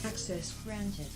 Access granted.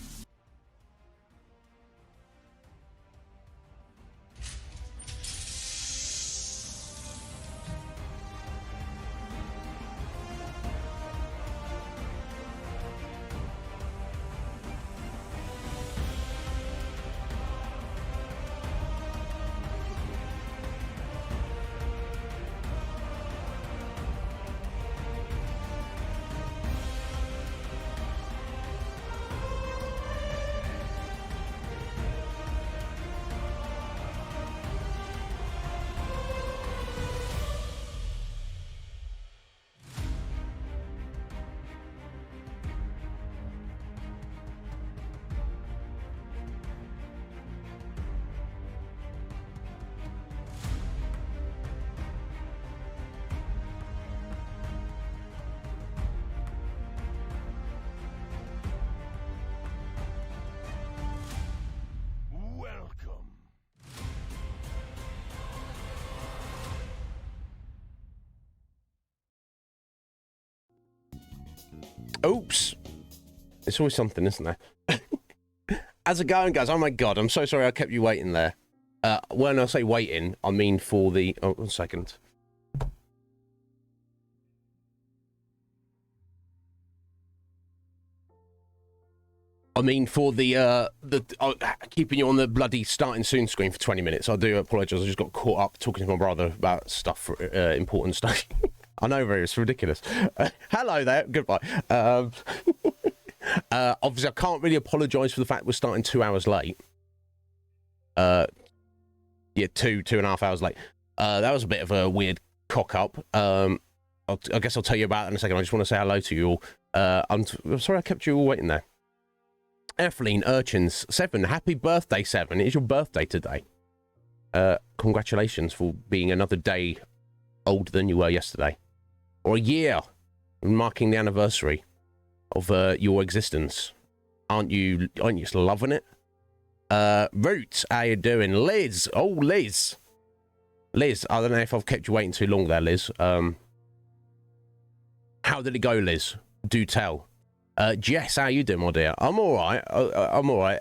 Oops. It's always something, isn't there? How's it going, guys? Oh my god, I'm so sorry I kept you waiting there. When I say waiting, I mean for the... Oh, 1 second. I mean for the keeping you on the bloody starting soon screen for 20 minutes. I do apologise, I just got caught up talking to my brother about stuff, important stuff. I know, it's ridiculous. Hello there, goodbye. Obviously, I can't really apologise for the fact we're starting 2 hours late. Yeah, two and a half hours late. That was a bit of a weird cock-up. I guess I'll tell you about it in a second. I just want to say hello to you all. I'm sorry I kept you all waiting there. Etheline Urchins, 7. Happy birthday, 7. It is your birthday today. Congratulations for being another day older than you were yesterday. Or a year, marking the anniversary of your existence. Aren't you just loving it? Roots, how you doing? Liz, oh Liz. Liz, I don't know if I've kept you waiting too long there, Liz. How did it go, Liz? Do tell. Jess, how you doing, my dear? I'm all right. I'm all right.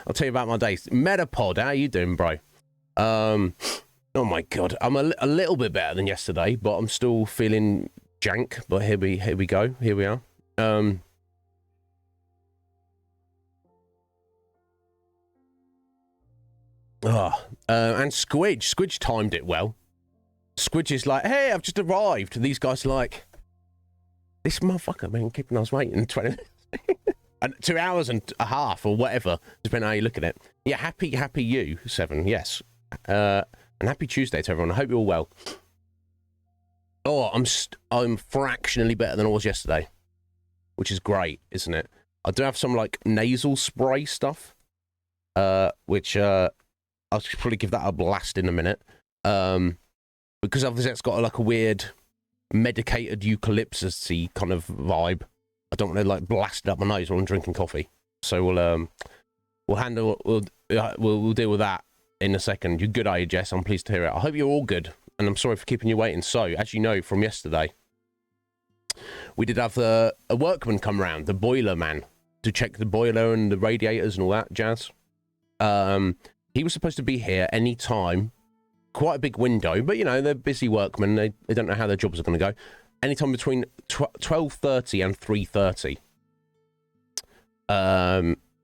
I'll tell you about my days. Metapod, how you doing, bro? Oh my god, I'm a little bit better than yesterday, but I'm still feeling jank. But here we go. Here we are. And Squidge timed it well. Squidge is like, hey, I've just arrived. These guys are like, this motherfucker been keeping us waiting 20 minutes. And 2 hours and a half or whatever, depending on how you look at it. Yeah, happy you, 7, yes. And happy Tuesday to everyone. I hope you're all well. Oh, I'm fractionally better than I was yesterday, which is great, isn't it? I do have some like nasal spray stuff, which I'll probably give that a blast in a minute, because obviously it's got like a weird medicated eucalyptus-y kind of vibe. I don't want to like blast it up my nose while I'm drinking coffee. So we'll deal with that in a second. You're good, are you, Jess? I'm pleased to hear it. I hope you're all good, and I'm sorry for keeping you waiting. So, as you know from yesterday, we did have a workman come round, the boiler man, to check the boiler and the radiators and all that jazz. He was supposed to be here any time. Quite a big window, but you know, they're busy workmen. They don't know how their jobs are going to go. Anytime between 12:30 and 3:30.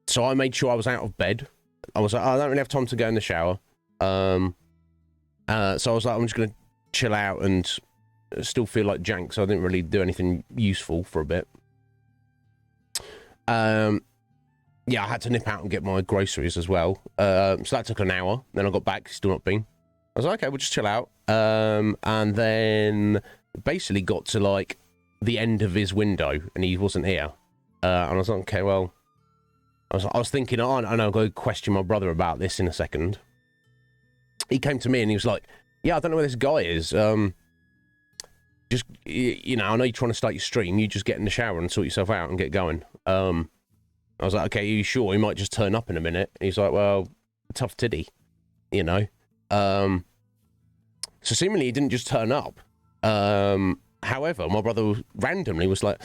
So I made sure I was out of bed. I was like, I don't really have time to go in the shower. So I was like, I'm just going to chill out and still feel like jank, so I didn't really do anything useful for a bit. Yeah, I had to nip out and get my groceries as well. So that took an hour. Then I got back, still not been. I was like, okay, we'll just chill out. And then basically got to like the end of his window and he wasn't here. And I was like, okay, well, I was thinking, oh, I know, I'll go question my brother about this in a second. He came to me and he was like, yeah, I don't know where this guy is. Just, you know, I know you're trying to start your stream. You just get in the shower and sort yourself out and get going. I was like, okay, are you sure? He might just turn up in a minute. And he's like, well, tough titty, you know. So seemingly he didn't just turn up. However, my brother randomly was like,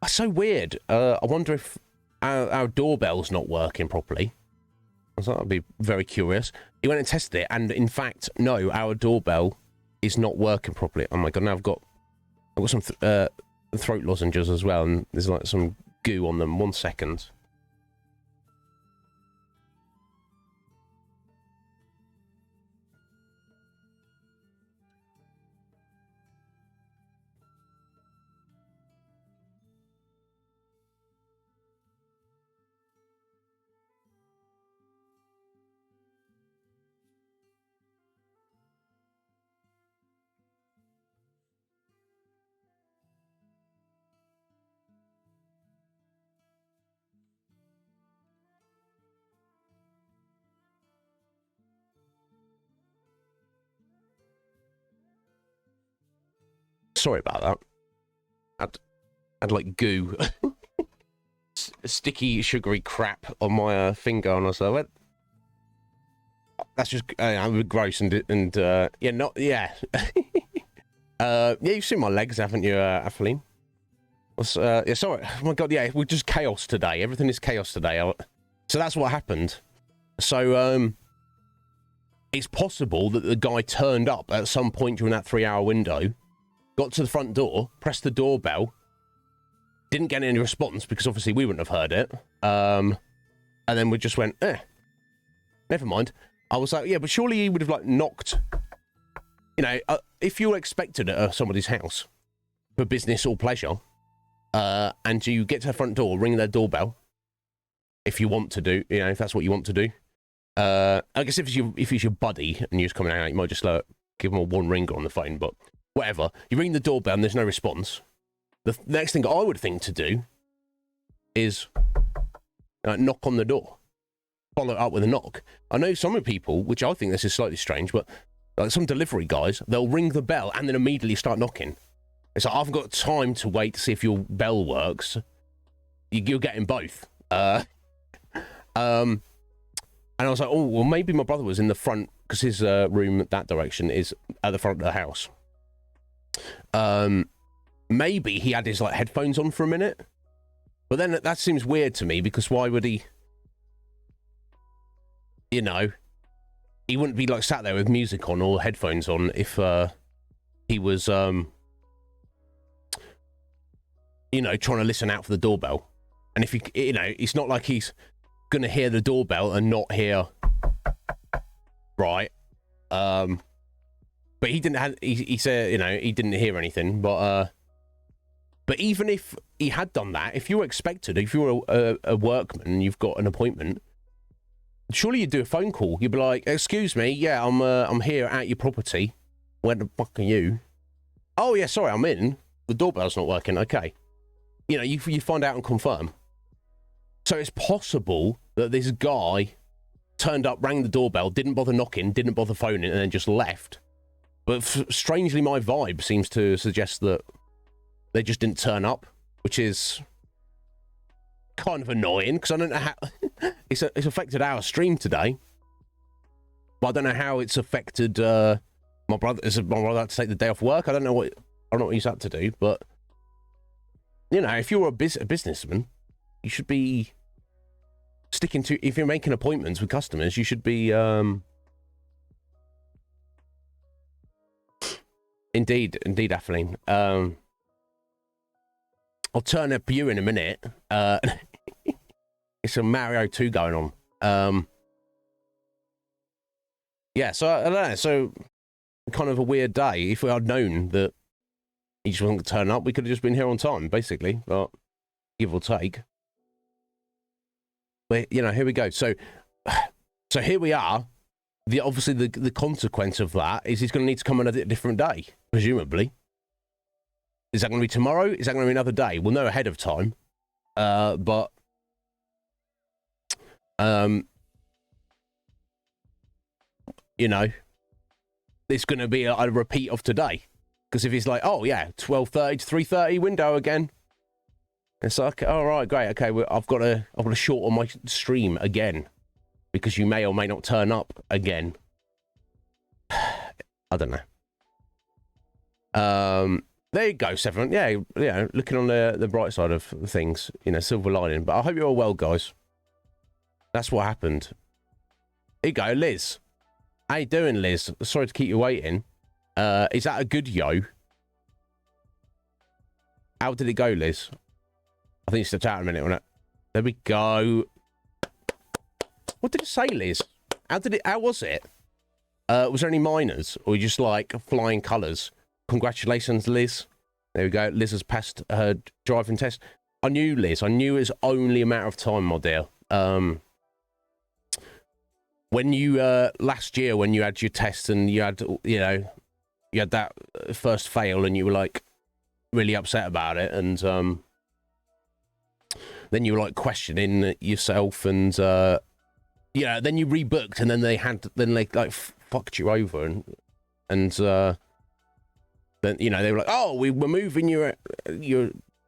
that's so weird. I wonder if our doorbell's not working properly. I was like, I'd be very curious. He went and tested it, and in fact, no, our doorbell is not working properly. Oh my god! Now I've got some throat lozenges as well, and there's like some goo on them. 1 second. Sorry about that. I'd like goo. Sticky, sugary crap on my finger, and I was like, that's just I'm a bit gross and yeah, not yeah. Yeah, you've seen my legs, haven't you, Atheline? Yeah, sorry. Oh my god, yeah, we're just chaos today. Everything is chaos today. So that's what happened. So it's possible that the guy turned up at some point during that 3-hour window, got to the front door, pressed the doorbell, didn't get any response because obviously we wouldn't have heard it. And then we just went, never mind. I was like, yeah, but surely he would have like knocked, you know, if you're expected at somebody's house for business or pleasure, and you get to the front door, ring their doorbell, if you want to do, you know, if that's what you want to do. I guess if it's your buddy and you're just coming out, you might just give them a one ringer on the phone, but whatever. You ring the doorbell and there's no response. The next thing I would think to do is knock on the door. Follow it up with a knock. I know some people, which I think this is slightly strange, but like some delivery guys, they'll ring the bell and then immediately start knocking. It's like, I haven't got time to wait to see if your bell works. You're getting both. And I was like, oh, well, maybe my brother was in the front, because his room that direction is at the front of the house. Maybe he had his like headphones on for a minute, but then that seems weird to me, because why would he, you know, he wouldn't be like sat there with music on or headphones on if he was you know, trying to listen out for the doorbell. And if he, you know, it's not like he's gonna hear the doorbell and not hear, right? But he didn't have, he said, you know, he didn't hear anything, but even if he had done that, if you were expected, if you were a workman and you've got an appointment, surely you'd do a phone call. You'd be like, excuse me, yeah, I'm here at your property. Where the fuck are you? Oh yeah, sorry, I'm in. The doorbell's not working, okay. You know, you find out and confirm. So it's possible that this guy turned up, rang the doorbell, didn't bother knocking, didn't bother phoning, and then just left. But strangely, my vibe seems to suggest that they just didn't turn up, which is kind of annoying, because I don't know how it's affected our stream today. But I don't know how it's affected my brother. Is my brother had to take the day off work? I don't know what he's had to do, but you know, if you're a businessman, you should be sticking to. If you're making appointments with customers, you should be. Indeed, Atheline. I'll turn up you in a minute. It's a Mario 2 going on. Yeah, so I don't know. So kind of a weird day. If we had known that he just wasn't going to turn up, we could have just been here on time, basically. But give or take. But you know, here we go. So here we are. Obviously the consequence of that is he's going to need to come on a different day, presumably. Is that going to be tomorrow? Is that going to be another day? We'll know ahead of time. But you know, it's going to be a repeat of today. Because if he's like, oh yeah, 12:30 to 3:30 window again, it's like, all right, great, okay, I've got to shorten my stream again because you may or may not turn up again. I don't know. There you go, Seven. Yeah, looking on the bright side of things, silver lining. But I hope you're all well, guys. That's what happened. Here you go, Liz. How you doing, Liz? Sorry to keep you waiting. Is that a good yo? How did it go, Liz? I think you stepped out in a minute, wasn't it? There we go. What did it say, Liz? How was it? Was there any minors? Or just like flying colours? Congratulations, Liz. There we go. Liz has passed her driving test. I knew, Liz. I knew it was only a matter of time, my dear. When you, last year, when you had your test and you had, you had that first fail and you were like really upset about it. And then you were like questioning yourself and, then you rebooked and then they like fucked you over and then they were like, oh, we're moving your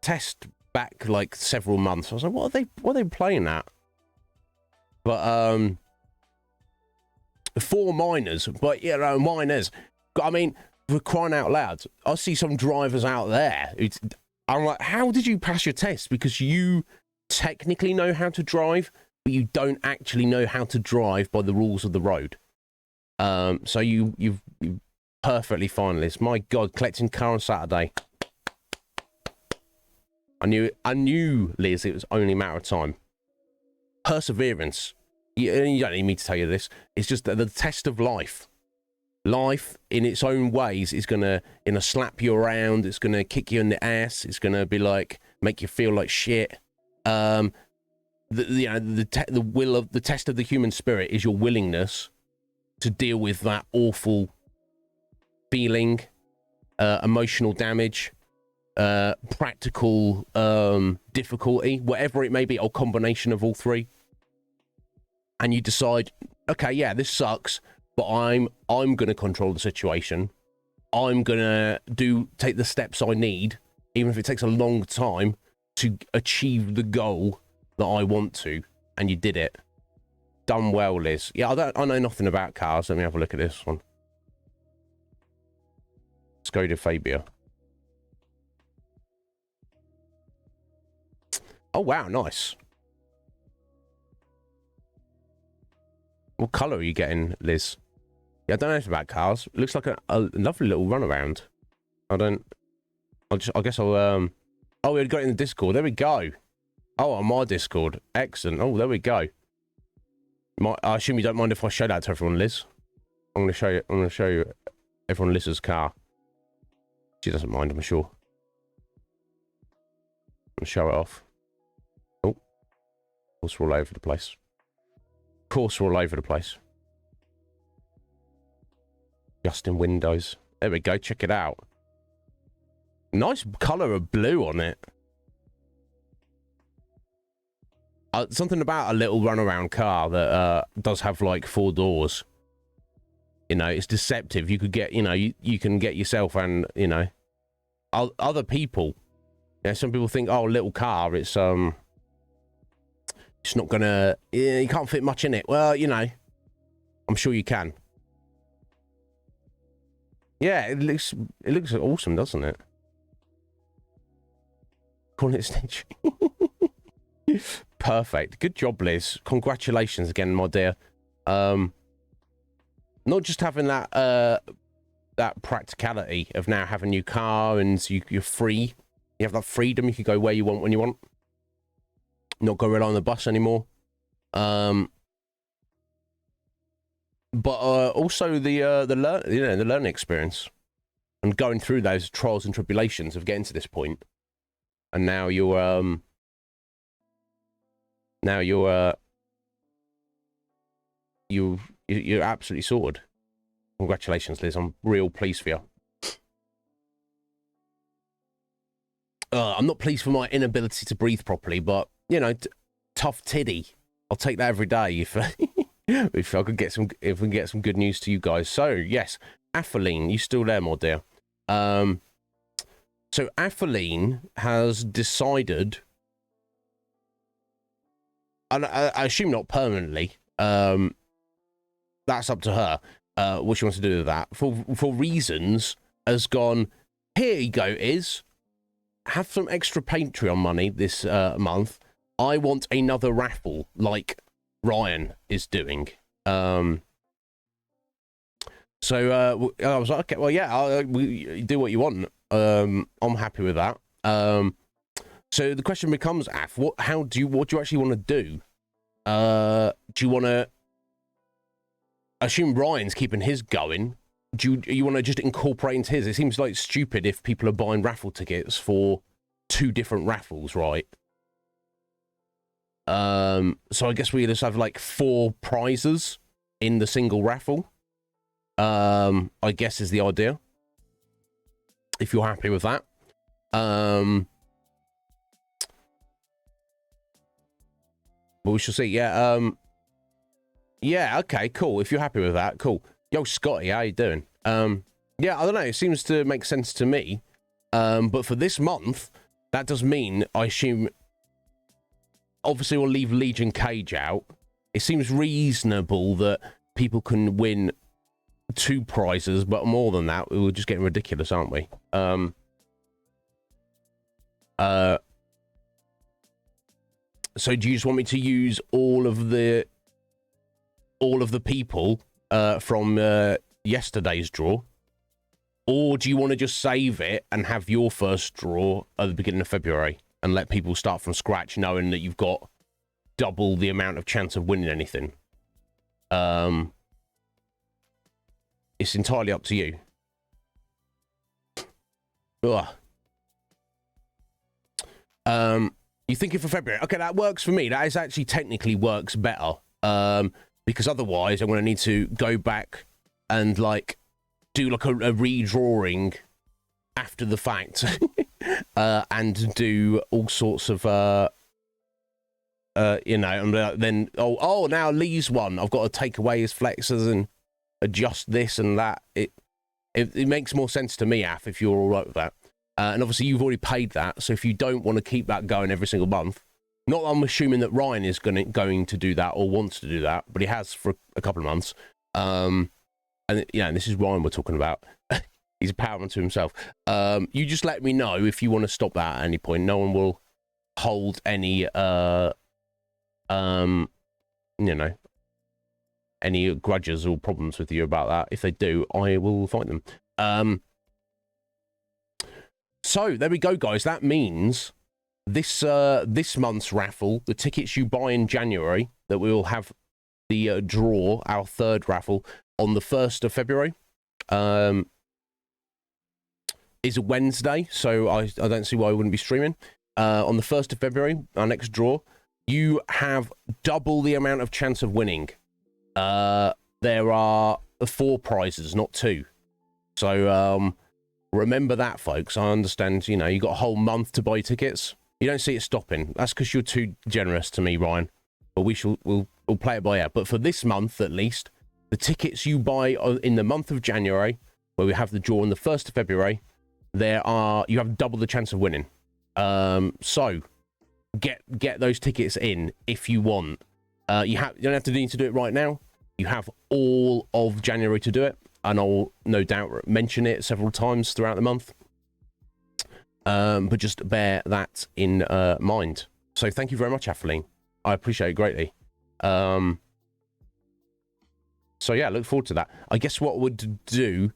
test back like several months. I was like, what are they playing at? But 4 minors, but minors. I mean, we're crying out loud. I see some drivers out there. I'm like, how did you pass your test? Because you technically know how to drive, but you don't actually know how to drive by the rules of the road. So you've perfectly fine, Liz. My God, collecting car on Saturday. I knew, Liz, it was only a matter of time. Perseverance. You don't need me to tell you this. It's just that the test of life. Life, in its own ways, is gonna slap you around. It's gonna kick you in the ass. It's gonna be like make you feel like shit. The test of the human spirit is your willingness to deal with that awful feeling, emotional damage, practical difficulty, whatever it may be, or combination of all three. And you decide, okay, yeah, this sucks, but I'm going to control the situation. I'm going to take the steps I need, even if it takes a long time, to achieve the goal that I want to. And you did it. Done well, Liz. Yeah, I know nothing about cars. Let me have a look at this one. Skoda Fabia. Oh, wow, nice. What colour are you getting, Liz? Yeah, I don't know anything about cars. It looks like a lovely little runaround. I guess I'll, oh, we got it in the Discord. There we go. Oh, on my Discord. Excellent. Oh, there we go. I assume you don't mind if I show that to everyone, Liz. I'm going to show you everyone Liz's car. She doesn't mind, I'm sure. I'll show it off. Oh. Of course, we're all over the place. Of course, we're all over the place. Just in windows. There we go. Check it out. Nice colour of blue on it. Something about a little runaround car that does have like 4 doors. It's deceptive. You could get, you can get yourself and, other people. Some people think, oh, little car, it's not gonna, you can't fit much in it. Well, I'm sure you can. Yeah, it looks awesome, doesn't it? Calling it Stitch. Perfect. Good job, Liz. Congratulations again, my dear. Not just having that practicality of now having your car and you're free. You have that freedom. You can go where you want when you want. Not go rely on the bus anymore. But also the learning experience and going through those trials and tribulations of getting to this point. And now you're absolutely sorted. Congratulations, Liz. I'm real pleased for you. I'm not pleased for my inability to breathe properly, but tough tiddy. I'll take that every day if if I could get some good news to you guys. So yes, Athaline, you still there, my dear? So Athaline has decided, and I assume not permanently. That's up to her. What she wants to do with that for reasons has gone. here you go, is have some extra Patreon money this month. I want another raffle like Ryan is doing. So I was like, okay, well, yeah, we do what you want. I'm happy with that. So the question becomes, Af, what do you actually want to do? Do you want to assume Ryan's keeping his going? Do you want to just incorporate into his? It seems like stupid if people are buying raffle tickets for 2 different raffles, right? So I guess we just have like 4 prizes in the single raffle. I guess is the idea. If you're happy with that. But we shall see. Yeah. Yeah. Okay. Cool. If you're happy with that, cool. Yo, Scotty, how you doing? Yeah. I don't know. It seems to make sense to me. But for this month, that does mean, I assume, obviously we'll leave Legion Cage out. It seems reasonable that people can win 2 prizes, but more than that, we're just getting ridiculous, aren't we? So do you just want me to use all of the people from yesterday's draw, or do you want to just save it and have your first draw at the beginning of February and let people start from scratch, knowing that you've got double the amount of chance of winning anything? It's entirely up to you. Ugh. You thinking for February? Okay, that works for me. That is actually technically works better. Because otherwise I'm going to need to go back and like do like a redrawing after the fact, and do all sorts of you know, and then now Lee's one. I've got to take away his flexes and adjust this and that. It makes more sense to me, Af, if you're all right with that. And obviously you've already paid that, so if you don't want to keep that going every single month, not that I'm assuming that Ryan is going to do that or wants to do that, but he has for a couple of months. And yeah, and this is Ryan we're talking about. He's a power unto himself. You just let me know if you want to stop that at any point. No one will hold any you know, any grudges or problems with you about that. If they do, I will fight them. So there we go, guys. That means this month's raffle, the tickets you buy in January, that we will have the draw, our 3rd raffle, on the 1st of February, is a Wednesday, so I don't see why I wouldn't be streaming. On the 1st of February, our next draw, you have double the amount of chance of winning. There are 4 prizes, not 2. So remember that, folks. I understand, you know, you got a whole month to buy tickets. You don't see it stopping. That's because you're too generous to me, Ryan. But we'll play it by ear. But for this month, at least, the tickets you buy in the month of January, where we have the draw on the 1st of February, you have double the chance of winning. So get those tickets in if you want. You don't have to need to do it right now. You have all of January to do it, and I'll no doubt mention it several times throughout the month. But just bear that in mind. So thank you very much, Atheline. I appreciate it greatly. So yeah, look forward to that. I guess what we'll do.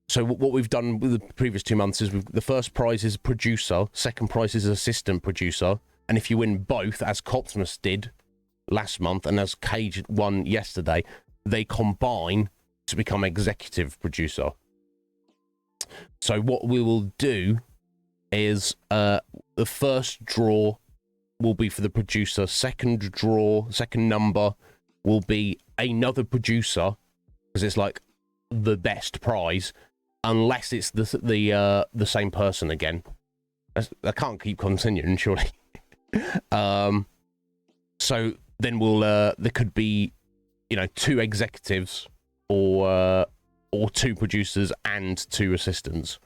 So what we've done with the previous 2 months is the first prize is producer, second prize is assistant producer, and if you win both, as Copsmus did last month and as Cage won yesterday, they combine to become executive producer. So what we will do is the first draw will be for the producer, second number will be another producer, because it's like the best prize, unless it's the same person again. I can't keep continuing, surely. So then there could be, you know, 2 executives or 2 producers and 2 assistants,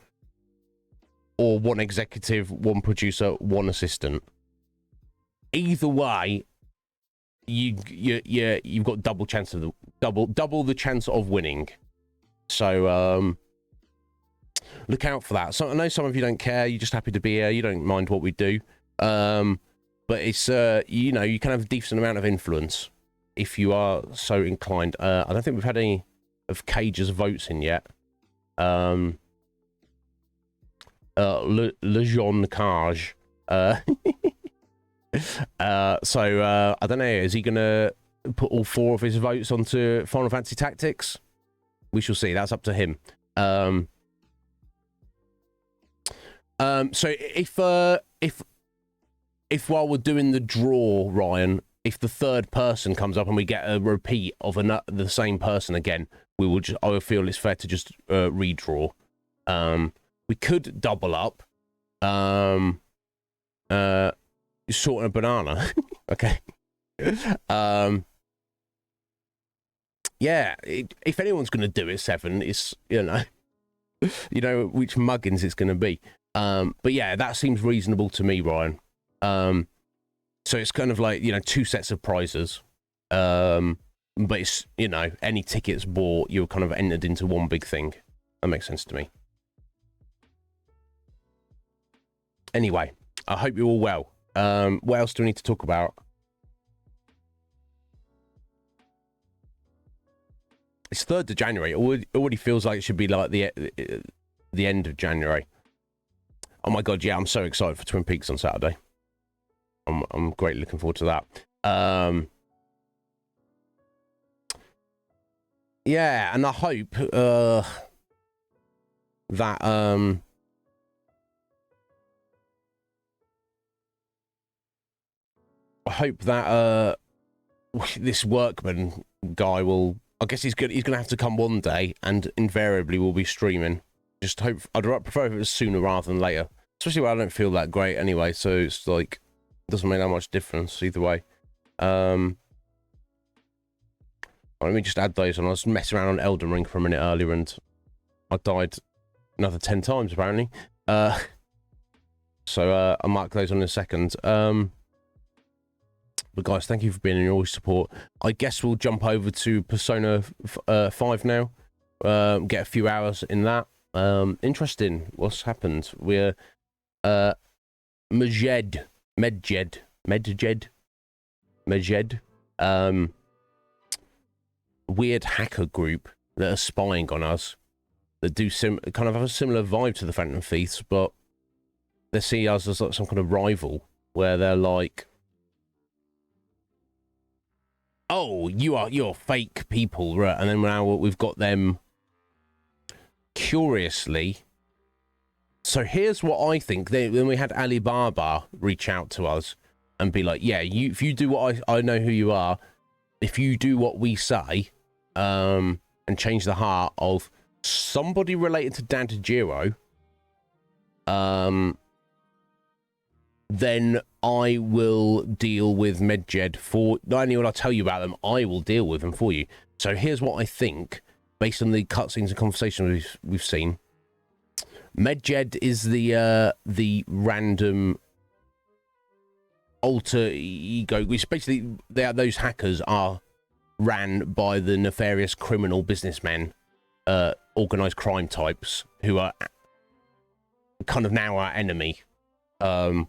or 1 executive, 1 producer, 1 assistant. Either way, you've got double the chance of winning. So look out for that. So I know some of you don't care. You're just happy to be here. You don't mind what we do. But it's, you know, you can have a decent amount of influence if you are so inclined. I don't think we've had any of Cage's votes in yet. Le Jean Cage. So I don't know. Is he gonna put all 4 of his votes onto Final Fantasy Tactics? We shall see. That's up to him. So if while we're doing the draw, Ryan, if the third person comes up and we get a repeat of the same person again, we will just, I feel it's fair to just redraw. We could double up. Sorting a banana. Okay. Yeah, if anyone's going to do it, 7, it's, you know which muggins it's going to be. But yeah, that seems reasonable to me, Ryan. So it's kind of like, 2 sets of prizes. But it's, any tickets bought, you're kind of entered into one big thing. That makes sense to me. Anyway, I hope you're all well. What else do we need to talk about? It's 3rd of January. It already feels like it should be like the end of January. Oh my god, yeah, I'm so excited for Twin Peaks on Saturday. I'm greatly looking forward to that. Yeah, and I hope that this workman guy will, I guess he's gonna have to come one day and invariably will be streaming. Just hope, I'd prefer if it was sooner rather than later, especially when I don't feel that great anyway, so it's like it doesn't make that much difference either way. Let me just add those on. I was messing around on Elden Ring for a minute earlier and I died another 10 times apparently. So I'll mark those on in a second. But guys, thank you for being in your support. I guess we'll jump over to Persona 5 now. Get a few hours in that. Interesting what's happened. We're Medjed, weird hacker group that are spying on us, that do kind of have a similar vibe to the Phantom Thieves, but they see us as like some kind of rival, where they're like, oh, you're fake people, right? And then now we've got them curiously. So here's what I think. When we had Alibaba reach out to us and be like, yeah, if you do what I know who you are, if you do what we say, and change the heart of somebody related to Dantajiro, then I will deal with Medjed for, not only will I tell you about them, I will deal with them for you. So here's what I think, based on the cutscenes and conversations we've seen. Medjed is the random alter ego, which basically those hackers are ran by the nefarious criminal businessmen, organized crime types who are kind of now our enemy. And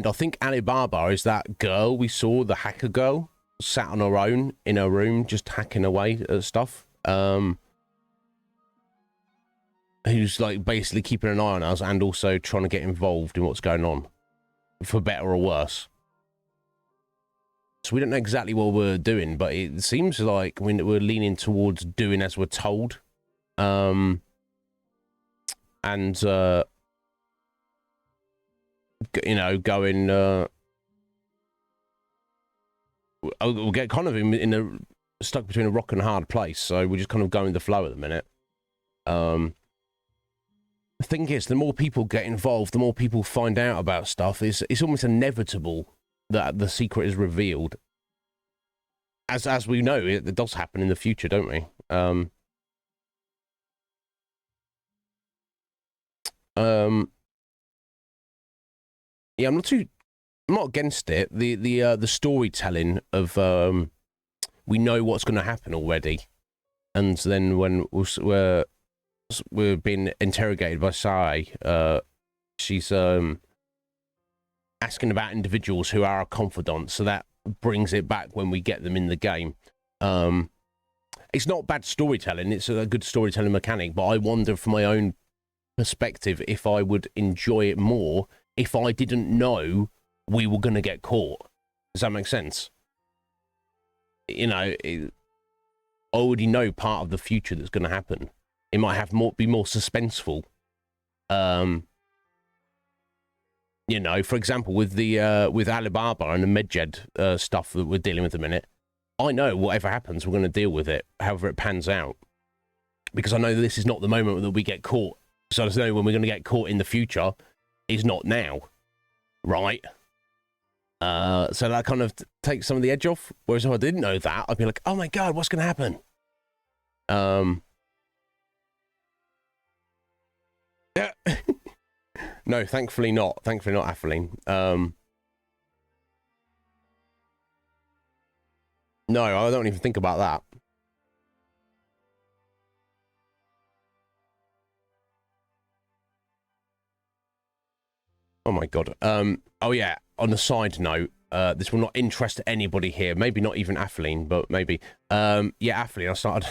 I think Alibaba is that girl we saw, the hacker girl, sat on her own in her room, just hacking away at stuff. Who's like basically keeping an eye on us and also trying to get involved in what's going on, for better or worse. So we don't know exactly what we're doing, but it seems like we're leaning towards doing as we're told. And going we'll get kind of in a stuck between a rock and a hard place, so we're just kind of going with the flow at the minute. The thing is, the more people get involved, the more people find out about stuff. It's almost inevitable that the secret is revealed. As we know, it does happen in the future, don't we? Yeah, I'm not against it. The storytelling of we know what's going to happen already, and then when we're we're being interrogated by Sai. She's asking about individuals who are our confidants, so that brings it back when we get them in the game. It's not bad storytelling, it's a good storytelling mechanic, but I wonder from my own perspective if I would enjoy it more if I didn't know we were going to get caught. Does that make sense? You know, I already know part of the future that's going to happen. It might have be more suspenseful. You know, for example, with the with Alibaba and the Medjed stuff that we're dealing with at the minute, I know whatever happens, we're going to deal with it, however it pans out, because I know that this is not the moment that we get caught. So I just know when we're going to get caught in the future is not now, right? So that kind of takes some of the edge off. Whereas if I didn't know that, I'd be like, oh my God, what's going to happen? Yeah. No, thankfully not. Thankfully not, Atheline. No, I don't even think about that. Oh my God. Oh yeah, on a side note, this will not interest anybody here. Maybe not even Atheline, but maybe. Yeah, Atheline, I started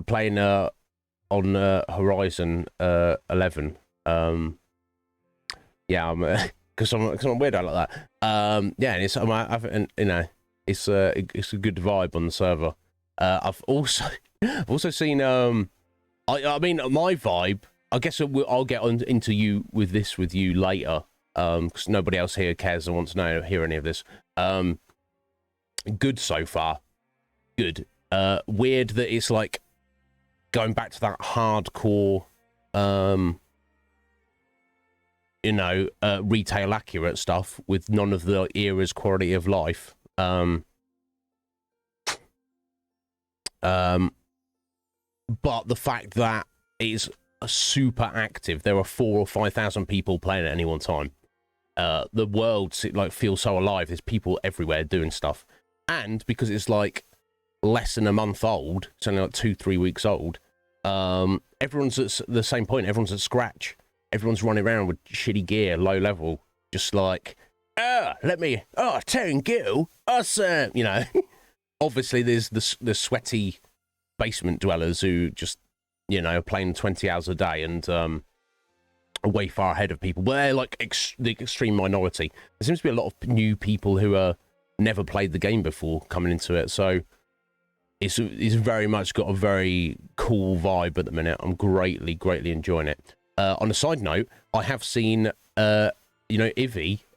playing on Horizon 11. Yeah, I'm because I'm a weirdo like that. Yeah, and it's you know, it's a good vibe on the server. I've also seen I mean my vibe. I guess I'll get into you with you later. Because nobody else here cares or wants to hear any of this. Good so far. Good. Weird that it's like going back to that hardcore, you know, retail accurate stuff with none of the era's quality of life. But the fact that it's super active, there are 4,000 or 5,000 people playing at any one time. The world like feels so alive. There's people everywhere doing stuff, and because it's like less than a month old, it's only like 2-3 weeks old. Everyone's at the same point. Everyone's at scratch. Everyone's running around with shitty gear, low level, just like, Terran Gill, awesome, you know. Obviously, there's the sweaty basement dwellers who just, you know, are playing 20 hours a day and are way far ahead of people. But they're like the extreme minority. There seems to be a lot of new people who never played the game before coming into it. So it's very much got a very cool vibe at the minute. I'm greatly enjoying it. On a side note, I have seen, you know, Ivilon.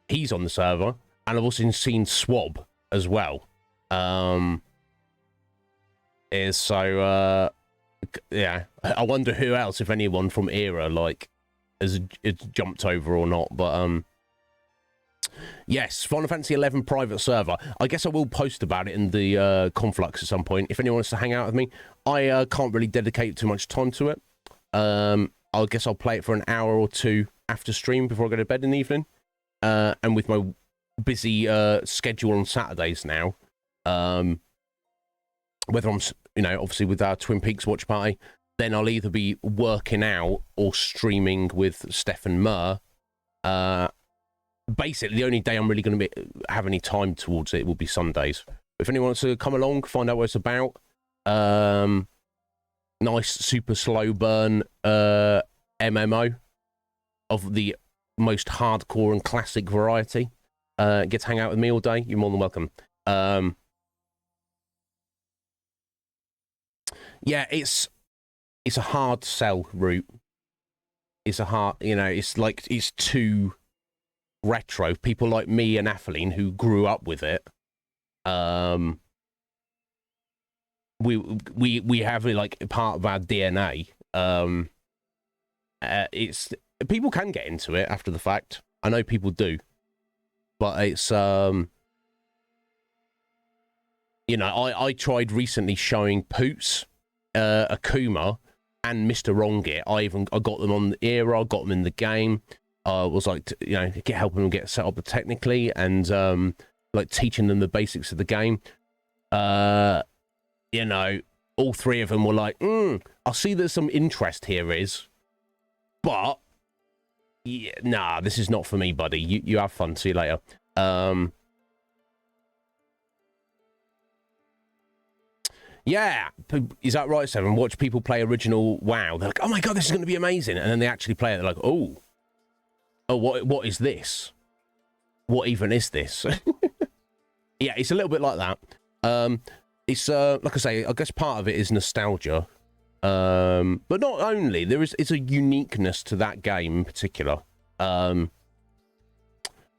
He's on the server, and I've also seen Swab as well. Yeah, I wonder who else, if anyone from Era, like, has jumped over or not. But yes, Final Fantasy 11 private server. I guess I will post about it in the Conflux at some point. If anyone wants to hang out with me, I can't really dedicate too much time to it. I guess I'll play it for an hour or two after stream before I go to bed in the evening. And with my busy schedule on Saturdays now, whether I'm, you know, obviously with our Twin Peaks watch party, then I'll either be working out or streaming with Steph and Mer. Basically, the only day I'm really going to have any time towards it will be Sundays. If anyone wants to come along, find out what it's about, nice, super slow burn MMO of the most hardcore and classic variety. Get to hang out with me all day, you're more than welcome. Yeah, it's a hard sell route. It's a hard, you know, it's like, it's too retro. People like me and Atheline who grew up with it, we have it like part of our DNA. It's, people can get into it after the fact. I know people do, but it's you know, I tried recently showing Poots, Akuma, and Mr. Wrongit. I got them on the Era, I got them in the game. Was like, you know, helping them get set up technically, and like teaching them the basics of the game. You know, all three of them were like, I see there's some interest here, but yeah, nah, this is not for me, buddy. You have fun. See you later. Yeah, is that right, Seven? Watch people play original WoW. They're like, oh my god, this is going to be amazing, and then they actually play it. They're like, oh, what is this? What even is this? Yeah, it's a little bit like that. It's like I say, I guess part of it is nostalgia, but not only. It's a uniqueness to that game in particular, and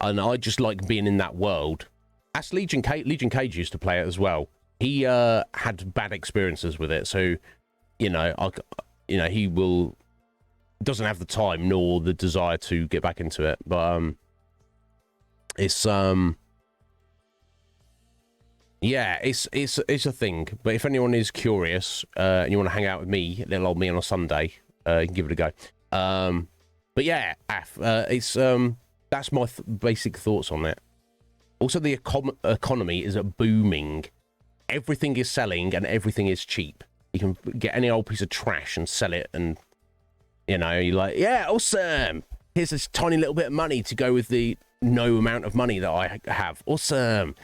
I just like being in that world. As Legion Cage used to play it as well. He had bad experiences with it, so he doesn't have the time nor the desire to get back into it. But it's yeah, it's a thing. But if anyone is curious and you want to hang out with me, little old me on a Sunday, you can give it a go. But yeah, it's that's my basic thoughts on it. Also, the economy is booming. Everything is selling and everything is cheap. You can get any old piece of trash and sell it, and you're like, yeah, awesome. Here's this tiny little bit of money to go with the no amount of money that I have. Awesome.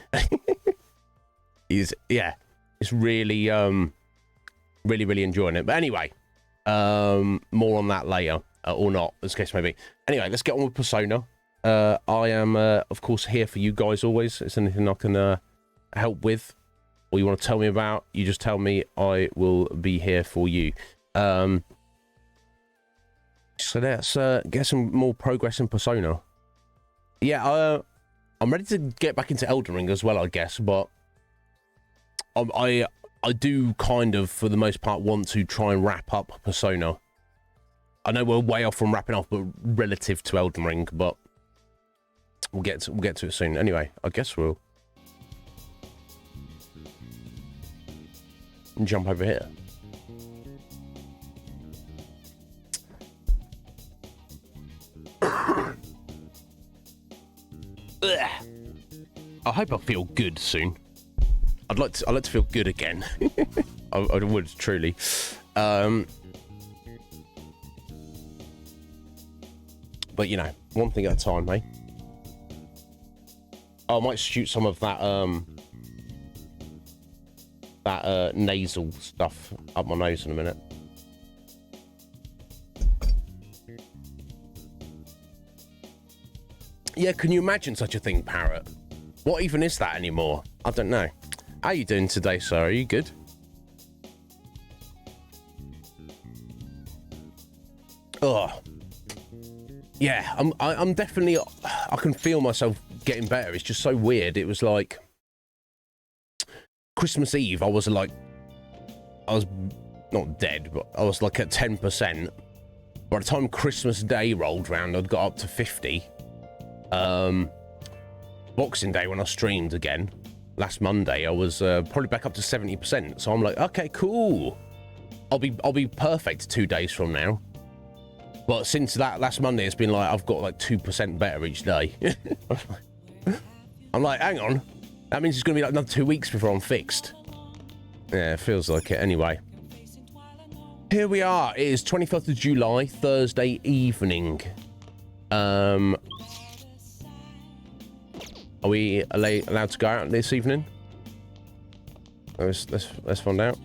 It's really really enjoying it. But anyway, more on that later, or not, as case may be. Anyway, let's get on with Persona. I am of course here for you guys always. Is anything I can help with, or you want to tell me about, you just tell me. I will be here for you. So let's get some more progress in Persona. Yeah, I'm ready to get back into Elden Ring as well, I guess, but I do kind of, for the most part, want to try and wrap up Persona. I know we're way off from wrapping up, but relative to Elden Ring, but we'll get to it soon. Anyway, I guess we'll jump over here. I hope I feel good soon. I'd like to feel good again. I would truly. But you know, one thing at a time, mate. I might shoot some of that nasal stuff up my nose in a minute. Yeah, can you imagine such a thing, Parrot? What even is that anymore? I don't know. How you doing today, sir? Are you good? Oh, yeah. I'm definitely. I can feel myself getting better. It's just so weird. It was like Christmas Eve. I was not dead, but I was like at 10%. By the time Christmas Day rolled around, I'd got up to 50. Boxing Day, when I streamed again last Monday, I was probably back up to 70%. So I'm like, okay, cool. I'll be perfect 2 days from now. But since that last Monday, it's been like I've got like 2% better each day. I'm like, hang on, that means it's gonna be like another 2 weeks before I'm fixed. Yeah, it feels like it. Anyway, here we are. It is 25th of July, Thursday evening. Are we allowed to go out this evening? Let's find out.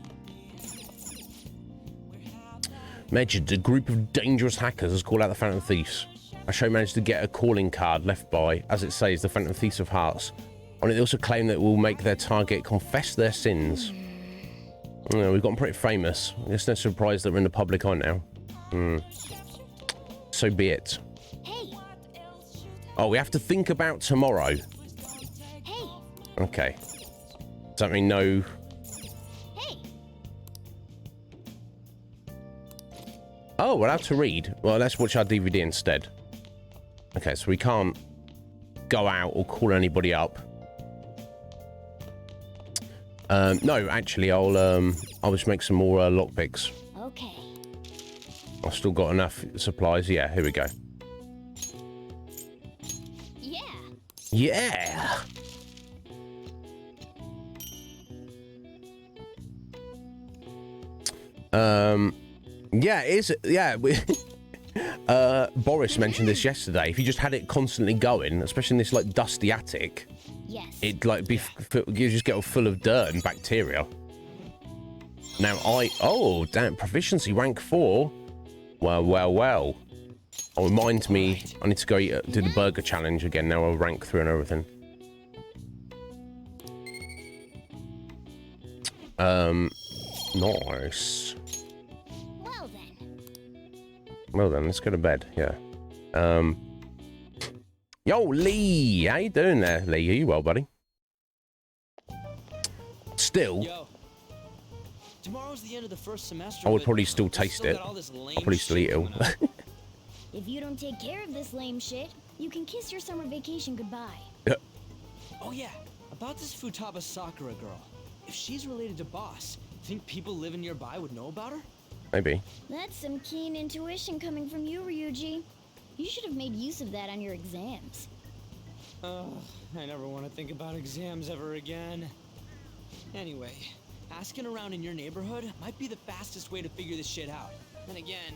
Mentioned a group of dangerous hackers has called out the Phantom Thieves. Asho managed to get a calling card left by, as it says, the Phantom Thieves of Hearts. On it, they also claim that it will make their target confess their sins. We've gotten pretty famous. It's no surprise that we're in the public eye now. So be it. Oh, we have to think about tomorrow. Okay. Does that mean no? Oh, we're allowed to read. Well, let's watch our DVD instead. Okay, so we can't go out or call anybody up. No, actually, I'll just make some more lockpicks. Okay. I've still got enough supplies. Yeah, here we go. Yeah. Yeah. Yeah, it is. Yeah. Boris mentioned this yesterday. If you just had it constantly going, especially in this like dusty attic, Yes. it'd like be you just get all full of dirt and bacteria. Now oh damn, proficiency rank 4. Well. Oh, reminds me, I need to go do the burger challenge again. Now I'll rank 3 and everything. Nice. Well then, let's go to bed. Yeah. Yo, Lee, how you doing there, Lee? Are you well, buddy? Still. Yo. Tomorrow's the end of the first semester. I would probably still taste it. I'll probably still eat it. If you don't take care of this lame shit, you can kiss your summer vacation goodbye. Oh yeah, about this Futaba Sakura girl. If she's related to Boss, think people living nearby would know about her? Maybe. That's some keen intuition coming from you, Ryuji. You should have made use of that on your exams. I never want to think about exams ever again. Anyway, asking around in your neighborhood might be the fastest way to figure this shit out. Then again,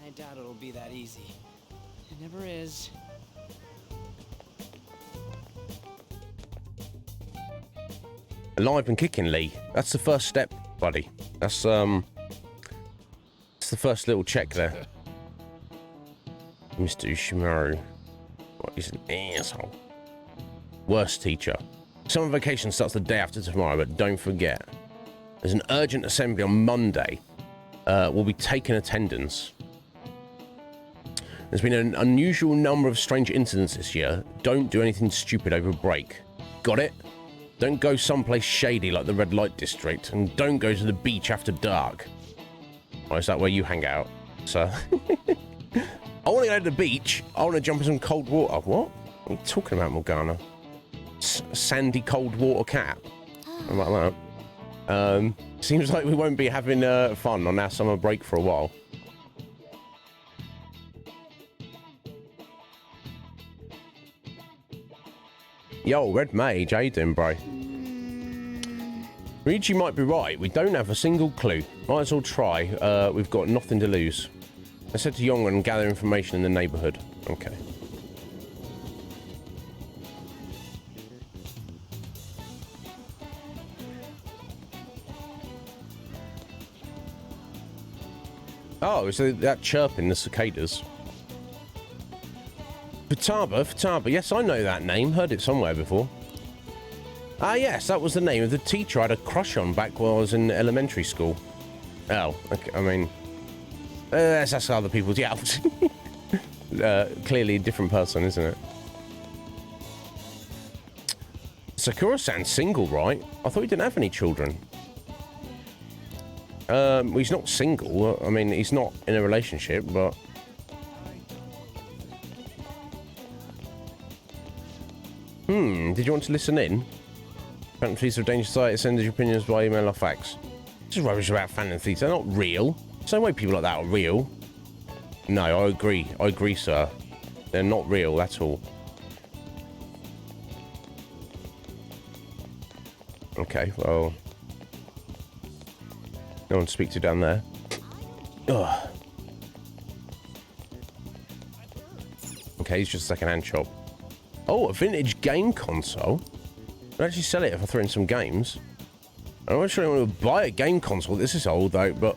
I doubt it'll be that easy. It never is. Alive and kicking, Lee. That's the first step, buddy. That's it's the first little check there. Mr. Ushimaru. What, he's an asshole. Worst teacher. Summer vacation starts the day after tomorrow, but don't forget, there's an urgent assembly on Monday. We'll be taking attendance. There's been an unusual number of strange incidents this year. Don't do anything stupid over break. Got it? Don't go someplace shady like the red light district, and don't go to the beach after dark. Oh, is that where you hang out? So, I want to go to the beach. I want to jump in some cold water. What? What are you talking about, Morgana? Sandy cold water cap? How about that? Seems like we won't be having fun on our summer break for a while. Yo, Red Mage, how you doing, bro? Ryuji might be right. We don't have a single clue. Might as well try. We've got nothing to lose. I said to Yonga and gather information in the neighborhood. Okay. Oh, so that chirping, the cicadas. Futaba, yes, I know that name. Heard it somewhere before. Ah, yes, that was the name of the teacher I had a crush on back when I was in elementary school. Oh, okay, I mean... let's ask other people's... Yeah. Clearly a different person, isn't it? Sakura-san's single, right? I thought he didn't have any children. Well, he's not single. I mean, he's not in a relationship, but... Did you want to listen in? Fantasies of Danger Society, send us your opinions by email or fax. This is rubbish about fantasies. They're not real. There's no way people like that are real. No, I agree. I agree, sir. They're not real, that's all. Okay, well... No one to speak to down there. Ugh. Okay, he's just a second-hand shop. Oh, a vintage game console. I'd actually sell it if I throw in some games. I'm not sure I want to buy a game console. This is old, though, but...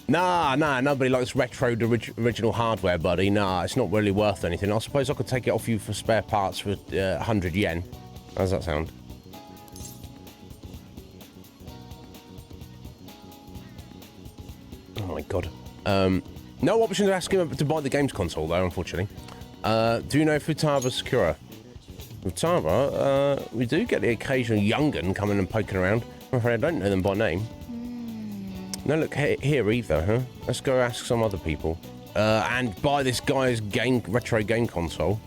Nah, nobody likes retro original hardware, buddy. Nah, it's not really worth anything. I suppose I could take it off you for spare parts for 100 yen. How does that sound? Oh my god. No option to ask him to buy the games console, though, unfortunately. Do you know Futaba Sakura? Futaba, we do get the occasional young'un coming and poking around. I'm afraid I don't know them by name. No look here either, huh? Let's go ask some other people. And buy this guy's retro game console.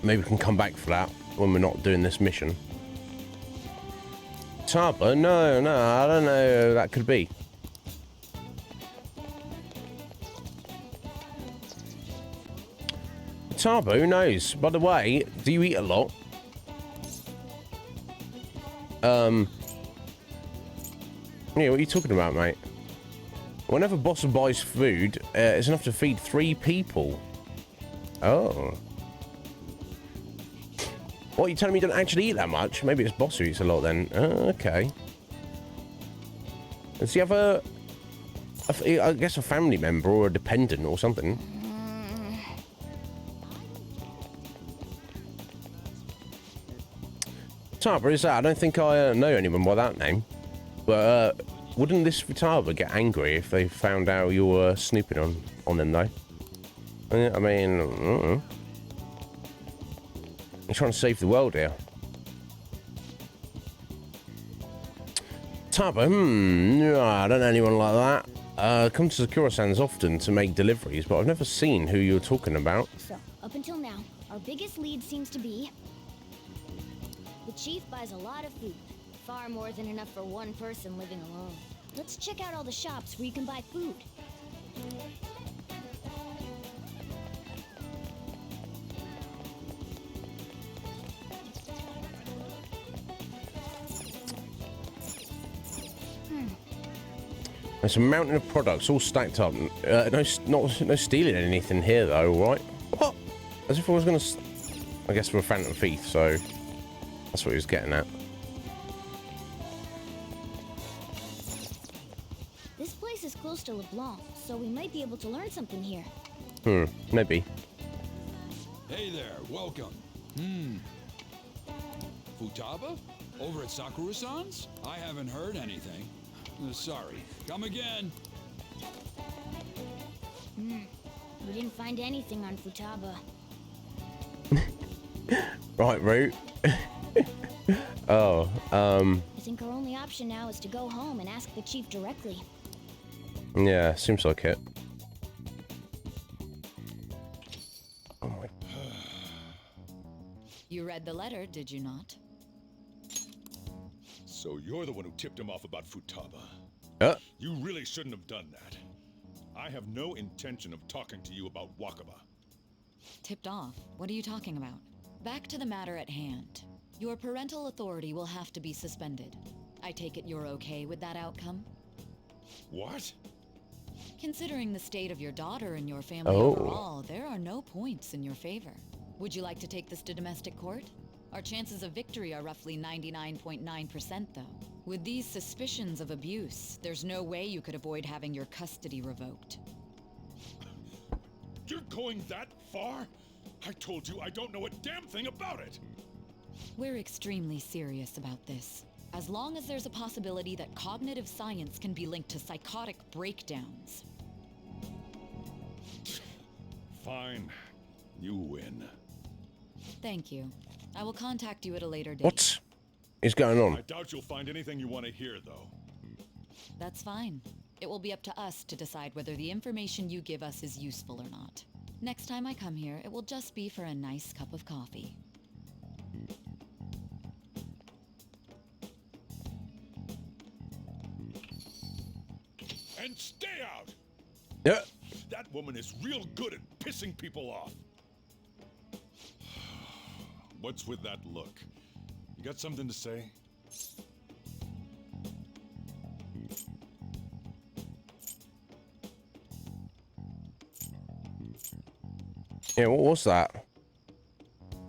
Maybe we can come back for that when we're not doing this mission. Taba? No, I don't know who that could be. Futaba, who knows? By the way, do you eat a lot? Yeah, what are you talking about, mate? Whenever boss buys food, it's enough to feed 3 people. Oh. What, you telling me you don't actually eat that much? Maybe it's boss who eats a lot then. Oh, okay. Does he have I guess a family member or a dependent or something? Futaba, is that? I don't think I know anyone by that name. But wouldn't this Futaba get angry if they found out you were snooping on them, though? I mean, you're trying to save the world here. Futaba, no, I don't know anyone like that. Come to Sakura-san's often to make deliveries, but I've never seen who you're talking about. So, up until now, our biggest lead seems to be... the chief buys a lot of food. Far more than enough for one person living alone. Let's check out all the shops where you can buy food. There's a mountain of products all stacked up. No stealing anything here, though, all right? What? As if I was going to... I guess we're a phantom thief, so... that's what he was getting at. This place is close to LeBlanc, so we might be able to learn something here. Maybe. Hey there, welcome. Futaba? Over at Sakura-san's? I haven't heard anything. Sorry. Come again. We didn't find anything on Futaba. Right, Root. Oh, I think our only option now is to go home and ask the chief directly. yeah, seems like it. Oh my... You read the letter, did you not? So you're the one who tipped him off about Futaba. You really shouldn't have done that. I have no intention of talking to you about Wakaba. Tipped off? What are you talking about? Back to the matter at hand. Your parental authority will have to be suspended. I take it you're okay with that outcome? What? Considering the state of your daughter and your family Oh. overall, there are no points in your favor. Would you like to take this to domestic court? Our chances of victory are roughly 99.9%, though. With these suspicions of abuse, there's no way you could avoid having your custody revoked. You're going that far? I told you I don't know a damn thing about it! We're extremely serious about this. As long as there's a possibility that cognitive science can be linked to psychotic breakdowns. Fine. You win. Thank you. I will contact you at a later date. What is going on? I doubt you'll find anything you want to hear, though. That's fine. It will be up to us to decide whether the information you give us is useful or not. Next time I come here, it will just be for a nice cup of coffee. And stay out! Yeah. That woman is real good at pissing people off. What's with that look? You got something to say? Yeah, what was that?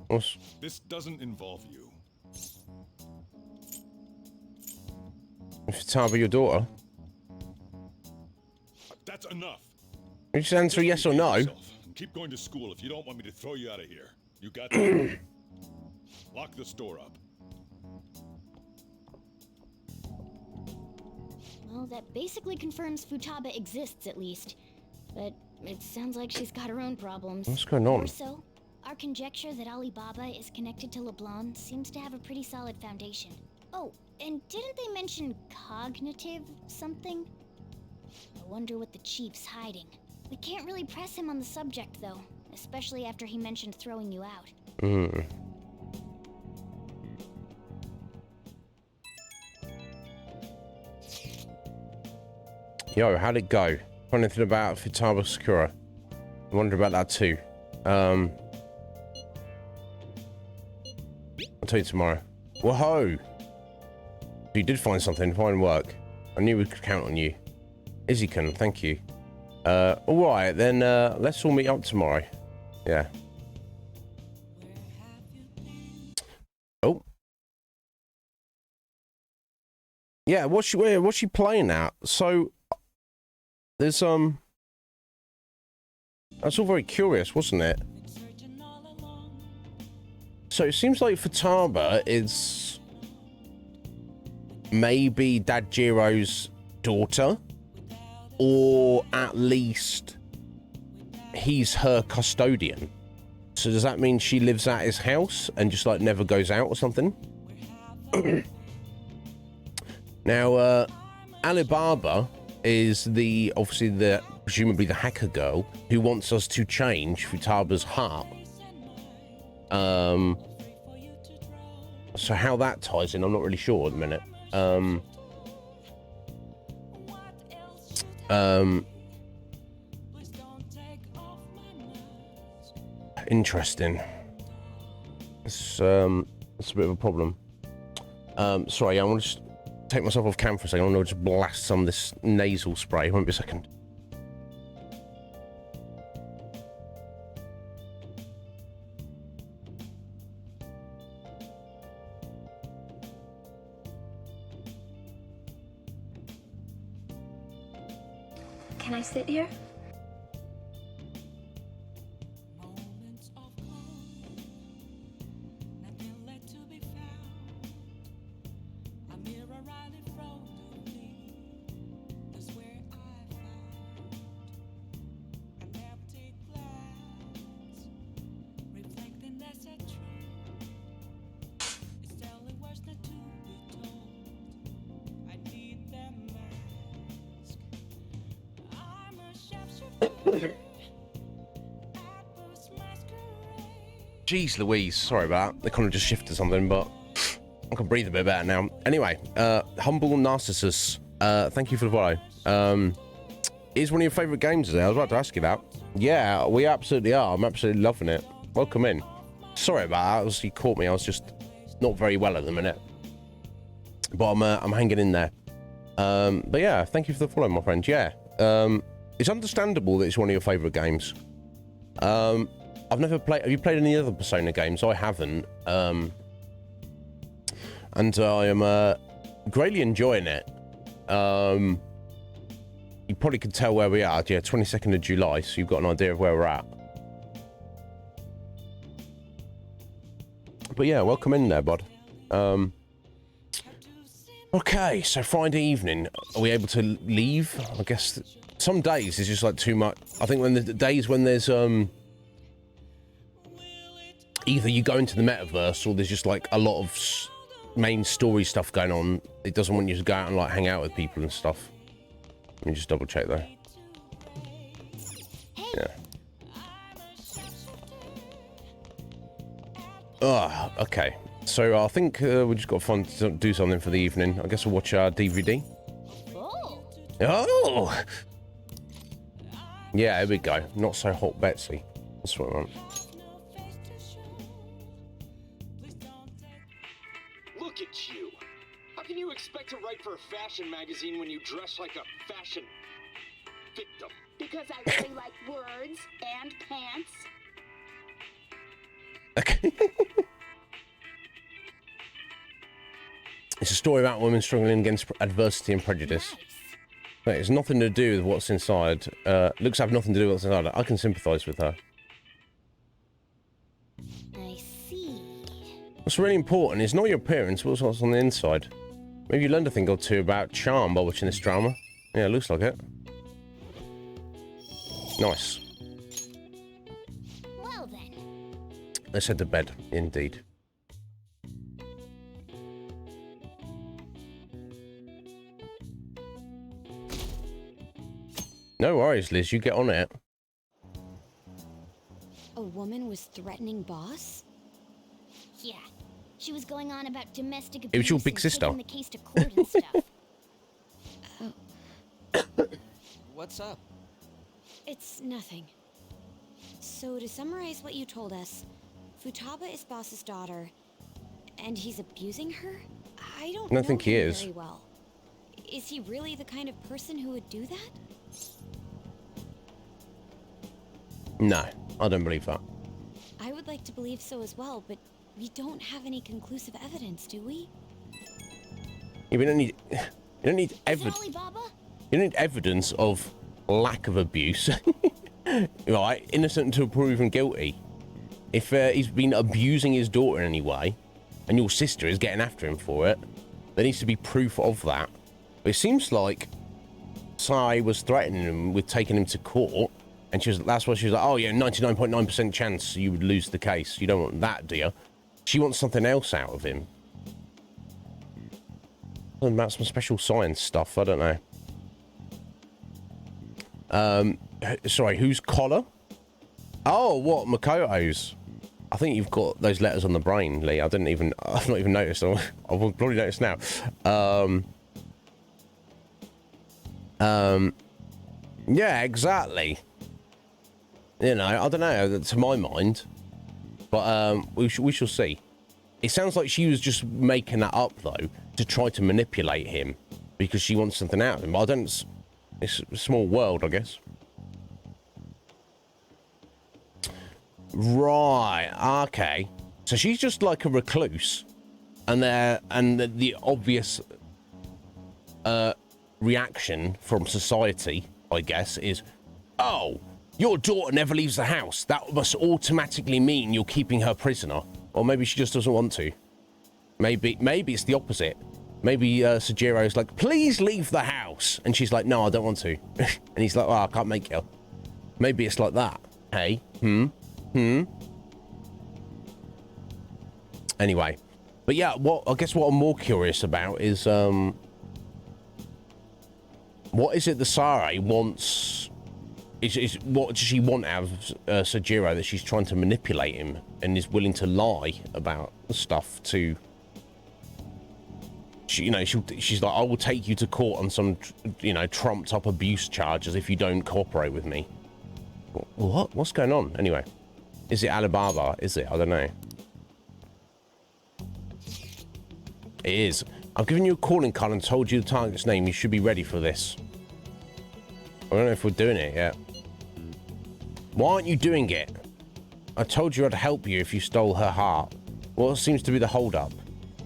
What's... This doesn't involve you. Futaba your daughter? That's enough. You just answer yes or no. And keep going to school if you don't want me to throw you out of here. You got that? Lock this door up. Well, that basically confirms Futaba exists, at least. But it sounds like she's got her own problems. What's going on? Or so, our conjecture that Alibaba is connected to LeBlanc seems to have a pretty solid foundation. Oh, and didn't they mention cognitive something? I wonder what the chief's hiding. We can't really press him on the subject, though, especially after he mentioned throwing you out. Yo, how'd it go? Anything about Futaba Sakura? I wonder about that too. tell you tomorrow. Whoa! You did find something. Fine work. I knew we could count on you. Izzy can. Thank you. All right then. Let's all meet up tomorrow. Yeah. Oh. Yeah. What's she playing at? So there's That's all very curious, wasn't it? So it seems like Futaba is maybe Dajiro's daughter, or at least he's her custodian. So does that mean she lives at his house and just like never goes out or something? Now, Alibaba is obviously presumably the hacker girl who wants us to change Futaba's heart. So how that ties in, I'm not really sure at the minute. Interesting. It's a bit of a problem. Sorry, I want to just take myself off cam for a second. I want to just blast some of this nasal spray. Won't be a second. Can I sit here? Jeez Louise, sorry about that. They kind of just shifted something, but I can breathe a bit better now. Anyway, Humble Narcissus, thank you for the follow. Is one of your favourite games today? I was about to ask you that. Yeah, we absolutely are. I'm absolutely loving it. Welcome in. Sorry about that. You caught me. I was just not very well at the minute, but I'm hanging in there. But yeah, thank you for the follow, my friend. Yeah, it's understandable that it's one of your favourite games. I've never played. Have you played any other Persona games? I haven't. And I am greatly enjoying it. You probably could tell where we are. Yeah, 22nd of July, so you've got an idea of where we're at. But yeah, welcome in there, bud. Okay, so Friday evening, are we able to leave? I guess some days is just like too much. I think when the days when there's either you go into the metaverse or there's just like a lot of main story stuff going on, it doesn't want you to go out and like hang out with people and stuff. Let me just double check though. Yeah. Okay. So I think we just got to do something for the evening. I guess we'll watch our DVD. Oh! Yeah, here we go. Not so hot, Betsy. That's what I want. Look at you. How can you expect to write for a fashion magazine when you dress like a fashion victim? Because I really like words and pants. Okay. It's a story about women struggling against adversity and prejudice. Nice. But it's nothing to do with what's inside. Looks have nothing to do with what's inside. I can sympathise with her. I see. What's really important is not your appearance, but what's on the inside. Maybe you learned a thing or two about charm by watching this drama. Yeah, it looks like it. Nice. Well then. Let's head to bed, indeed. No worries, Liz, you get on it. A woman was threatening Boss? Yeah. She was going on about domestic abuse. It was your big and sister. taking the case to court and stuff. What's up? It's nothing. So to summarize what you told us, Futaba is Boss's daughter, And he's abusing her? I don't know I think he him is. very well. Is he really the kind of person who would do that? No, I don't believe that. I would like to believe so as well, but we don't have any conclusive evidence, do we? You don't need evidence. Alibaba? You don't need evidence of lack of abuse. Right, innocent until proven guilty. If he's been abusing his daughter in any way, and your sister is getting after him for it, there needs to be proof of that. But it seems like Sai was threatening him with taking him to court, and that's why she was like, oh yeah, 99.9% chance you would lose the case. You don't want that, do you? She wants something else out of him. Something about some special science stuff, I don't know. Sorry, whose collar? Oh, what, Makoto's? I think you've got those letters on the brain, Lee. I've not even noticed. I've probably noticed now. Yeah, exactly. You know, I don't know, to my mind. But we shall see. It sounds like she was just making that up, though, to try to manipulate him because she wants something out of him. I don't... It's a small world, I guess. Right, okay. So she's just like a recluse, and the obvious reaction from society, I guess, is, oh, your daughter never leaves the house. That must automatically mean you're keeping her prisoner. Or maybe she just doesn't want to. Maybe it's the opposite. Maybe Sajiro's like, please leave the house. And she's like, no, I don't want to. And he's like, oh, I can't make you. Maybe it's like that. Hey? Anyway. But yeah, I guess what I'm more curious about is, what is it the Sare wants? What does she want out of Sajiro that she's trying to manipulate him and is willing to lie about stuff to... she's like, I will take you to court on some, trumped up abuse charges if you don't cooperate with me. What? What's going on? Anyway, is it Alibaba? Is it? I don't know. It is. I've given you a calling card and told you the target's name. You should be ready for this. I don't know if we're doing it yet. Why aren't you doing it? I told you I'd help you if you stole her heart. What seems to be the hold-up?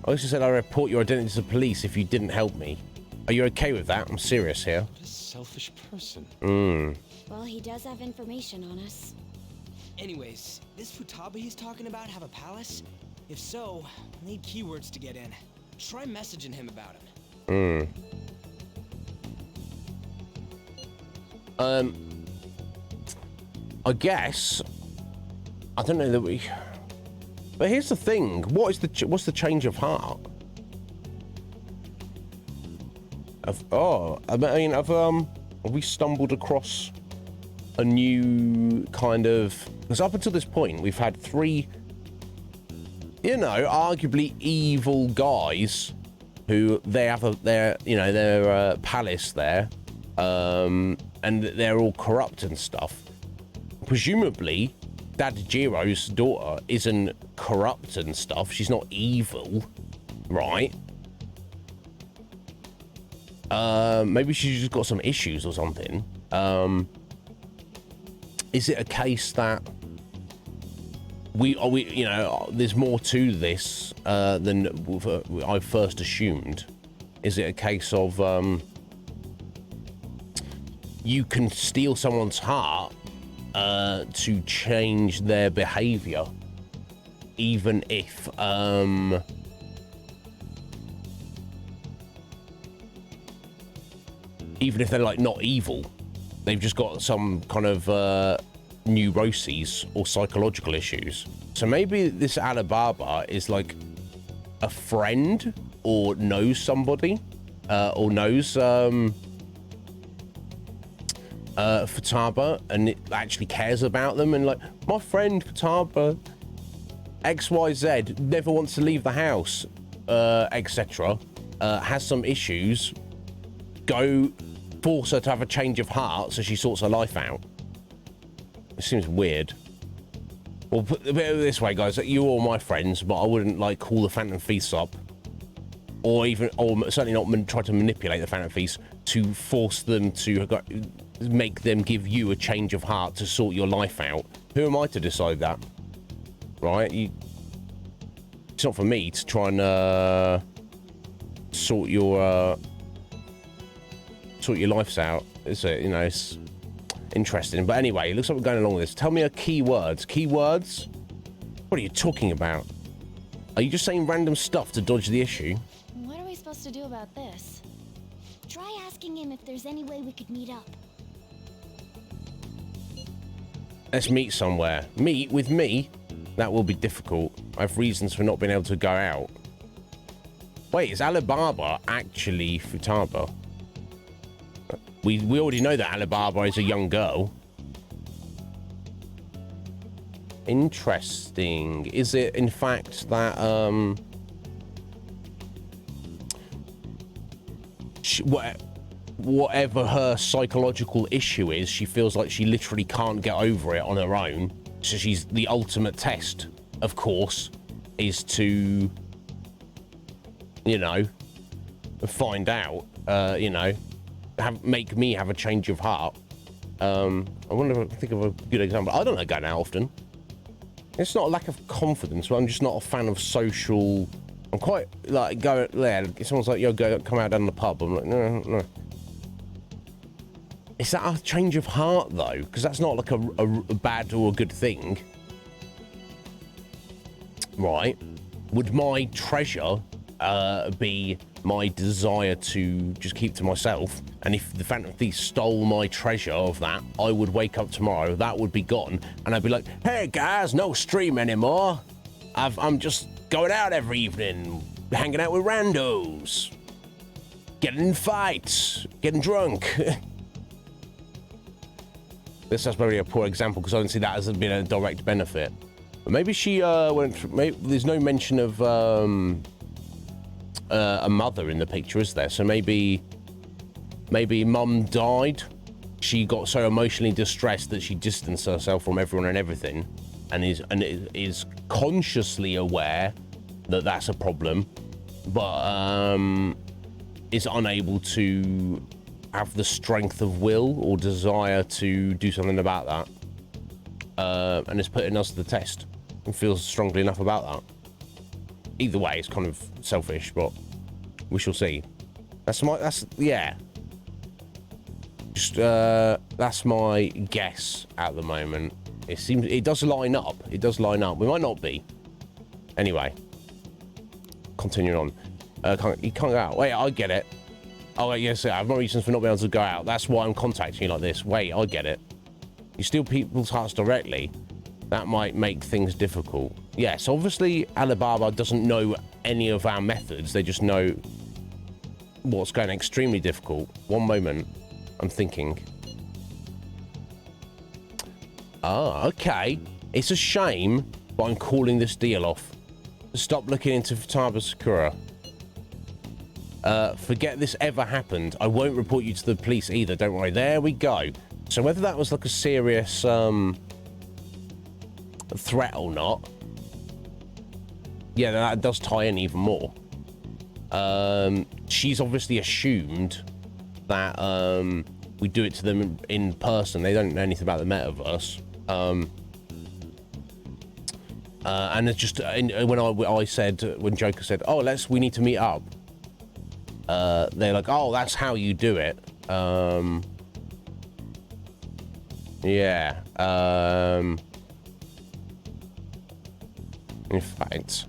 I also said I'd report your identity to the police if you didn't help me. Are you okay with that? I'm serious here. What a selfish person. Well, he does have information on us. Anyways, this Futaba he's talking about have a palace? If so, I need keywords to get in. Try messaging him about it. I guess I don't know that we. But here's the thing: what's the change of heart? Have we stumbled across a new kind of? Because up until this point, we've had three, arguably evil guys who they have their palace there, and they're all corrupt and stuff. Presumably, Jiro's daughter isn't corrupt and stuff. She's not evil, right? Maybe she's just got some issues or something. Is it a case that there's more to this than I first assumed? Is it a case of you can steal someone's heart to change their behavior, even if they're like not evil, they've just got some kind of neuroses or psychological issues. So maybe this Alibaba is like a friend or knows somebody or knows Futaba and it actually cares about them, and like, my friend Futaba XYZ never wants to leave the house, etc. Has some issues. Go force her to have a change of heart so she sorts her life out. It seems weird. Well, put it this way, guys. You're all my friends, but I wouldn't, like, call the Phantom Thieves up. Or certainly not try to manipulate the Phantom Thieves to force them to make them give you a change of heart to sort your life out. Who am I to decide that? Right? It's not for me to try and sort your lives out. Is it? You know, it's interesting. But anyway, it looks like we're going along with this. Tell me a keywords. Keywords? What are you talking about? Are you just saying random stuff to dodge the issue? What are we supposed to do about this? Try asking him if there's any way we could meet up. Let's meet somewhere. Meet with me? That will be difficult. I have reasons for not being able to go out. Wait, is Alibaba actually Futaba? We already know that Alibaba is a young girl. Interesting. Is it in fact that whatever her psychological issue is, she feels like she literally can't get over it on her own. So she's the ultimate test, of course, is to, you know, find out, you know, make me have a change of heart. I wonder if I think of a good example. I don't know going out often. It's not a lack of confidence, but I'm just not a fan of social. I'm quite like going there. Someone's like, "Yo, come out down the pub." I'm like, no. Is that a change of heart though? Because that's not like a bad or a good thing, right? Would my treasure be my desire to just keep to myself? And if the Phantom Thief stole my treasure of that, I would wake up tomorrow, that would be gone, and I'd be like, "Hey guys, no stream anymore. I'm just going out every evening, hanging out with randos, getting in fights, getting drunk." This is probably a poor example because I don't see that as being a direct benefit. But maybe she went through. Maybe there's no mention of a mother in the picture, is there? So maybe mum died. She got so emotionally distressed that she distanced herself from everyone and everything, and is consciously aware that that's a problem, but is unable to have the strength of will or desire to do something about that, and is putting us to the test and feels strongly enough about that. Either way, it's kind of selfish, but we shall see. That's my guess at the moment. It does line up. It does line up. We might not be. Anyway, continuing on. You can't go out. Wait, I get it. Oh, yes, I have no reasons for not being able to go out. That's why I'm contacting you like this. Wait, I get it. You steal people's hearts directly. That might make things difficult. Yes, obviously Alibaba doesn't know any of our methods. They just know what's going extremely difficult. One moment. I'm thinking. Ah, okay. It's a shame, but I'm calling this deal off. Stop looking into Futaba Sakura. Forget this ever happened. I won't report you to the police either. Don't worry. There we go. So whether that was like a serious threat or not, yeah, that does tie in even more. She's obviously assumed that we do it to them in person. They don't know anything about the metaverse. And it's just when Joker said, "Oh, we need to meet up." They're like, "Oh, that's how you do it." Yeah. In fact,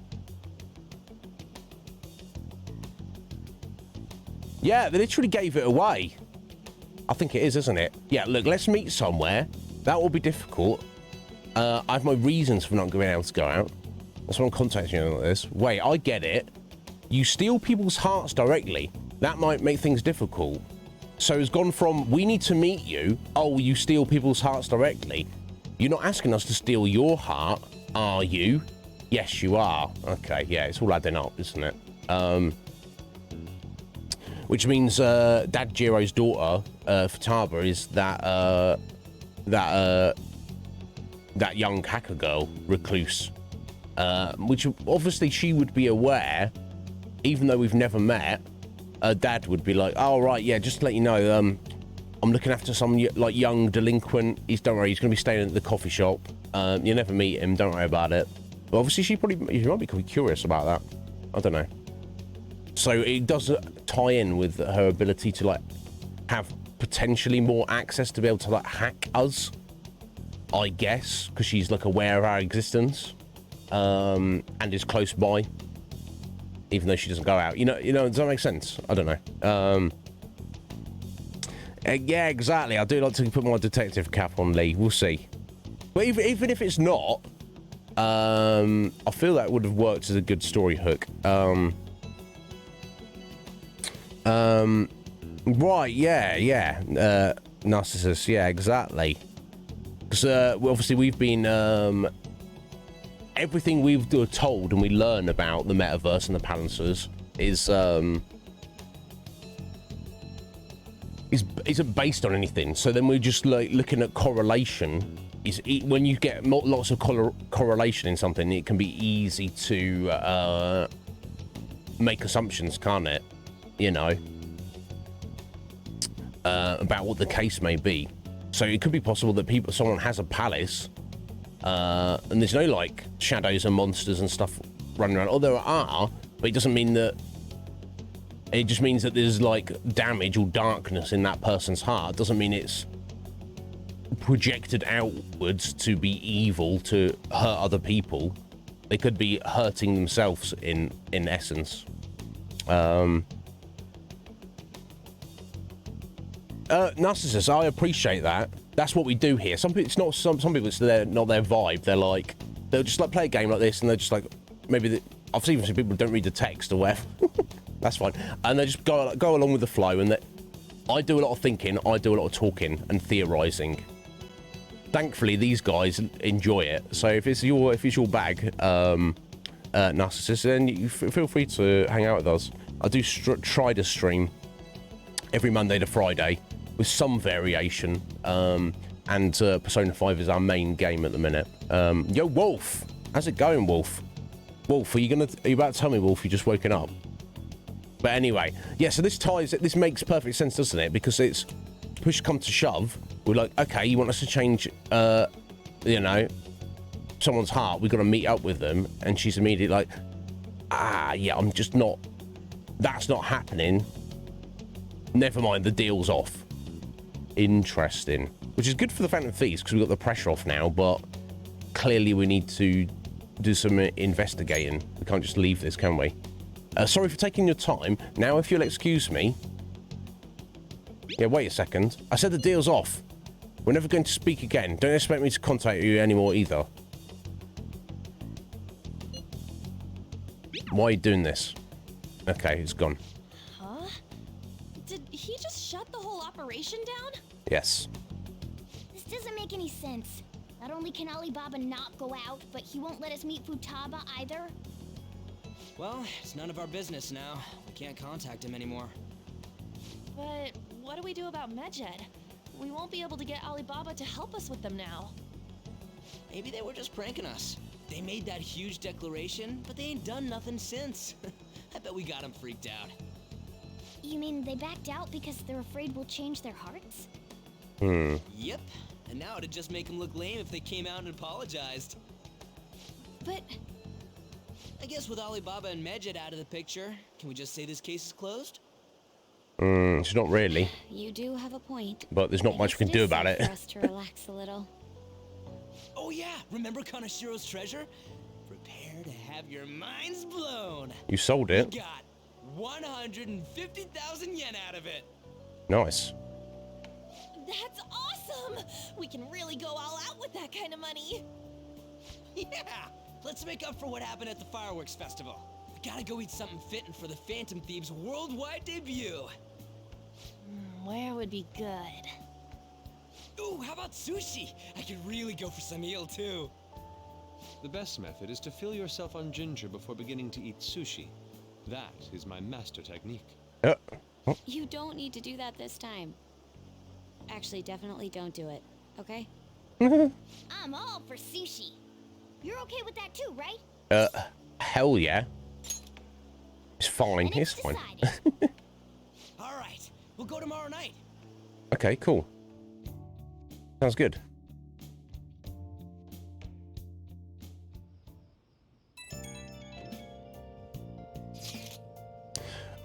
yeah, they literally gave it away. I think it is, isn't it? Yeah, look, let's meet somewhere. That will be difficult. I have my reasons for not being able to go out. That's why I'm contacting you like this. Wait, I get it. You steal people's hearts directly. That might make things difficult. So it's gone from, we need to meet you. Oh, you steal people's hearts directly. You're not asking us to steal your heart, are you? Yes, you are. Okay, yeah, it's all adding up, isn't it? Which means Dad Jiro's daughter, Futaba, is that that young hacker girl, Recluse, which obviously she would be aware, even though we've never met. Her dad would be like, "Oh right, yeah, just to let you know, I'm looking after some like young delinquent. Don't worry, he's going to be staying at the coffee shop. You never meet him. Don't worry about it." But obviously, she might be curious about that. I don't know. So it does tie in with her ability to like have potentially more access to be able to like hack us, I guess, because she's like aware of our existence, and is close by, even though she doesn't go out. You know, does that make sense? I don't know. Yeah, exactly. I do like to put my detective cap on, Lee. We'll see. But even if it's not, I feel that would have worked as a good story hook. Right, yeah. Narcissus, yeah, exactly. Because obviously we've been... everything we've told and we learn about the metaverse and the Palancers isn't based on anything. So then we're just like looking at correlation. When you get lots of correlation in something, it can be easy to make assumptions, can't it? You know, about what the case may be. So it could be possible that someone has a palace, and there's no like shadows and monsters and stuff running around. Oh, there are, but it doesn't mean that. It just means that there's like damage or darkness in that person's heart. It doesn't mean it's projected outwards to be evil to hurt other people. They could be hurting themselves in essence. Narcissus, I appreciate that. That's what we do here. Some people, some people, it's not their vibe. They'll just like play a game like this, and they're just like, maybe I've seen some people who don't read the text or whatever. That's fine, and they just go along with the flow. And I do a lot of thinking, I do a lot of talking and theorizing. Thankfully, these guys enjoy it. So if it's your bag, Narcissus, then you feel free to hang out with us. I do try to stream every Monday to Friday with some variation. And Persona 5 is our main game at the minute. Yo, Wolf, how's it going, Wolf? Wolf, are you about to tell me, Wolf, you just woken up? But anyway, yeah, so this makes perfect sense, doesn't it? Because it's push come to shove. We're like, okay, you want us to change, someone's heart. We've got to meet up with them. And she's immediately like, yeah, I'm just not, that's not happening. Never mind, the deal's off. Interesting. Which is good for the Phantom Thieves because we've got the pressure off now, but clearly we need to do some investigating. We can't just leave this, can we? Sorry for taking your time. Now, if you'll excuse me... Yeah, wait a second. I said the deal's off. We're never going to speak again. Don't expect me to contact you anymore either. Why are you doing this? Okay, it's gone. Huh? Did he just shut the whole operation down? Yes. This doesn't make any sense. Not only can Alibaba not go out, but he won't let us meet Futaba either. Well, it's none of our business now. We can't contact him anymore. But what do we do about Medjed? We won't be able to get Alibaba to help us with them now. Maybe they were just pranking us. They made that huge declaration, but they ain't done nothing since. I bet we got them freaked out. You mean they backed out because they're afraid we'll change their hearts? Yep. And now it'd just make them look lame if they came out and apologized. But... I guess with Alibaba and Medjed out of the picture, can we just say this case is closed? It's not really. You do have a point. But there's not much we can do about it. For us to relax a little. Oh yeah, remember Kanashiro's treasure? Prepare to have your minds blown. You sold it. We got 150,000 yen out of it. Nice. That's awesome! We can really go all out with that kind of money. Yeah, let's make up for what happened at the fireworks festival. We gotta go eat something fitting for the Phantom Thieves' worldwide debut. Where would be good? Ooh, how about sushi? I could really go for some eel too. The best method is to fill yourself on ginger before beginning to eat sushi. That is my master technique. You don't need to do that this time. Actually, definitely don't do it, okay? I'm all for sushi. You're okay with that too, right? Hell yeah. It's fine. Then It's fine. All right, we'll go tomorrow night. Okay, cool. Sounds good.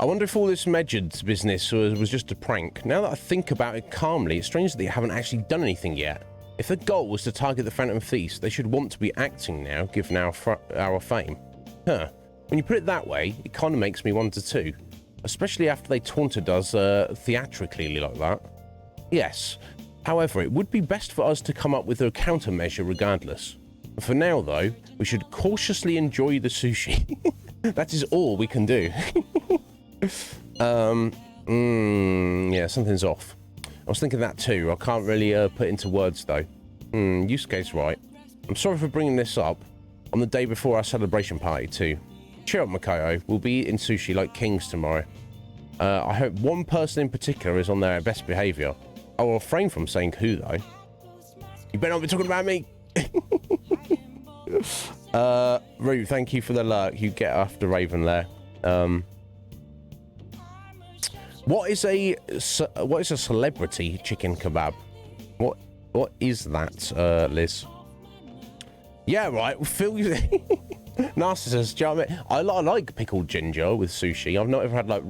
I wonder if all this Medjed business was just a prank. Now that I think about it calmly, it's strange that they haven't actually done anything yet. If the goal was to target the Phantom Thieves, they should want to be acting now, given our fame. Huh. When you put it that way, it kind of makes me wonder too. Especially after they taunted us theatrically like that. Yes. However, it would be best for us to come up with a countermeasure regardless. For now, though, we should cautiously enjoy the sushi. That is all we can do. Yeah, something's off. I was thinking that too. I can't really put into words though. Yusuke's right. I'm sorry for bringing this up on the day before our celebration party too. Cheer up, Makoto. We'll be eating sushi like kings tomorrow. I hope one person in particular is on their best behaviour. I will refrain from saying who though. You better not be talking about me. Rue, thank you for the lurk. You get after Raven there. What is a celebrity chicken kebab? What is that, Liz? Yeah, right. Phil, Narcissus. Do you know what I mean? I like pickled ginger with sushi. I've not ever had like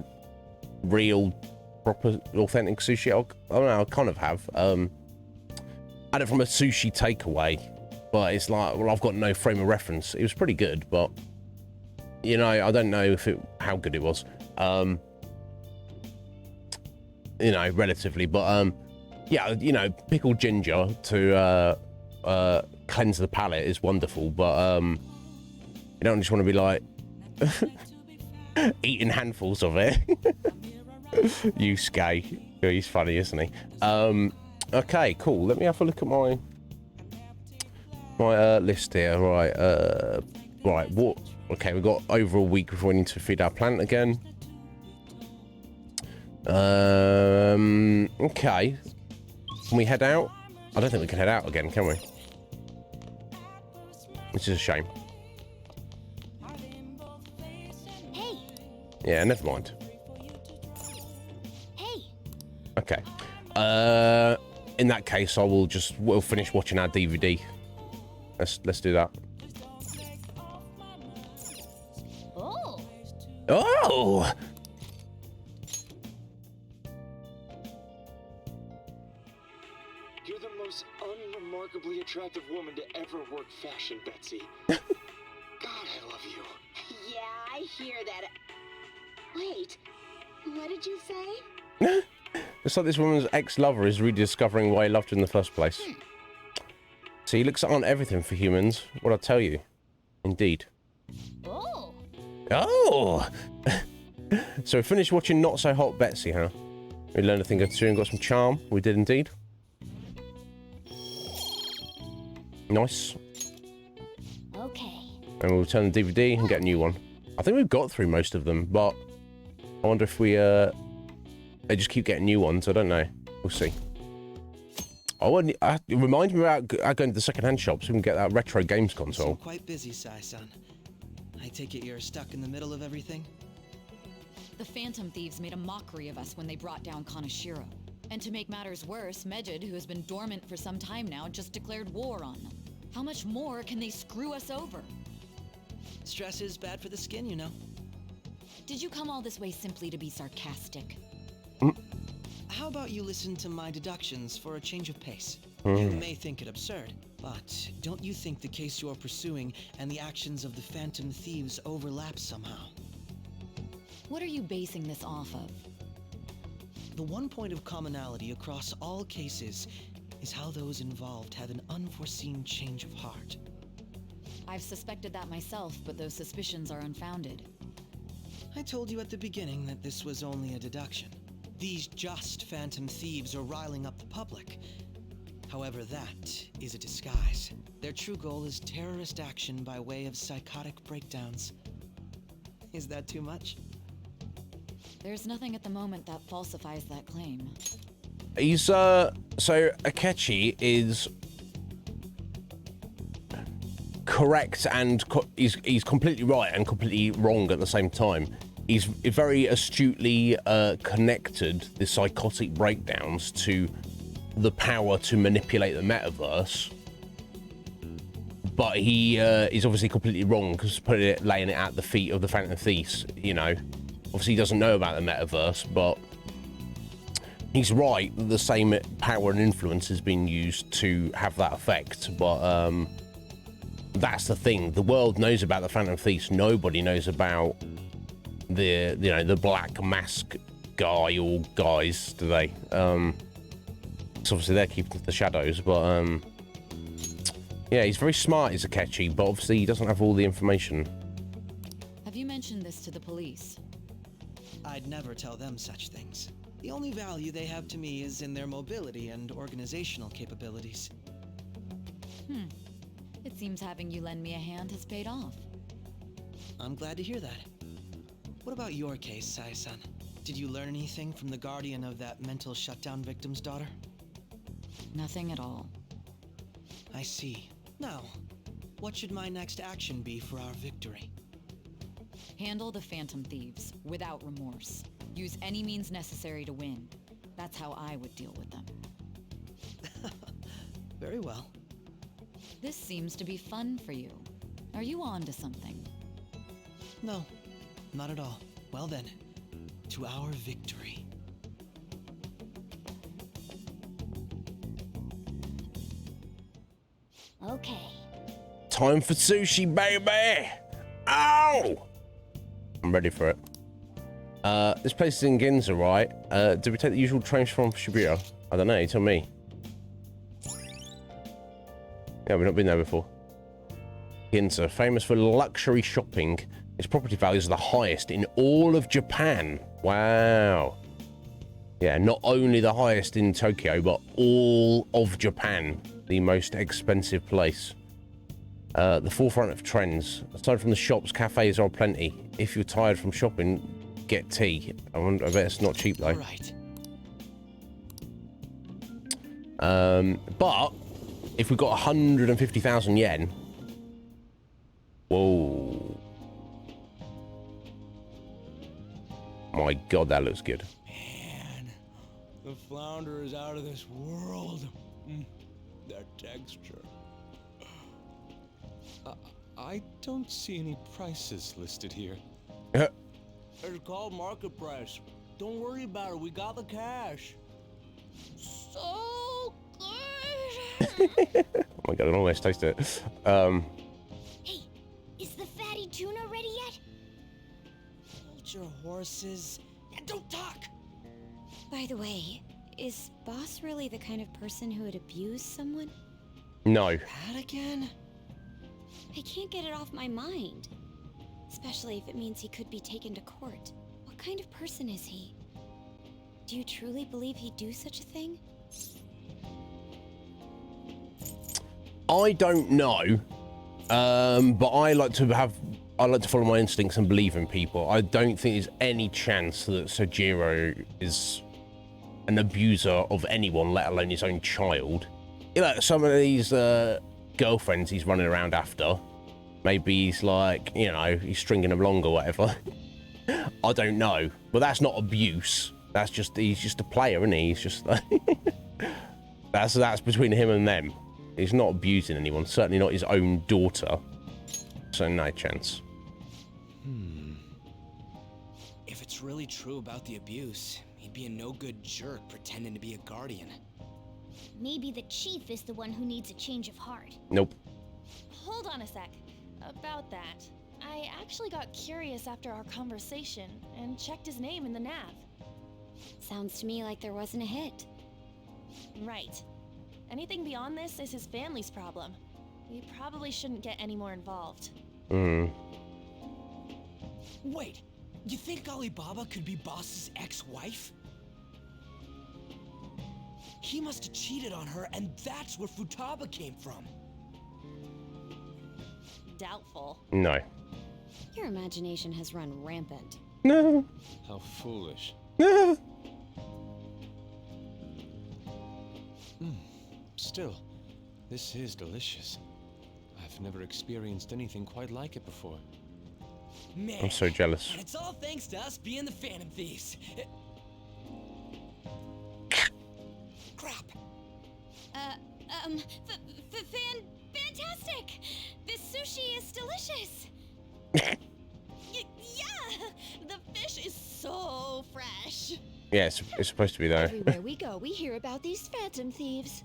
real, proper, authentic sushi. I don't know. I kind of have. Had it from a sushi takeaway, but it's like, well, I've got no frame of reference. It was pretty good, but you know, I don't know how good it was. You know, relatively, but yeah, you know, pickled ginger to cleanse the palate is wonderful, but you don't just want to be like eating handfuls of it. Yusuke, he's funny, isn't he? Okay, cool. Let me have a look at my list here. Right, what? Okay, we've got over a week before we need to feed our plant again. Okay. Can we head out? I don't think we can head out again, can we? Which is a shame. Hey. Yeah, never mind. Hey. Okay. In that case, we'll finish watching our DVD. Let's do that. Oh. Oh. You're the most unremarkably attractive woman to ever work fashion, Betsy. God, I love you. Yeah, I hear that. Wait, what did you say? It's like this woman's ex-lover is rediscovering why he loved her in the first place. See, he looks on everything for humans. What I tell you. Indeed. Oh. Oh! So we finished watching Not So Hot Betsy, huh? We learned a thing or two and got some charm. We did indeed. Nice. Okay. And we'll return the DVD and get a new one. I think we've got through most of them, but I wonder if we they just keep getting new ones. I don't know. We'll see. It reminds me about going to the second-hand shops so we can get that retro games console. I'm quite busy, Sai-san. I take it you're stuck in the middle of everything? The Phantom Thieves made a mockery of us when they brought down Kaneshiro. And to make matters worse, Medjed, who has been dormant for some time now, just declared war on them. How much more can they screw us over? Stress is bad for the skin, you know. Did you come all this way simply to be sarcastic? How about you listen to my deductions for a change of pace? You may think it absurd, but don't you think the case you're pursuing and the actions of the Phantom Thieves overlap somehow? What are you basing this off of? The one point of commonality across all cases is how those involved have an unforeseen change of heart. I've suspected that myself, but those suspicions are unfounded. I told you at the beginning that this was only a deduction. These just Phantom Thieves are riling up the public. However, that is a disguise. Their true goal is terrorist action by way of psychotic breakdowns. Is that too much? There's nothing at the moment that falsifies that claim. He's so Akechi is correct and he's completely right and completely wrong at the same time. He's very astutely connected the psychotic breakdowns to the power to manipulate the metaverse. But he is obviously completely wrong because laying it at the feet of the Phantom Thieves, you know. Obviously he doesn't know about the metaverse, but he's right that the same power and influence has been used to have that effect. But that's the thing. The world knows about the Phantom Thieves. Nobody knows about the black mask guy or guys, do they? So obviously they're keeping to the shadows, but yeah, he's very smart, is Akechi, but obviously he doesn't have all the information. Have you mentioned this to the police? I'd never tell them such things. The only value they have to me is in their mobility and organizational capabilities. It seems having you lend me a hand has paid off. I'm glad to hear that. What about your case, Sai-san? Did you learn anything from the guardian of that mental shutdown victim's daughter? Nothing at all. I see. Now, what should my next action be for our victory? Handle the Phantom Thieves without remorse. Use any means necessary to win. That's how I would deal with them. Very well. This seems to be fun for you. Are you on to something? No, not at all. Well then, to our victory. Okay. Time for sushi, baby! Ow! I'm ready for it. This place is in Ginza, right? Did we take the usual trains from Shibuya? I don't know, you tell me. Yeah, we've not been there before. Ginza, famous for luxury shopping. Its property values are the highest in all of Japan. Wow. Yeah, not only the highest in Tokyo, but all of Japan. The most expensive place. The forefront of trends. Aside from the shops, cafes are plenty. If you're tired from shopping, get tea. I bet it's not cheap though. Right. But if we've got 150,000 yen. Whoa. My God, that looks good. Man, the flounder is out of this world. That texture. I don't see any prices listed here. It's called market price. Don't worry about it. We got the cash. So good. Oh my God, I can almost taste it. Hey, is the fatty tuna ready yet? Hold your horses. Yeah, don't talk. By the way, is Boss really the kind of person who would abuse someone? No. That again? I can't get it off my mind. Especially if it means he could be taken to court. What kind of person is he? Do you truly believe he'd do such a thing? I don't know. But I like to follow my instincts and believe in people. I don't think there's any chance that Sojiro is an abuser of anyone, let alone his own child. You know, some of these girlfriends he's running around after, maybe he's like, you know, he's stringing them along or whatever. I don't know, but that's not abuse. That's just, he's just a player, isn't he? He's just like that's between him and them. He's not abusing anyone, certainly not his own daughter. So no chance. If it's really true about the abuse, he'd be a no-good jerk pretending to be a guardian. Maybe the chief is the one who needs a change of heart. Nope. Hold on a sec. About that, I actually got curious after our conversation and checked his name in the nav. Sounds to me like there wasn't a hit. Right. Anything beyond this is his family's problem. We probably shouldn't get any more involved. Wait, you think Alibaba could be Boss's ex-wife? He must have cheated on her, and that's where Futaba came from. Doubtful. No. Your imagination has run rampant. No. How foolish. No. Still, this is delicious. I've never experienced anything quite like it before. Man, I'm so jealous. and it's all thanks to us being the Phantom Thieves. Crap. Fantastic! This sushi is delicious! Yeah! The fish is so fresh. Yeah, it's supposed to be though. Everywhere we go, we hear about these phantom thieves.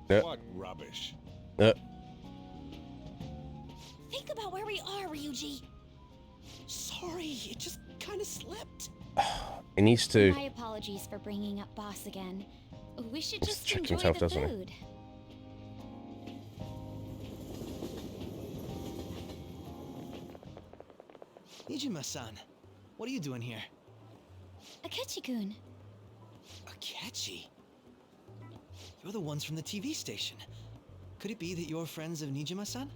What rubbish. Think about where we are, Ryuji. Sorry, it just kind of slipped. He needs to. My apologies for bringing up boss again. We should just check enjoy himself, the doesn't he? food. Nijima-san, what are you doing here? Akechi-kun. Akechi? You're the ones from the TV station. Could it be that you're friends of Nijima-san?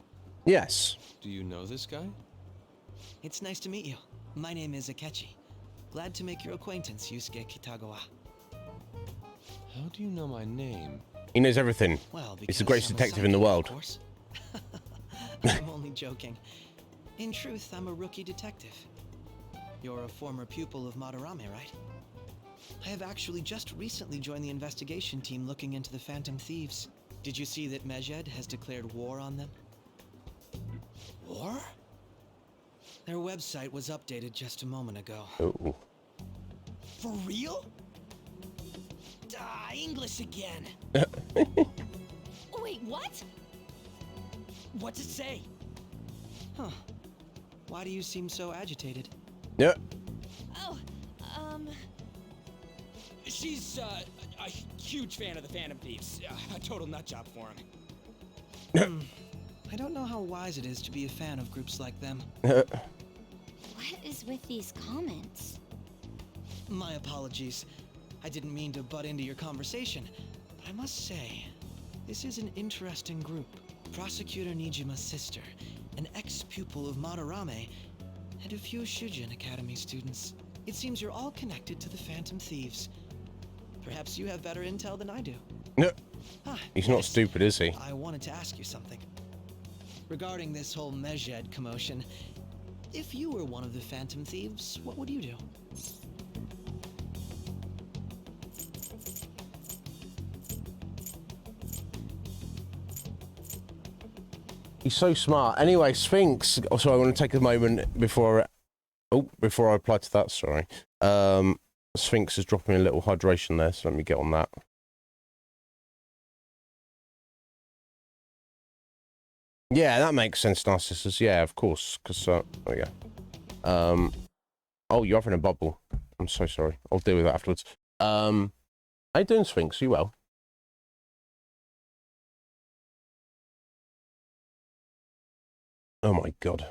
Yes. Do you know this guy? It's nice to meet you. My name is Akechi. Glad to make your acquaintance, Yusuke Kitagawa. How do you know my name? He knows everything. Well, He's the because greatest I'm a detective in the psychic, world. of course. I'm only joking. In truth, I'm a rookie detective. You're a former pupil of Madarame, right? I have actually just recently joined the investigation team looking into the Phantom Thieves. Did you see that Mejed has declared war on them? War? Their website was updated just a moment ago. Oh. For real? English again. Wait, what? What's it say? Huh. Why do you seem so agitated? Yeah. Oh, She's a huge fan of the Phantom Thieves. A total nutjob for him. I don't know how wise it is to be a fan of groups like them. What is with these comments? My apologies. I didn't mean to butt into your conversation, but I must say, this is an interesting group. Prosecutor Nijima's sister, an ex-pupil of Madarame, and a few Shujin Academy students. It seems you're all connected to the Phantom Thieves. Perhaps you have better intel than I do. No. Ah, He's not yes. stupid, is he? I wanted to ask you something. Regarding this whole Mejed commotion, if you were one of the Phantom Thieves, what would you do? He's so smart. Anyway, Sphinx. Also, I want to take a moment before I reply to that. Sorry. Sphinx is dropping a little hydration there, so let me get on that. Yeah, that makes sense, Narcissus. Yeah, of course. Because there we go. Oh, you're having a bubble. I'm so sorry. I'll deal with that afterwards. How you doing, Sphinx? You well? Oh my god.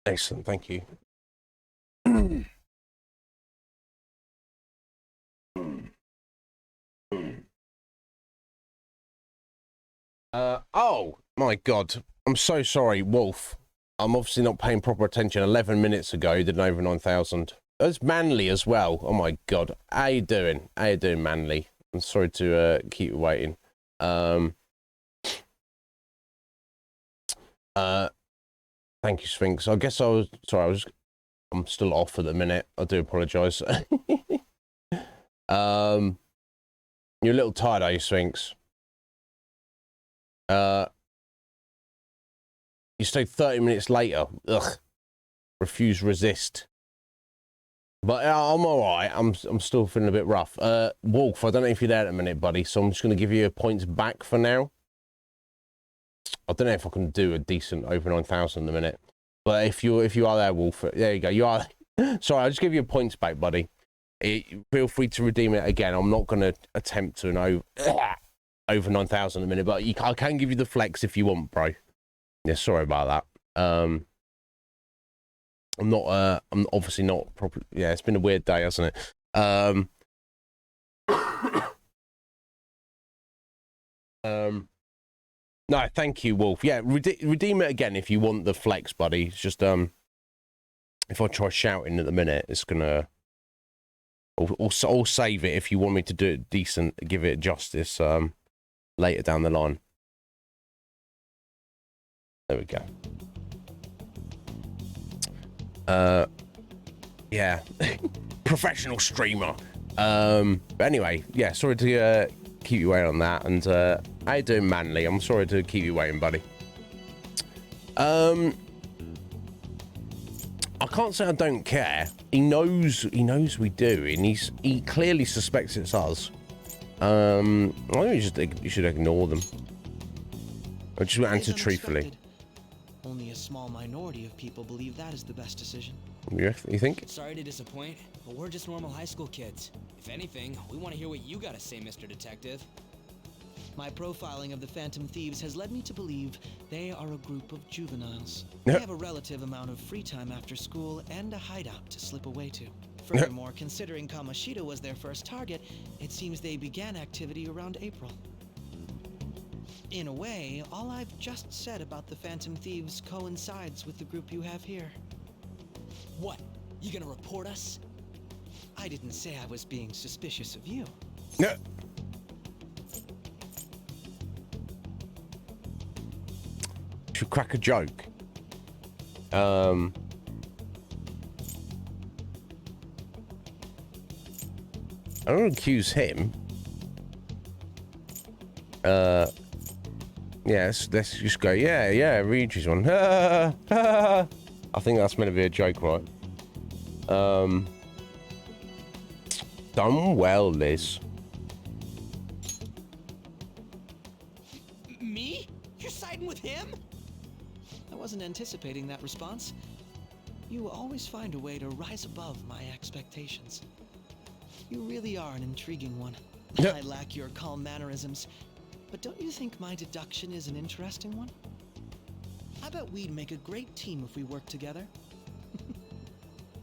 Excellent, thank you. Oh my god. I'm so sorry, Wolf. I'm obviously not paying proper attention. 11 minutes ago, you did an over 9,000. That's Manly as well. Oh my god. How you doing? How you doing, Manly? I'm sorry to keep you waiting. Thank you, Sphinx. I guess I'm still off at the minute. I do apologise. You're a little tired, are you, Sphinx? You stayed 30 minutes later. Ugh. Refuse, resist. But I'm alright. I'm still feeling a bit rough. Wolf, I don't know if you're there at a minute, buddy, so I'm just going to give you points back for now. I don't know if I can do a decent over 9,000 in a minute. But if you are there, Wolf, there you go. You are. Sorry, I'll just give you points back, buddy. Feel free to redeem it again. I'm not going to attempt to over 9,000 in a minute, but I can give you the flex if you want, bro. Yeah, sorry about that. I'm obviously not proper. Yeah, it's been a weird day, hasn't it? No, thank you, Wolf. Yeah, redeem it again if you want the flex, buddy. It's just if I try shouting at the minute, it's gonna. Or save it if you want me to do it decent, give it justice later down the line. There we go. Yeah, professional streamer. But anyway, yeah, sorry to keep you waiting on that. And how you doing, Manly? I'm sorry to keep you waiting, buddy. I can't say I don't care. He knows we do, and he clearly suspects it's us. I think you should ignore them. I just answer truthfully. Only a small minority of people believe that is the best decision. You think? Sorry to disappoint, but we're just normal high school kids. If anything, we want to hear what you got to say, Mr. Detective. My profiling of the Phantom Thieves has led me to believe they are a group of juveniles. They have a relative amount of free time after school and a hideout to slip away to. Furthermore, considering Kamoshida was their first target, it seems they began activity around April. In a way, all I've just said about the Phantom Thieves coincides with the group you have here. What? You gonna report us? I didn't say I was being suspicious of you. No. Should crack a joke. I don't accuse him. Yeah, let's just go. Yeah, Reggie's one. I think that's meant to be a joke, right? Done well, Liz. Me? You're siding with him? I wasn't anticipating that response. You always find a way to rise above my expectations. You really are an intriguing one. Yep. I lack your calm mannerisms, but don't you think my deduction is an interesting one? I bet we'd make a great team if we worked together.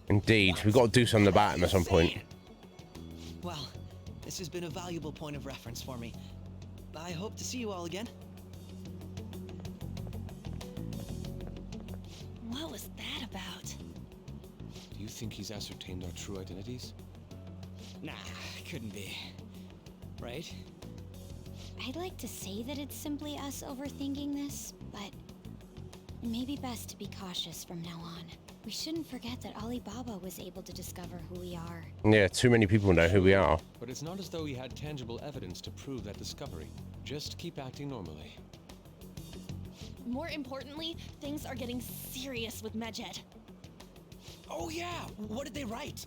Indeed, we've got to do something about him at some point. Well, this has been a valuable point of reference for me. I hope to see you all again. What was that about? Do you think he's ascertained our true identities? Nah, couldn't be. Right? I'd like to say that it's simply us overthinking this, but it may be best to be cautious from now on. We shouldn't forget that Alibaba was able to discover who we are. Yeah, too many people know who we are. But it's not as though he had tangible evidence to prove that discovery. Just keep acting normally. More importantly, things are getting serious with Medjed. Oh yeah, what did they write?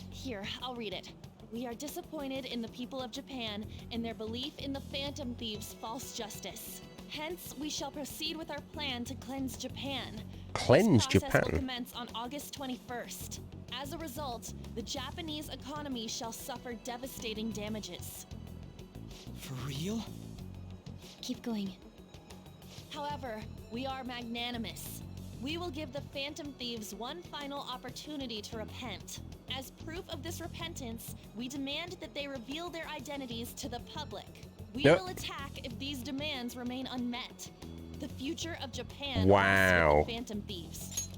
Here, I'll read it. We are disappointed in the people of Japan and their belief in the Phantom Thieves' false justice. Hence, we shall proceed with our plan to cleanse Japan. Cleanse this process Japan? will commence on August 21st. As a result, the Japanese economy shall suffer devastating damages. For real? Keep going. However, we are magnanimous. We will give the Phantom Thieves one final opportunity to repent. As proof of this repentance, we demand that they reveal their identities to the public. We will attack if these demands remain unmet. The future of Japan rests with the Phantom Thieves.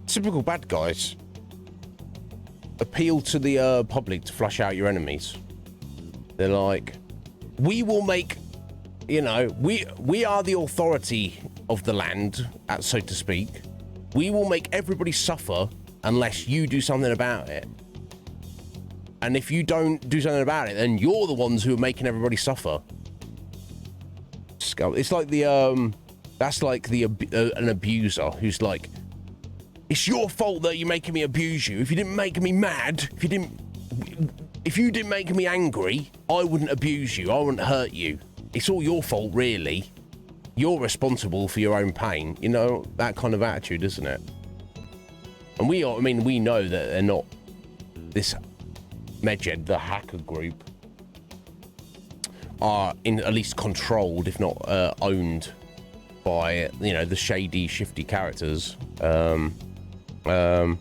Typical bad guys. Appeal to the public to flush out your enemies. They're like, we will make, you know, we are the authority of the land, so to speak. We will make everybody suffer unless you do something about it. And if you don't do something about it, then you're the ones who are making everybody suffer. It's like the that's like the an abuser who's like, it's your fault that you're making me abuse you. If you didn't make me mad, if you didn't make me angry, I wouldn't abuse you. I wouldn't hurt you. It's all your fault, really. You're responsible for your own pain. You know, that kind of attitude, isn't it? And we know that they're not this Medjed, the hacker group, are at least controlled, if not owned, by, you know, the shady, shifty characters. Well,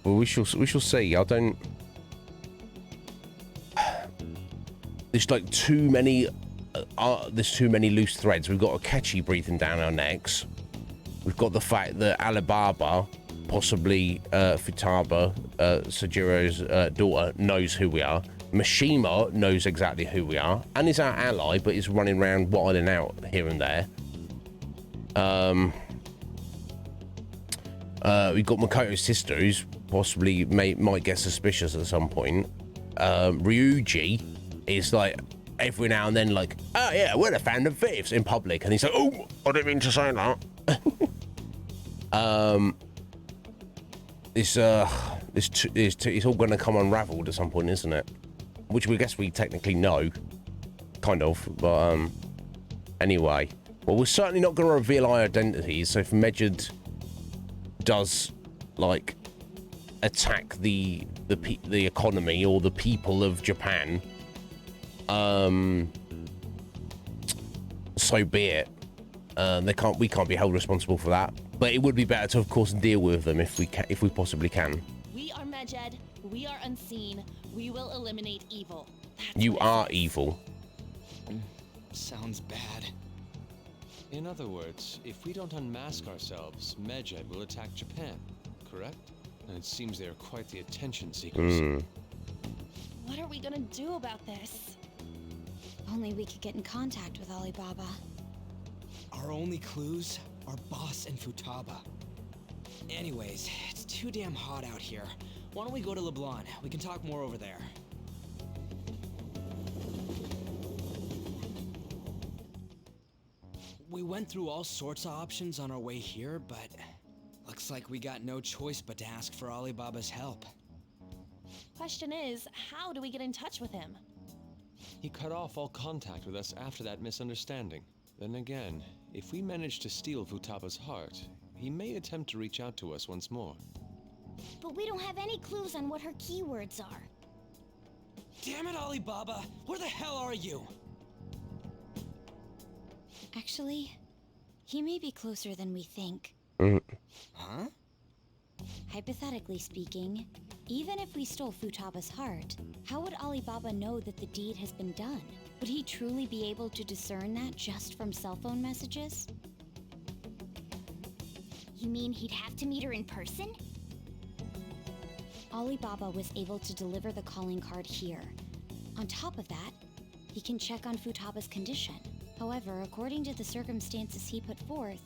we shall see. I don't. there's like too many loose threads. We've got Akechi breathing down our necks. We've got the fact that Alibaba, possibly Futaba, Sajiro's daughter, knows who we are. Mishima knows exactly who we are and is our ally, but is running around wilding out here and there. We've got Makoto's sister, who's possibly might get suspicious at some point. Ryuji is like every now and then like, oh yeah, we're the Phantom Thieves in public, and he's like, oh, I didn't mean to say that. It's all going to come unraveled at some point, isn't it? Which we guess we technically know, kind of, but anyway. Well, we're certainly not going to reveal our identities, so if Medjed does, like, attack the economy or the people of Japan, so be it. We can't be held responsible for that, but it would be better to, of course, deal with them if we possibly can. We are Medjed. We are unseen. We will eliminate evil. You are evil. Sounds bad. In other words, if we don't unmask ourselves, Medjed will attack Japan, correct? And it seems they are quite the attention seekers. What are we gonna do about this? Only we could get in contact with Alibaba. Our only clues are Boss and Futaba. Anyways, it's too damn hot out here. Why don't we go to LeBlanc? We can talk more over there. We went through all sorts of options on our way here, but looks like we got no choice but to ask for Alibaba's help. Question is, how do we get in touch with him? He cut off all contact with us after that misunderstanding. Then again, if we manage to steal Futaba's heart, he may attempt to reach out to us once more. But we don't have any clues on what her keywords are. Damn it, Alibaba! Where the hell are you? Actually, he may be closer than we think. Huh? Hypothetically speaking, even if we stole Futaba's heart, how would Alibaba know that the deed has been done? Would he truly be able to discern that just from cell phone messages? You mean he'd have to meet her in person? Alibaba was able to deliver the calling card here. On top of that, he can check on Futaba's condition. However, according to the circumstances he put forth,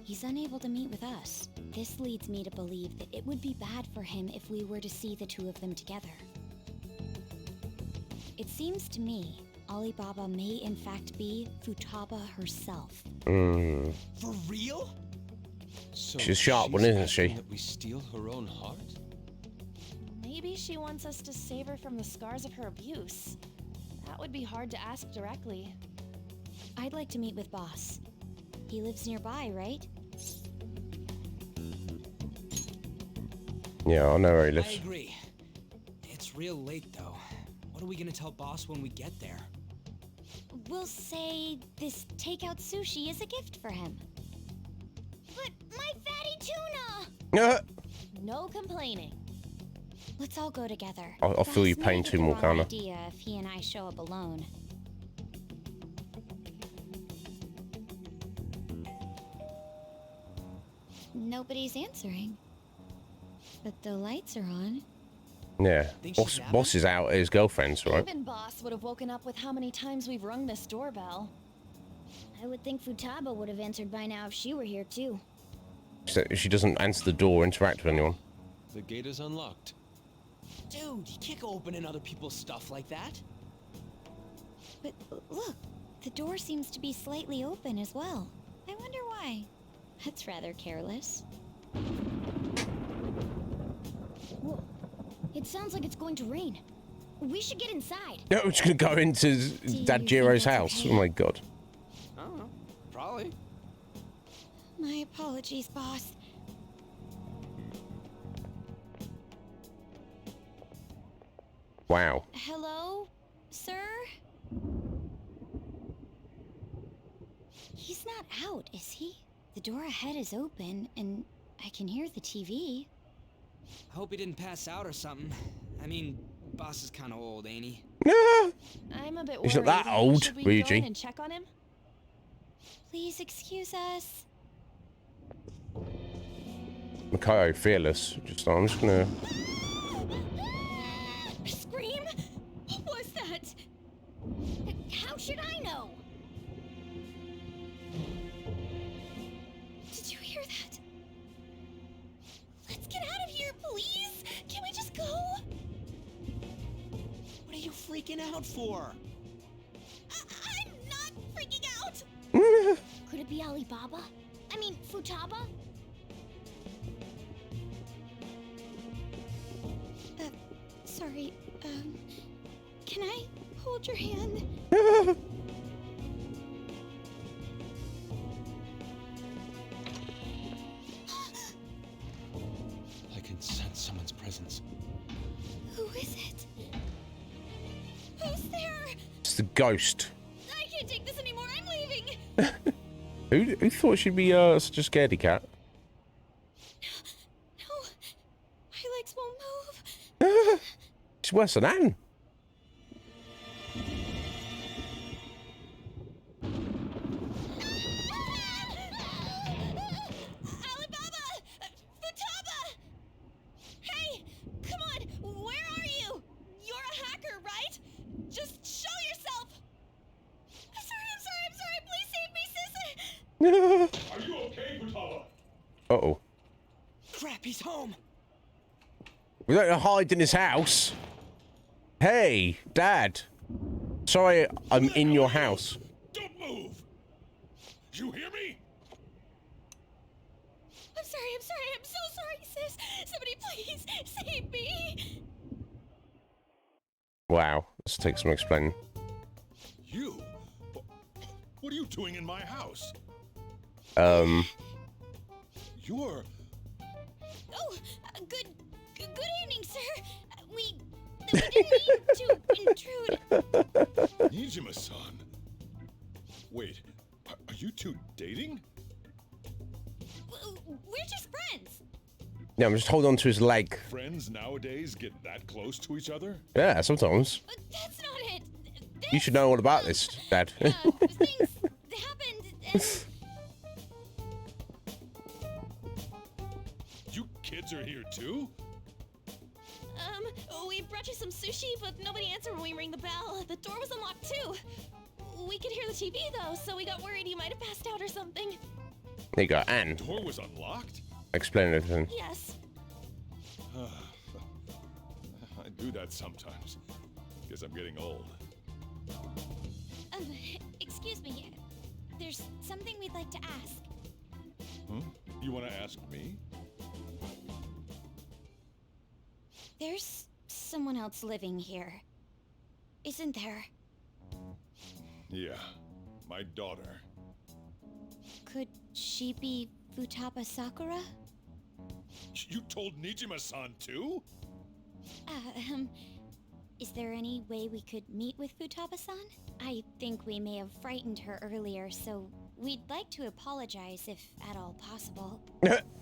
he's unable to meet with us. This leads me to believe that it would be bad for him if we were to see the two of them together. It seems to me Alibaba may in fact be Futaba herself. For real? So She's sharp one, isn't she? That we steal her own heart? Maybe she wants us to save her from the scars of her abuse. That would be hard to ask directly. I'd like to meet with Boss. He lives nearby, right? Yeah, I know where he I lives. agree. It's real late, though. What are we gonna tell Boss when we get there? We'll say this takeout sushi is a gift for him. But my fatty tuna! No complaining. Let's all go together. I'll feel you Boss paying may get too the more, wrong Kana. idea if he and I show up alone. Nobody's answering. But the lights are on. Yeah. Think she's napping? Boss is out at his girlfriend's, right? Even Boss would have woken up with how many times we've rung this doorbell. I would think Futaba would have answered by now if she were here too. So she doesn't answer the door or interact with anyone. The gate is unlocked. Dude, you can't go opening other people's stuff like that. But look, the door seems to be slightly open as well. I wonder why. That's rather careless. Whoa. It sounds like it's going to rain. We should get inside. Yeah, we're just gonna go into Dad Jiro's house. Oh my god. I don't know. Probably. My apologies, Boss. Wow. Hello, sir? He's not out, is he? The door ahead is open, and I can hear the TV. I hope he didn't pass out or something. I mean, Boss is kind of old, ain't he? Yeah. I'm a bit worried. He's not that old, Should we Luigi. go in and check on him? Please excuse us. Makayo fearless. I'm just gonna. Scream? What was that? How should I know? Did you hear that? Let's get out of here, please. Can we just go? What are you freaking out for? I'm not freaking out. Could it be Alibaba? I mean, Futaba? Sorry, can I hold your hand? I can sense someone's presence. Who is it? Who's there? It's the ghost. I can't take this anymore. I'm leaving. Who thought she'd be such a scaredy cat? No, my legs won't move. It's worse than Anne. Alibaba! Futaba! Hey, come on. Where are you? You're a hacker, right? Just show yourself. I'm sorry. Please save me, sis. Are you okay, Futaba? Uh-oh. Crap, he's home. We don't hide in his house. Hey, Dad. Sorry, I'm in your house. Don't move! You hear me? I'm sorry. I'm so sorry, sis. Somebody please save me. Wow, this takes some explaining. You? What are you doing in my house? You're... Oh, good evening, sir. We didn't mean to intrude. Nijima-san. Wait, are you two dating? We're just friends. Yeah, I'm just holding on to his leg. Friends nowadays get that close to each other? Yeah, sometimes. But that's not it. You should know all about this, Dad. Things happened and... You kids are here too? We brought you some sushi, but nobody answered when we rang the bell. The door was unlocked too. We could hear the TV though, so we got worried you might have passed out or something. There you go, Anne. The door was unlocked? Explain everything. Yes. I do that sometimes. Guess I'm getting old. Excuse me. There's something we'd like to ask. You want to ask me? There's someone else living here, isn't there? Yeah, my daughter. Could she be Futaba Sakura? You told Nijima-san too? Is there any way we could meet with Futaba-san? I think we may have frightened her earlier, so we'd like to apologize if at all possible.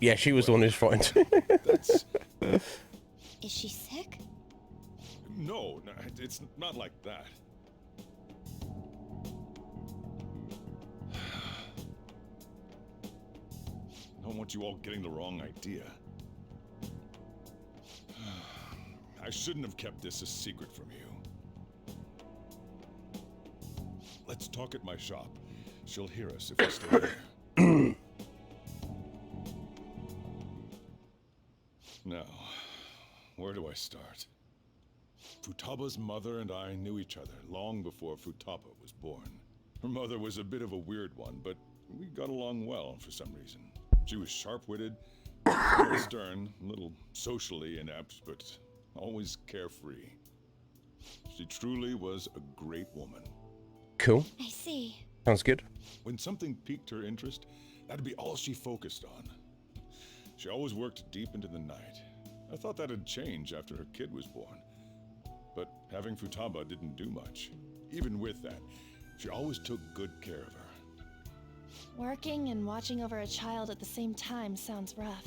Yeah, she was the one who's frightened. That's... Is she sick? No, it's not like that. I don't want you all getting the wrong idea. I shouldn't have kept this a secret from you. Let's talk at my shop. She'll hear us if we stay there. Now, where do I start? Futaba's mother and I knew each other long before Futaba was born. Her mother was a bit of a weird one, but we got along well for some reason. She was sharp-witted, a little stern, a little socially inept, but always carefree. She truly was a great woman. Cool. I see. Sounds good. When something piqued her interest, that'd be all she focused on. She always worked deep into the night. I thought that'd change after her kid was born. But having Futaba didn't do much. Even with that, she always took good care of her. Working and watching over a child at the same time sounds rough.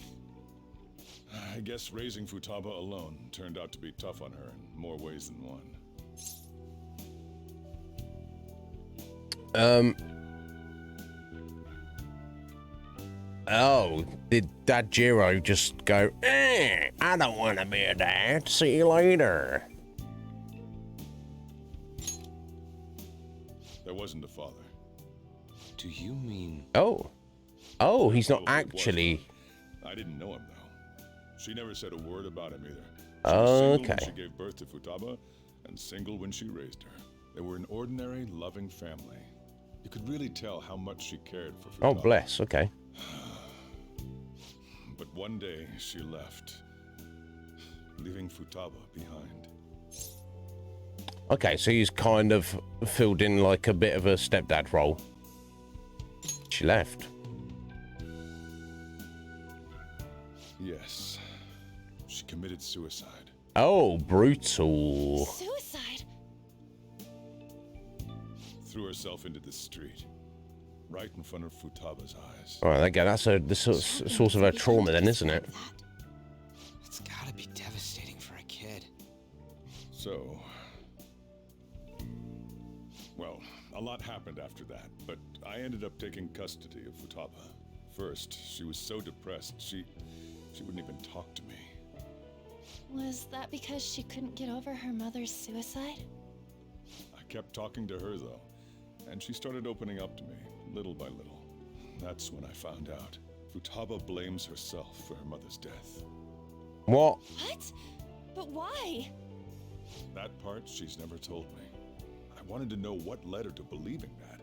I guess raising Futaba alone turned out to be tough on her in more ways than one. Oh, did Dad Jiro just go, I don't want to be a dad. See you later. There wasn't a father. Do you mean... Oh, he's not Probably actually... was one. I didn't know him, though. She never said a word about him either. She Oh, was single okay. when she gave birth to Futaba, and single when she raised her. They were an ordinary, loving family. You could really tell how much she cared for Futaba. Oh, bless. Okay. But one day, she left, leaving Futaba behind. Okay, so he's kind of filled in like a bit of a stepdad role. She left. Yes. She committed suicide. Oh, brutal. Suicide? Threw herself into the street, right in front of Futaba's eyes. All right, again, that's the source of her trauma then, isn't it? It's gotta be devastating for a kid. So... Well, a lot happened after that, but I ended up taking custody of Futaba. First, she was so depressed, she wouldn't even talk to me. Was that because she couldn't get over her mother's suicide? I kept talking to her, though, and she started opening up to me, little by little. That's when I found out. Futaba blames herself for her mother's death. What? What? But why? That part she's never told me. I wanted to know what led her to believing that,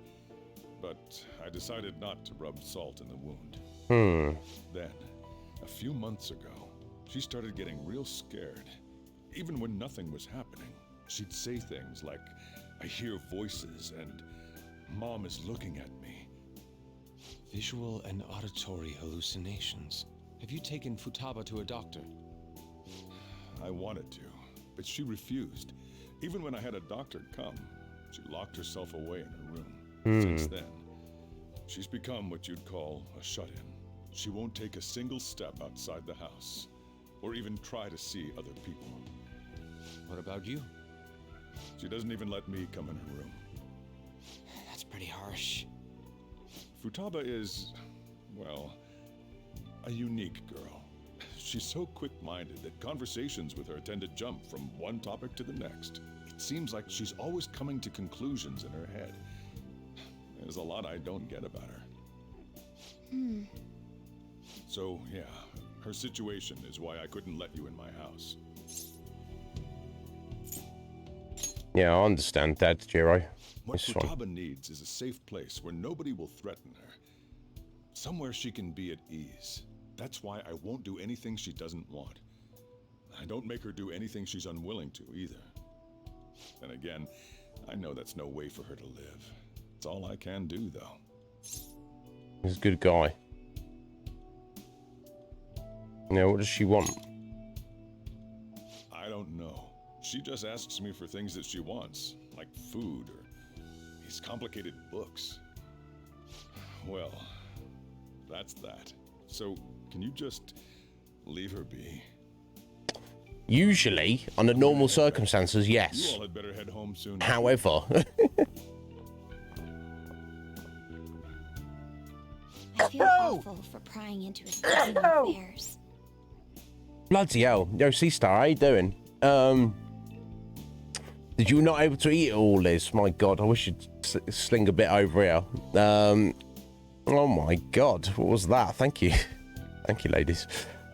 but I decided not to rub salt in the wound. Then, a few months ago, she started getting real scared. Even when nothing was happening, she'd say things like, I hear voices and Mom is looking at me. Visual and auditory hallucinations. Have you taken Futaba to a doctor? I wanted to, but she refused. Even when I had a doctor come, she locked herself away in her room. Since then, she's become what you'd call a shut-in. She won't take a single step outside the house, or even try to see other people. What about you? She doesn't even let me come in her room. That's pretty harsh. Futaba is, well, a unique girl. She's so quick-minded that conversations with her tend to jump from one topic to the next. It seems like she's always coming to conclusions in her head. There's a lot I don't get about her. So, yeah, her situation is why I couldn't let you in my house. Yeah, I understand, Dad Jiro. What This one. Futaba needs is a safe place where nobody will threaten her. Somewhere she can be at ease. That's why I won't do anything she doesn't want. I don't make her do anything she's unwilling to, either. And again, I know that's no way for her to live. It's all I can do, though. He's a good guy. Yeah, what does she want? I don't know. She just asks me for things that she wants, like food or these complicated books. Well, that's that. So, can you just leave her be? Usually, under normal circumstances, You yes. all had better head home soon. However, I feel awful for prying into his personal affairs. bloody hell. Yo, C-Star, how you doing? Did you not able to eat it all, Liz? My God, I wish you'd sling a bit over here. Oh my God, what was that? Thank you. Thank you, ladies.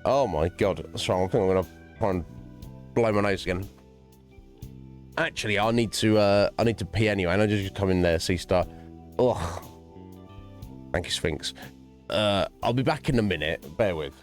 Oh my God. Sorry, I think I'm going to try and blow my nose again. Actually, I need to pee anyway, and I just come in there, C-Star. Ugh. Thank you, Sphinx. I'll be back in a minute. Bear with.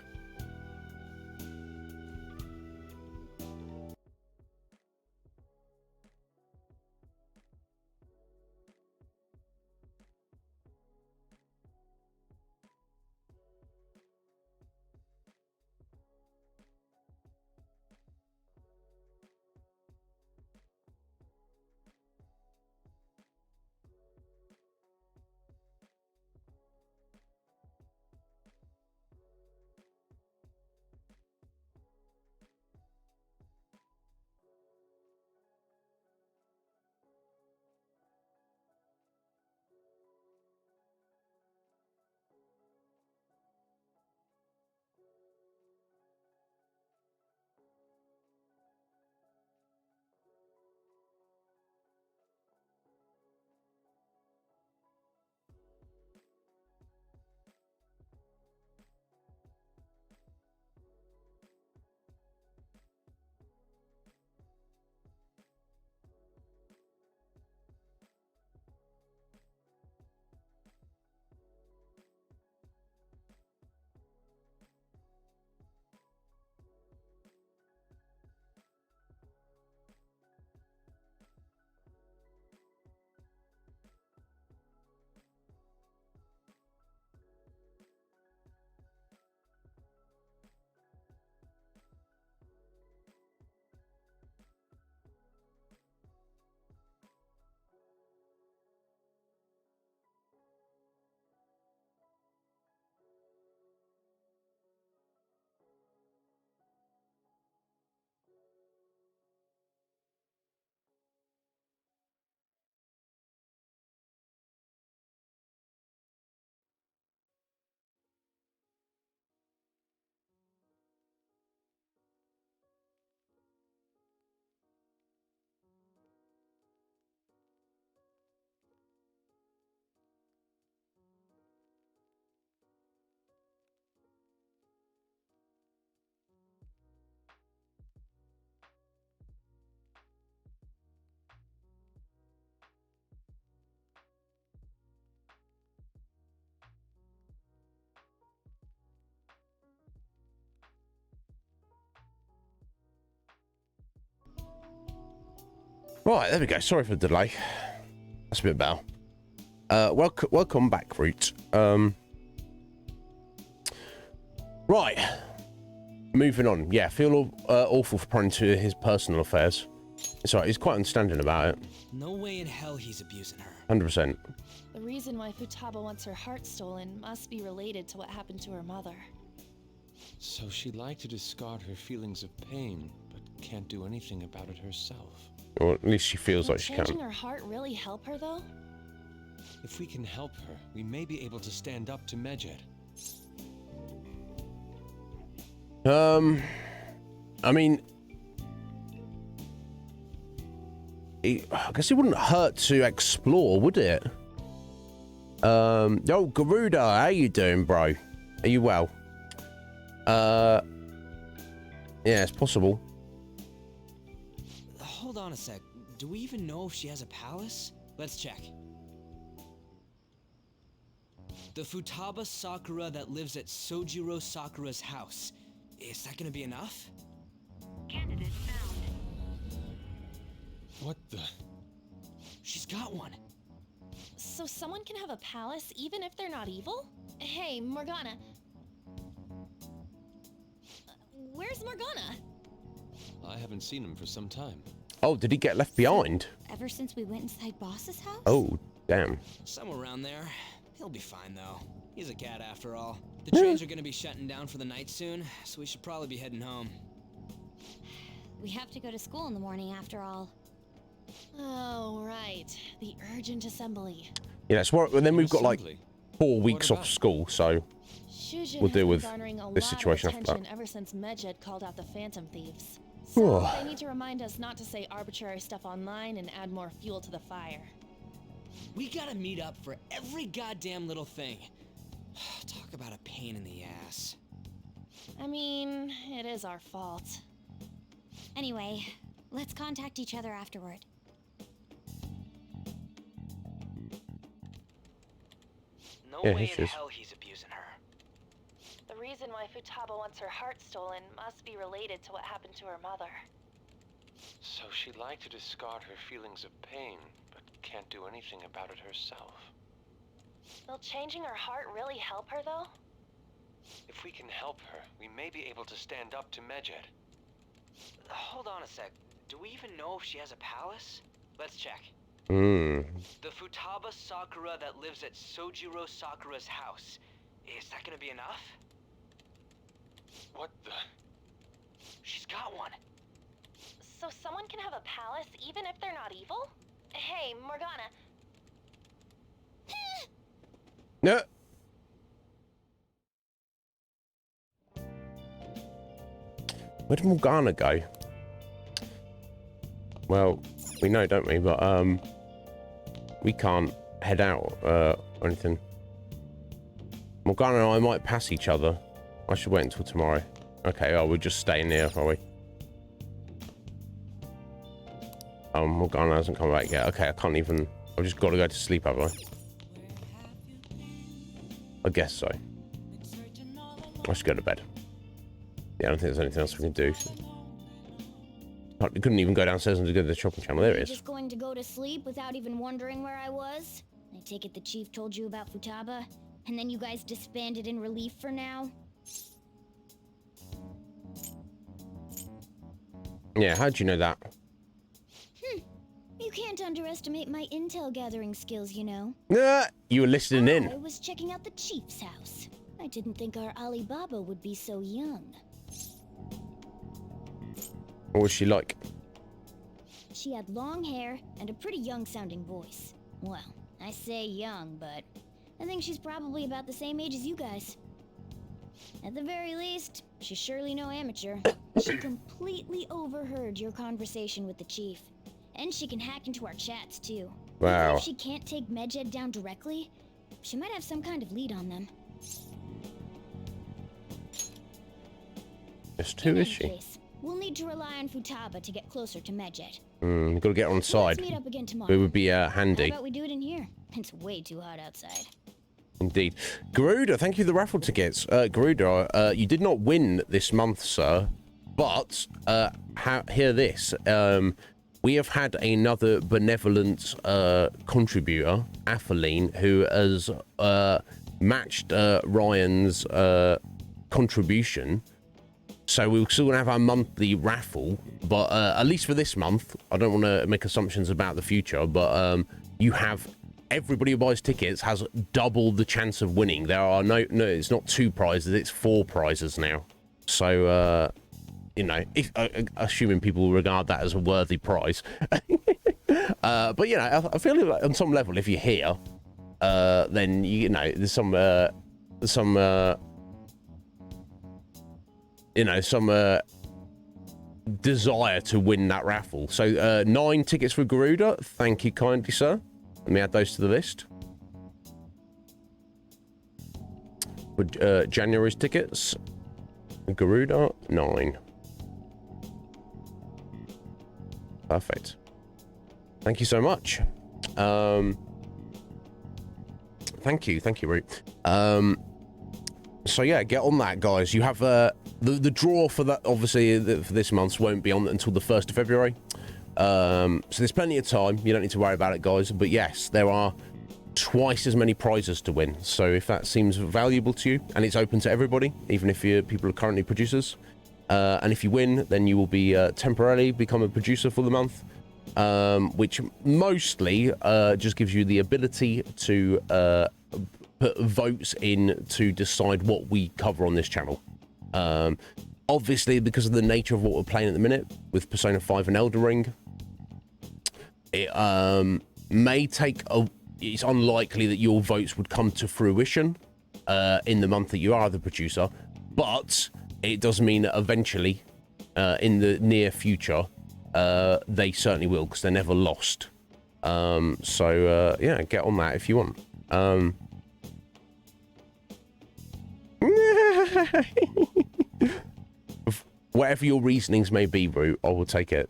Right, there we go. Sorry for the delay. That's a bit better. Welcome back, Root. Right. Moving on. Yeah, feel awful for prying into his personal affairs. It's alright, he's quite understanding about it. No way in hell he's abusing her. 100%. The reason why Futaba wants her heart stolen must be related to what happened to her mother. So she'd like to discard her feelings of pain, but can't do anything about it herself. Or at least she feels Will like she changing can. her heart really help her, though? If we can help her, we may be able to stand up to Medjed. I mean, I guess it wouldn't hurt to explore, would it? Yo, Garuda, how you doing, bro? Are you well? Yeah, it's possible. Hold on a sec. Do we even know if she has a palace? Let's check. The Futaba Sakura that lives at Sojiro Sakura's house. Is that gonna be enough? Candidate found. What the? She's got one. So someone can have a palace even if they're not evil? Hey, Morgana. Where's Morgana? I haven't seen him for some time. Oh, did he get left behind? Ever since we went inside Boss's house? Oh, damn. Somewhere around there. He'll be fine though. He's a cat after all. The trains are gonna be shutting down for the night soon, so we should probably be heading home. We have to go to school in the morning after all. Oh, right. The urgent assembly. Yeah, that's what. And then we've got like Assembly. 4 weeks off school, so Shujin We'll has deal been with garnering a this lot situation of after attention that. ever since Medjed called out the Phantom Thieves. So Ugh. they need to remind us not to say arbitrary stuff online and add more fuel to the fire. We gotta meet up for every goddamn little thing. Talk about a pain in the ass. I mean, it is our fault. Anyway, let's contact each other afterward. No Yeah, way he in is. hell he's abusing her. The reason why Futaba wants her heart stolen must be related to what happened to her mother. So she'd like to discard her feelings of pain, but can't do anything about it herself. Will changing her heart really help her, though? If we can help her, we may be able to stand up to Medjed. Hold on a sec. Do we even know if she has a palace? Let's check. Hmm. The Futaba Sakura that lives at Sojiro Sakura's house. Is that gonna be enough? What the? She's got one. So someone can have a palace even if they're not evil? Hey, Morgana. No. Where did Morgana go? Well, we know, don't we? But we can't head out or anything. Morgana and I might pass each other. I should wait until tomorrow. Okay, oh, we're just staying here, are we? Morgana hasn't come back yet. Okay, I can't even... I've just got to go to sleep, haven't I? I guess so. I should go to bed. Yeah, I don't think there's anything else we can do. We couldn't even go downstairs and go to the shopping channel. There it You're is. just going to go to sleep without even wondering where I was? I take it the chief told you about Futaba? And then you guys disbanded in relief for now? Yeah, how'd you know that? You can't underestimate my intel gathering skills, you know. Nah, you were listening I in. was checking out the chief's house. I didn't think our Alibaba would be so young. What was she like? She had long hair and a pretty young-sounding voice. Well, I say young, but I think she's probably about the same age as you guys. At the very least, she's surely no amateur. She completely overheard your conversation with the chief. And she can hack into our chats, too. Wow. Even if she can't take Medjed down directly, she might have some kind of lead on them. Just two, In is any she? case, we'll need to rely on Futaba to get closer to Medjed. Got to get her on side. Let's meet up again tomorrow. It would be How handy. about we do it in here? It's way too hot outside. Indeed. Garuda, thank you for the raffle tickets. Garuda, you did not win this month, sir. But, hear this. we have had another benevolent contributor, Athaline, who has matched Ryan's contribution. So we'll still have our monthly raffle, but at least for this month, I don't want to make assumptions about the future, but you have everybody who buys tickets has double the chance of winning. There are no, it's not 2 prizes, it's 4 prizes now. So, you know, if, assuming people will regard that as a worthy prize. But, you know, I feel like on some level, if you're here, then, you know, there's some you know, some desire to win that raffle. So 9 tickets for Garuda. Thank you kindly, sir. Let me add those to the list. For January's tickets, Garuda, 9. Perfect. Thank you so much. Thank you, Root. So yeah, get on that, guys. You have the draw for that, obviously, for this month won't be on until the 1st of February. So there's plenty of time. You don't need to worry about it, guys. But yes, there are twice as many prizes to win. So if that seems valuable to you, and it's open to everybody, even if people are currently producers, and if you win, then you will be temporarily become a producer for the month, which mostly just gives you the ability to put votes in to decide what we cover on this channel. Obviously, because of the nature of what we're playing at the minute with Persona 5 and Elden Ring, it may take it's unlikely that your votes would come to fruition in the month that you are the producer, but it does mean that eventually, in the near future, they certainly will, because they're never lost. So yeah, get on that if you want. Whatever your reasonings may be, Root, I will take it.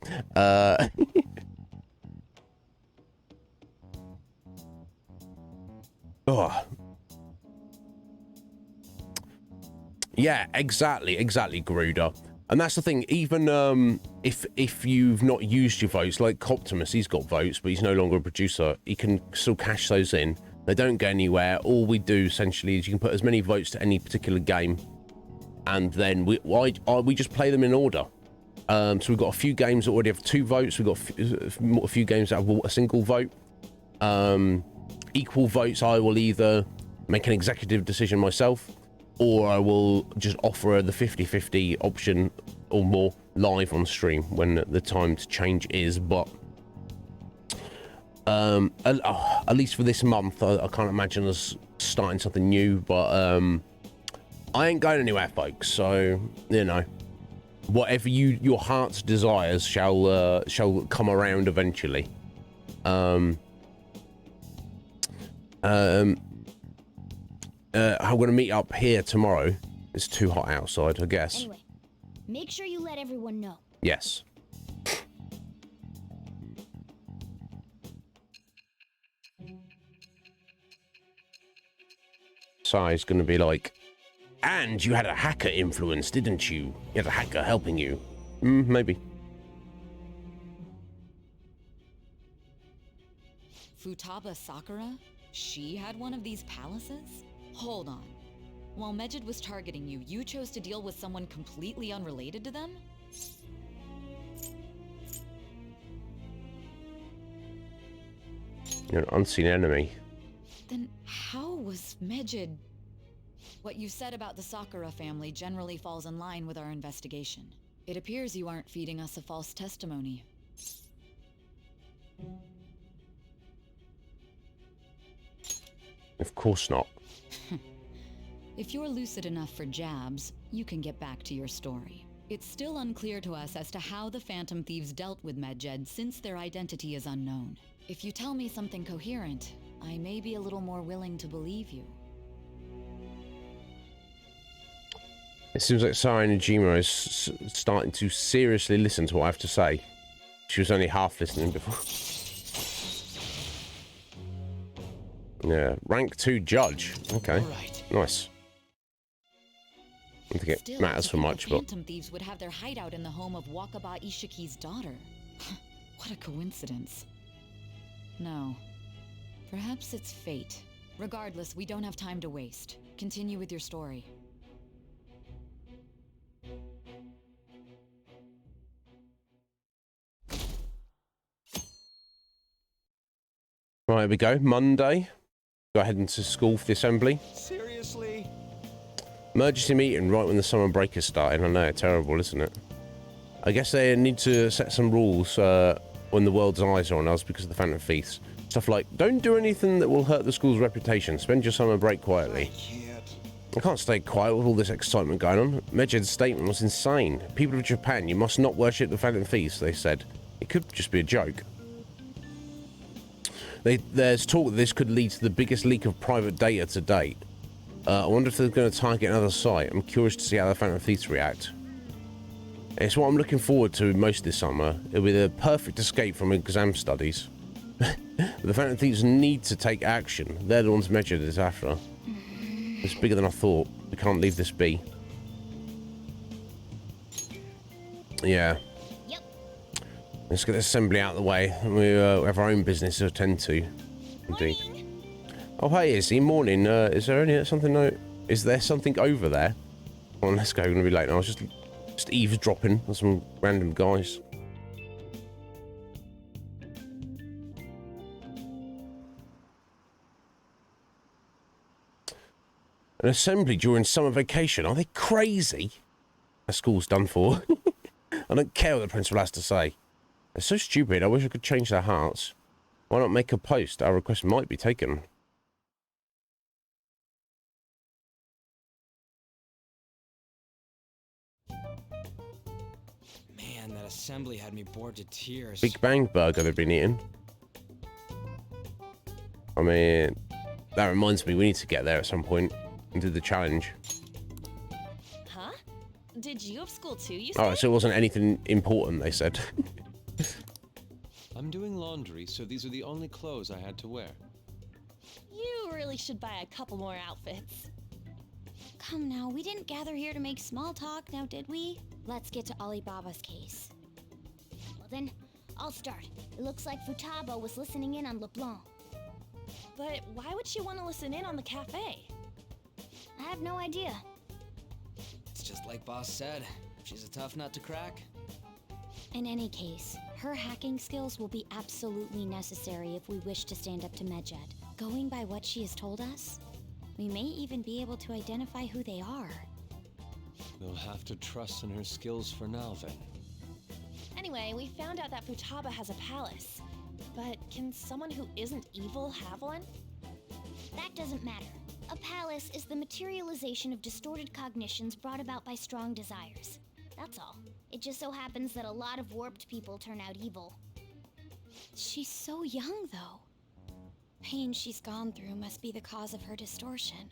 Oh. Yeah, exactly, Garuda. And that's the thing, even if you've not used your votes, like Coptimus, he's got votes, but he's no longer a producer, he can still cash those in. They don't go anywhere. All we do, essentially, is you can put as many votes to any particular game, and then we just play them in order. So we've got a few games that already have 2 votes. We've got a few games that have a single vote. Equal votes, I will either make an executive decision myself, or I will just offer the 50-50 option or more live on stream when the time to change is. But at least for this month, I can't imagine us starting something new. But I ain't going anywhere, folks. So, you know, whatever your heart's desires shall come around eventually. I'm gonna meet up here tomorrow. It's too hot outside, I guess. Anyway, make sure you let everyone know. Yes. Sai's gonna be like, and you had a hacker influence, didn't you? You had a hacker helping you. Maybe. Futaba Sakura? She had one of these palaces? Hold on. While Medjed was targeting you, you chose to deal with someone completely unrelated to them? You're an unseen enemy. Then how was Medjed... What you said about the Sakura family generally falls in line with our investigation. It appears you aren't feeding us a false testimony. Of course not. If you're lucid enough for jabs, you can get back to your story. It's still unclear to us as to how the Phantom Thieves dealt with Medjed since their identity is unknown. If you tell me something coherent, I may be a little more willing to believe you. It seems like Sarah Najima is starting to seriously listen to what I have to say. She was only half listening before. Yeah, rank 2 judge. Okay, right. Nice. I don't think it matters for much, but... Phantom Thieves would have their hideout in the home of Wakaba Ishiki's daughter. What a coincidence. No. Perhaps it's fate. Regardless, we don't have time to waste. Continue with your story. Right, here we go. Monday. Go ahead into school for the assembly. Seriously? Emergency meeting right when the summer break is starting. I know, terrible, isn't it? I guess they need to set some rules when the world's eyes are on us because of the Phantom Thieves. Stuff like, don't do anything that will hurt the school's reputation. Spend your summer break quietly. I can't stay quiet with all this excitement going on. Medjed's statement was insane. People of Japan, you must not worship the Phantom Thieves, they said. It could just be a joke. There's talk that this could lead to the biggest leak of private data to date. I wonder if they're going to target another site. I'm curious to see how the Phantom Thieves react. It's what I'm looking forward to most this summer. It'll be the perfect escape from exam studies. The Phantom Thieves need to take action. They're the ones Medjed is after. It's bigger than I thought. We can't leave this be. Yeah. Yep. Let's get the assembly out of the way. We have our own business to attend to. Indeed. Oh, hey, Izzy. Morning. Is there something over there? Come on, let's go. We're going to be late now. I was just eavesdropping on some random guys. An assembly during summer vacation? Are they crazy? Our school's done for. I don't care what the principal has to say. They're so stupid. I wish I could change their hearts. Why not make a post? Our request might be taken. Man, that assembly had me bored to tears. Big Bang Burger they've been eating. I mean, that reminds me, we need to get there at some point and do the challenge. Huh? Did you have school too, you Oh, said? so it wasn't anything important, they said. I'm doing laundry, so these are the only clothes I had to wear. You really should buy a couple more outfits. Come now, we didn't gather here to make small talk, now did we? Let's get to Alibaba's case. Well then, I'll start. It looks like Futaba was listening in on LeBlanc. But why would she want to listen in on the cafe? I have no idea. It's just like Boss said. She's a tough nut to crack. In any case, her hacking skills will be absolutely necessary if we wish to stand up to Medjed. Going by what she has told us, we may even be able to identify who they are. We'll have to trust in her skills for now, then. Anyway, we found out that Futaba has a palace. But can someone who isn't evil have one? That doesn't matter. A palace is the materialization of distorted cognitions brought about by strong desires. That's all. It just so happens that a lot of warped people turn out evil. She's so young, though. Pain she's gone through must be the cause of her distortion.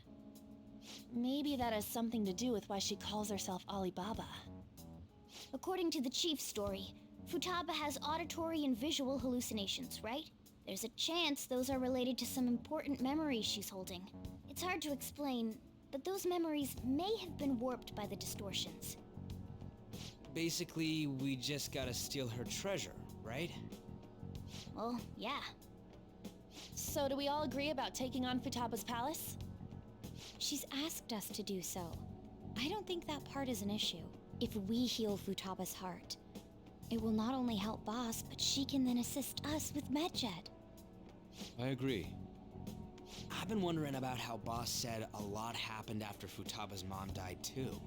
Maybe that has something to do with why she calls herself Alibaba. According to the chief's story, Futaba has auditory and visual hallucinations, right? There's a chance those are related to some important memories she's holding. It's hard to explain, but those memories may have been warped by the distortions. Basically, we just gotta steal her treasure, right? Well, yeah. So do we all agree about taking on Futaba's palace? She's asked us to do so. I don't think that part is an issue. If we heal Futaba's heart, it will not only help Boss, but she can then assist us with Medjed. I agree. I've been wondering about how Boss said a lot happened after Futaba's mom died too.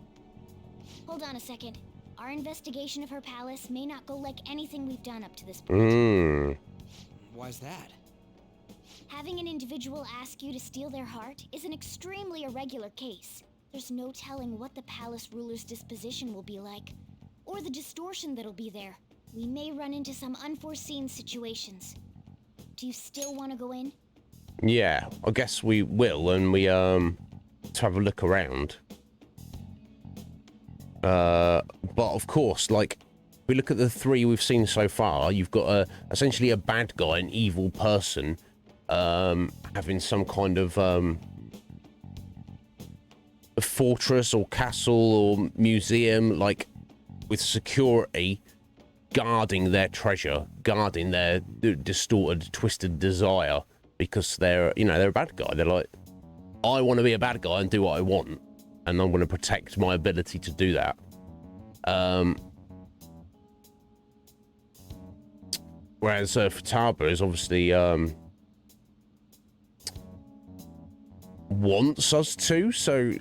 Hold on a second. Our investigation of her palace may not go like anything we've done up to this point. Why's that? Having an individual ask you to steal their heart is an extremely irregular case. There's no telling what the palace ruler's disposition will be like, or the distortion that'll be there. We may run into some unforeseen situations. Do you still want to go in? Yeah, I guess we will, and we to have a look around. But of course, like, if we look at the three we've seen so far, you've got essentially a bad guy, an evil person, having some kind of a fortress or castle or museum, like, with security, guarding their treasure, guarding their distorted, twisted desire, because they're, you know, they're a bad guy. They're like, I want to be a bad guy and do what I want, and I'm going to protect my ability to do that. Whereas Futaba is obviously wants us to, so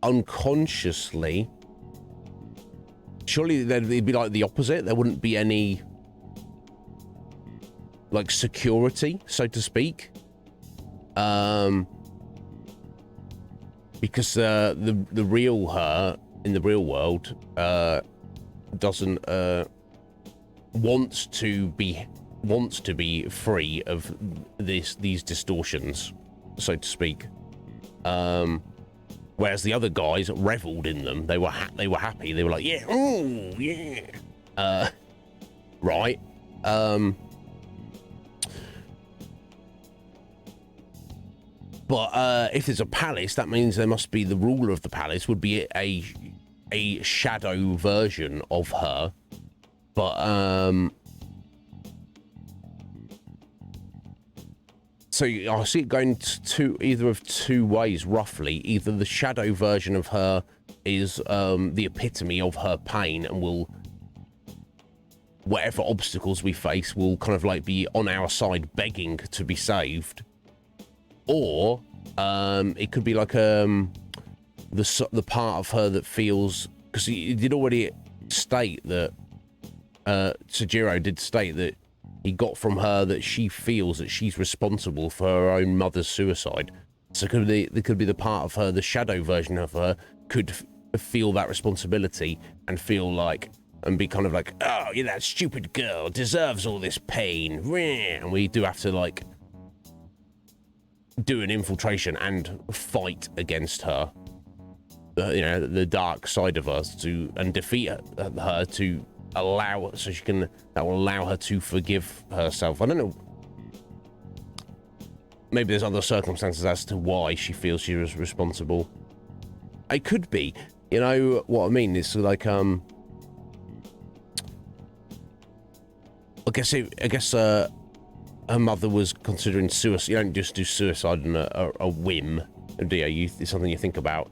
unconsciously, surely it'd be like the opposite. There wouldn't be any like security, so to speak, because the real her in the real world doesn't wants to be free of these distortions, so to speak. Whereas the other guys reveled in them. They were happy. They were like, yeah, oh yeah, right. But if there's a palace, that means there must be the ruler of the palace would be a shadow version of her. But so I see it going to either of two ways, roughly. Either the shadow version of her is the epitome of her pain, and will, whatever obstacles we face, will kind of like be on our side begging to be saved. Or it could be like the part of her that feels, because he did already state that Sojiro did state that he got from her that she feels that she's responsible for her own mother's suicide. So there could be the part of her, the shadow version of her, could feel that responsibility and feel like, and be kind of like, oh, yeah, that stupid girl deserves all this pain. And we do have to like do an infiltration and fight against her, you know, the dark side of us, and defeat her to allow, so she can, that will allow her to forgive herself. I don't know, maybe there's other circumstances as to why she feels she was responsible. It could be, you know what I mean? It's like I guess her mother was considering suicide. You don't just do suicide on a whim, do you? It's something you think about.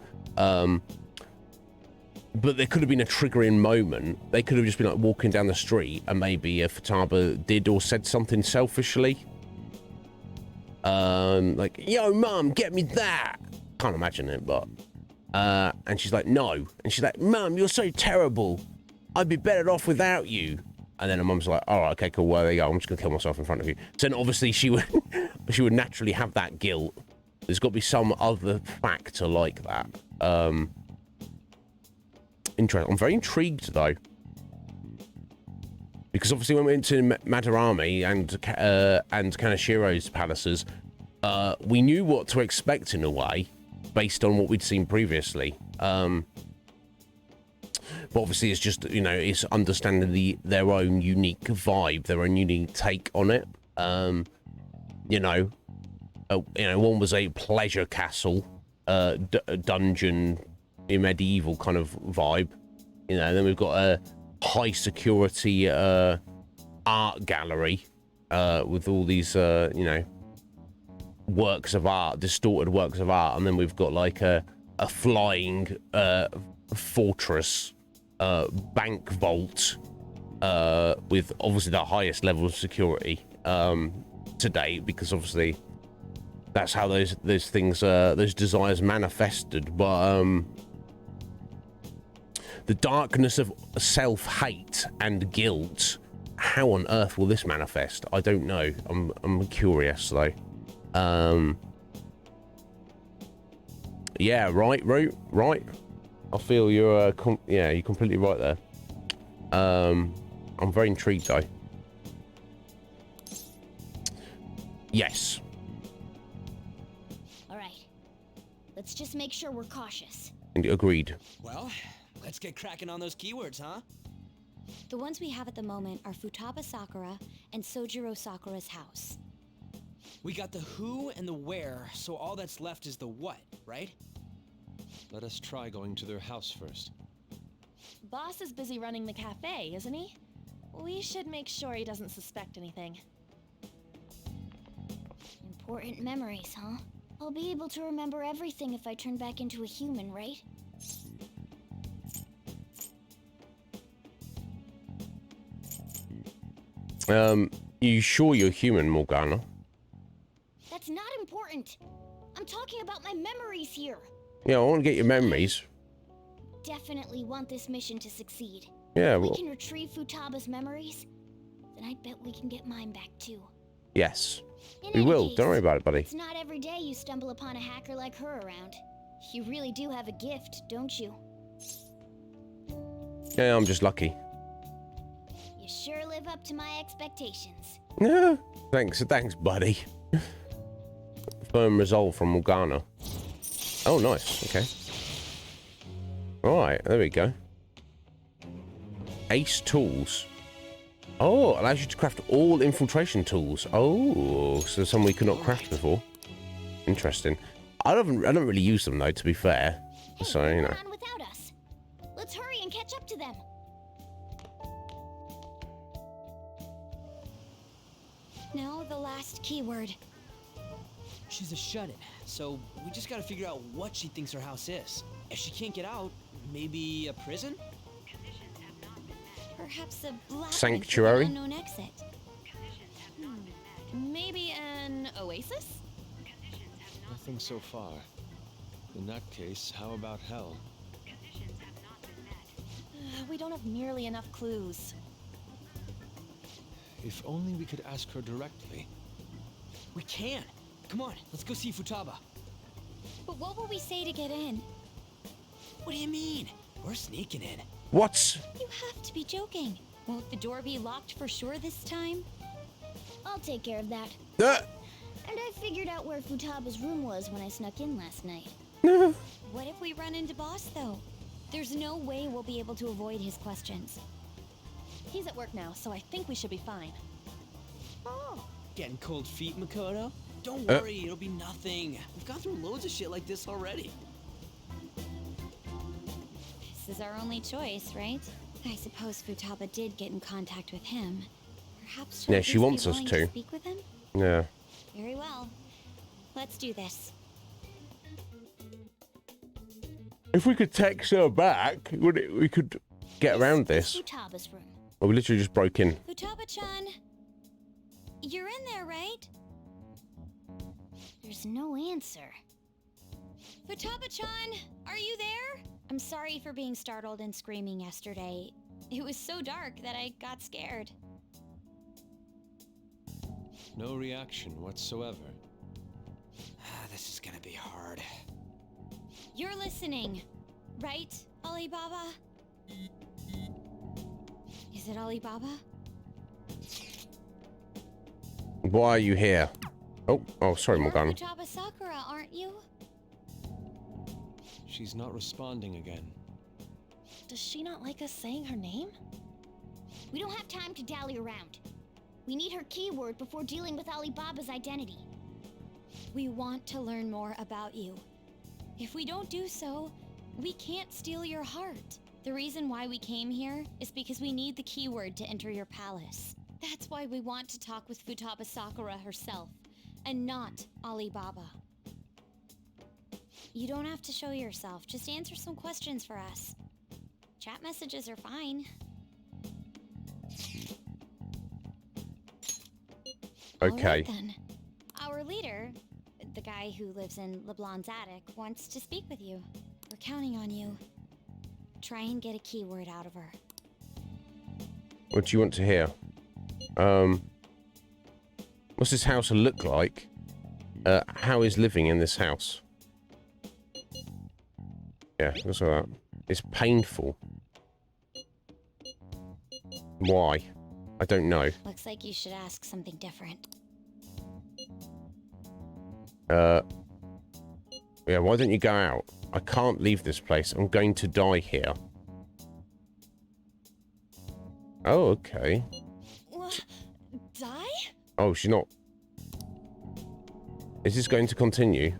But there could have been a triggering moment. They could have just been like walking down the street, and maybe Futaba did or said something selfishly. Like, yo, mum, get me that. Can't imagine it, but... and she's like, no. And she's like, mum, you're so terrible. I'd be better off without you. And then her mum's like, all right, okay, cool, well, there you go. I'm just going to kill myself in front of you. So then obviously she would naturally have that guilt. There's got to be some other factor like that. Interesting. I'm very intrigued, though. Because obviously when we went to Madarame and Kanashiro's palaces, we knew what to expect in a way, based on what we'd seen previously. But obviously it's just, you know, it's understanding their own unique vibe, their own unique take on it. You know, one was a pleasure castle, dungeon, a medieval kind of vibe. You know, then we've got a high security art gallery with all these, you know, works of art, distorted works of art, and then we've got like a flying fortress, bank vault, with obviously the highest level of security to date, because obviously that's how those things, those desires manifested. But the darkness of self-hate and guilt, how on earth will this manifest? I don't know. I'm curious though. Yeah, right, right. I feel you're yeah, you're completely right there. I'm very intrigued though. Yes. All right. Let's just make sure we're cautious. Agreed. Well, let's get cracking on those keywords, huh? The ones we have at the moment are Futaba Sakura and Sojiro Sakura's house. We got the who and the where, so all that's left is the what, right? Let us try going to their house first. Boss is busy running the cafe, isn't he? We should make sure he doesn't suspect anything. Important memories, huh? I'll be able to remember everything if I turn back into a human, right? You sure you're human, Morgana? That's not important. I'm talking about my memories here. Yeah, I want to get your memories. Definitely want this mission to succeed. Yeah, If well, we can retrieve Futaba's memories, then I bet we can get mine back too. yes. In We any will. case, Don't worry about it, buddy. It's not every day you stumble upon a hacker like her around. You really do have a gift, don't you? Yeah, I'm just lucky. You sure live up to my expectations. Yeah. Thanks, buddy. Firm resolve from Morgana. Oh, nice. Okay. All right, there we go. Ace tools. Oh, allows you to craft all infiltration tools. Oh, so some we could not craft before. Interesting. I don't really use them though, to be fair. Hey, So you know. on without us. Let's hurry and catch up to them. Now the last keyword. She's a shut-in, so we just gotta figure out what she thinks her house is. If she can't get out, maybe a prison? Perhaps a black Sanctuary? unknown exit. Maybe an oasis? Nothing so far. In that case, how about hell? We don't have nearly enough clues. If only we could ask her directly. We can! Come on, let's go see Futaba. But what will we say to get in? What do you mean? We're sneaking in. What? You have to be joking. Won't the door be locked for sure this time? I'll take care of that. Uh, And I figured out where Futaba's room was when I snuck in last night. What if we run into Boss, though? There's no way we'll be able to avoid his questions. He's at work now, so I think we should be fine. Oh, getting cold feet, Makoto? Don't worry, it'll be nothing. We've gone through loads of shit like this already. This is our only choice, right? I suppose Futaba did get in contact with him. Perhaps she'll Yeah, at she least wants be us willing to. Speak with him? yeah. Very well. Let's do this. If we could text her back, we could get around this. Futaba's room. Oh, we literally just broke in. Futaba-chan, you're in there, right? There's no answer. Futaba-chan, are you there? I'm sorry for being startled and screaming yesterday. It was so dark that I got scared. No reaction whatsoever. This is gonna be hard. You're listening, right, Alibaba? Is it Alibaba? Why are you here? Oh, sorry, You're Morgana. Futaba Sakura, aren't you? She's not responding again. Does she not like us saying her name? We don't have time to dally around. We need her keyword before dealing with Alibaba's identity. We want to learn more about you. If we don't do so, we can't steal your heart. The reason why we came here is because we need the keyword to enter your palace. That's why we want to talk with Futaba Sakura herself, and not Alibaba. You don't have to show yourself, just answer some questions for us. Chat messages are fine. Okay. All right, then. Our leader, the guy who lives in LeBlanc's attic, wants to speak with you. We're counting on you. Try and get a keyword out of her. What do you want to hear? What's this house look like? How is living in this house? Yeah, that's all that. It's painful. Why? I don't know. Looks like you should ask something different. Yeah, why don't you go out? I can't leave this place. I'm going to die here. Oh, okay. What? Die? Oh, she's not. Is this going to continue?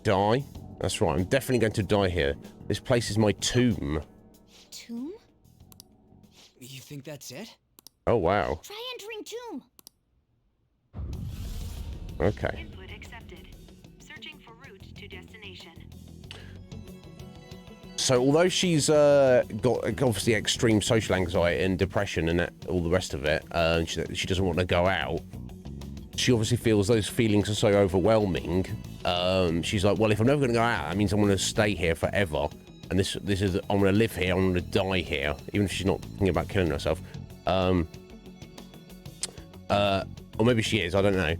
Die? That's right. I'm definitely going to die here. This place is my tomb. Tomb? You think that's it? Oh, wow. Try entering tomb. Okay. Input accepted. Searching for route to destination. So although she's got obviously extreme social anxiety and depression and all the rest of it, she doesn't want to go out. She obviously feels those feelings are so overwhelming. She's like, well, if I'm never going to go out, that means I'm going to stay here forever. And this is, I'm going to live here, I'm going to die here, even if she's not thinking about killing herself. Or maybe she is, I don't know.